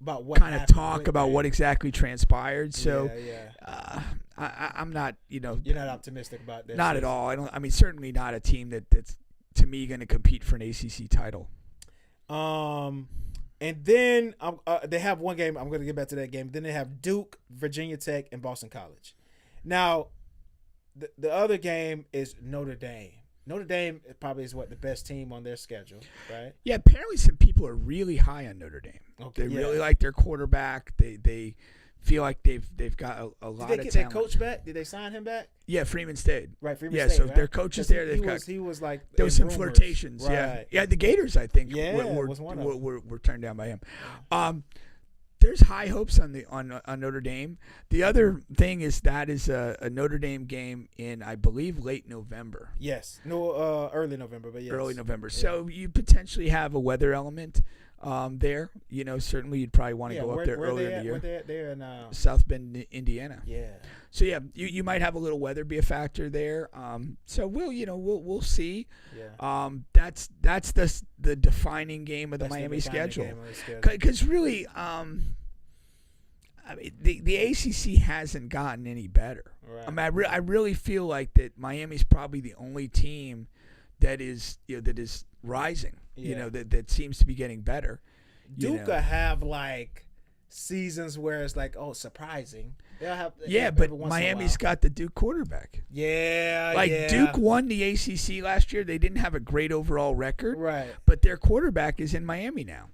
kind of talk about what exactly transpired. So I'm not, You're not optimistic about that. Not at all. I mean, certainly not a team that's to me going to compete for an ACC title. And then they have one game. I'm going to get back to that game. Then they have Duke, Virginia Tech, and Boston College. Now, the other game is Notre Dame. Notre Dame probably is the best team on their schedule, right? Yeah, apparently some people are really high on Notre Dame. Okay, they really like their quarterback. They feel like they've got a lot of talent. Did they get their coach back? Did they sign him back? Yeah, Freeman stayed. Right, Freeman stayed. Yeah, so right? Their coach is there. He was like there was some rumors. flirtations. Right. Yeah, the Gators I think were turned down by him. There's high hopes on Notre Dame. The other thing is a Notre Dame game in I believe late November. Yes, no, early November, but yes, early November. Yeah. So you potentially have a weather element. There, certainly you'd probably want to go up there earlier in the year. They're in South Bend, Indiana. Yeah. So yeah, you might have a little weather be a factor there. So we'll see. Yeah. That's the defining game of the Miami schedule. Because really, I mean, the ACC hasn't gotten any better. Right. I mean, I really feel like that Miami's probably the only team that is rising. Yeah. That seems to be getting better. Duke have seasons where it's surprising. They'll have but Miami's got the Duke quarterback. Yeah, Duke won the ACC last year. They didn't have a great overall record, right? But their quarterback is in Miami now.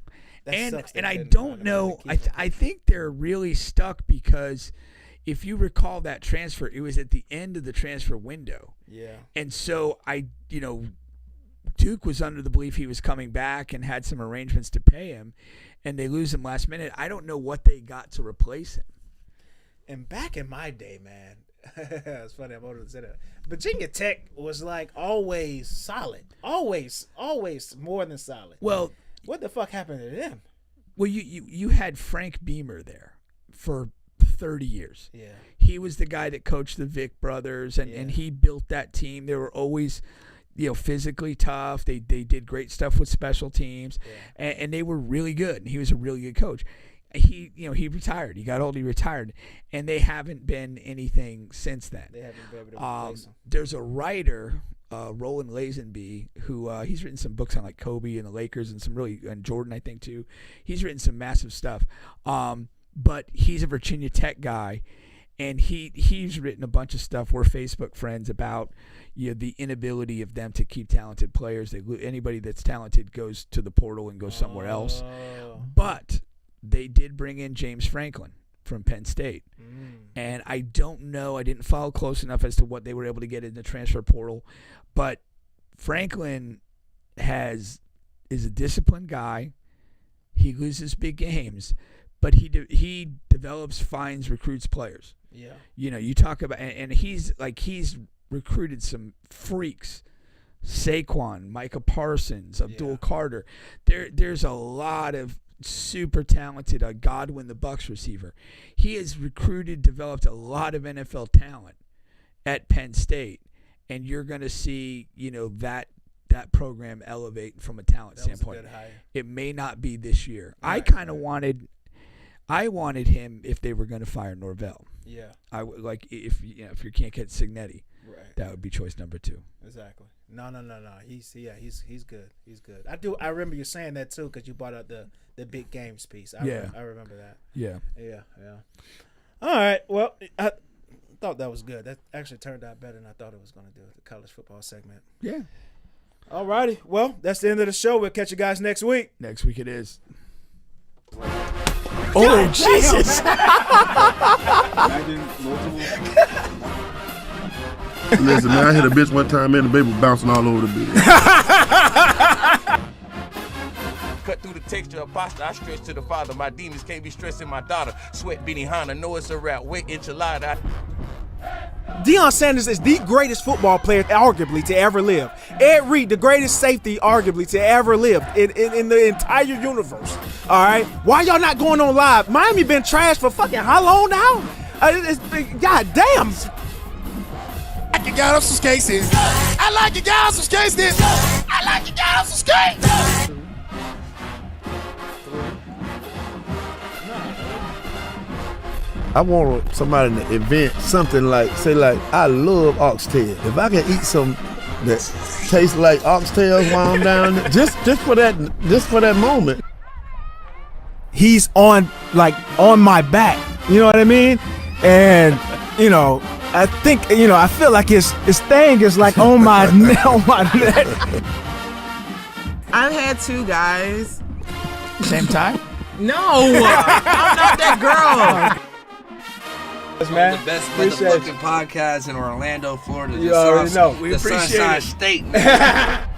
And I don't know. I think they're really stuck because if you recall that transfer, it was at the end of the transfer window. Yeah. And so Duke was under the belief he was coming back and had some arrangements to pay him, and they lose him last minute. I don't know what they got to replace him. And back in my day, man, it's funny I'm older to say that. Virginia Tech was always solid, always more than solid. Well, what the fuck happened to them? Well, you had Frank Beamer there for 30 years. Yeah, he was the guy that coached the Vic brothers, and he built that team. They were always physically tough. They did great stuff with special teams, and they were really good. And he was a really good coach. He retired. He got old. He retired, and they haven't been anything since then. They haven't been able to replace him. There's a writer, Roland Lazenby, who he's written some books on Kobe and the Lakers and Jordan, I think too. He's written some massive stuff. But he's a Virginia Tech guy. And he's written a bunch of stuff. We're Facebook friends about the inability of them to keep talented players. Anybody that's talented goes to the portal and goes somewhere else. But they did bring in James Franklin from Penn State. And I don't know. I didn't follow close enough as to what they were able to get in the transfer portal. But Franklin is a disciplined guy. He loses big games. But he develops, finds, recruits players. Yeah. You talk about, and he's recruited some freaks, Saquon, Micah Parsons, Abdul Carter. There's a lot of super talented Godwin, the Bucs receiver. He has developed a lot of NFL talent at Penn State, and you're going to see that program elevate from a talent standpoint. It may not be this year. Right, I kind of wanted him if they were going to fire Norvell. Yeah. I would if you can't get Signetti, right? That would be choice number 2. Exactly. No. He's good. He's good. I remember you saying that too because you brought up the big games piece. I remember that. Yeah. All right. Well, I thought that was good. That actually turned out better than I thought it was going to do. The college football segment. Yeah. All righty. Well, that's the end of the show. We'll catch you guys next week. Next week it is. Oh, Jesus. Listen, man, I hit a bitch one time, man, the baby was bouncing all over the bed. Cut through the texture of pasta, I stretch to the father. My demons can't be stressing my daughter. Sweat Benihana, know it's a rap. Wet enchilada. Deion Sanders is the greatest football player, arguably, to ever live. Ed Reed, the greatest safety, arguably, to ever live in the entire universe. All right? Why y'all not going on live? Miami been trashed for fucking how long now? God damn. I like you got on some skates. I like you got on some skates. I like you got on some skates. I want somebody in the event, something like, say like, I love oxtail. If I can eat some that tastes like oxtails while I'm down there, just for that moment. He's on my back. You know what I mean? And, you know, I think, you know, I feel like his thing is like on my neck. I've had two guys. Same time? No, I'm not that girl. Man, the best motherfucking podcast in Orlando, Florida. You already know. We the appreciate Sunshine it. State, man.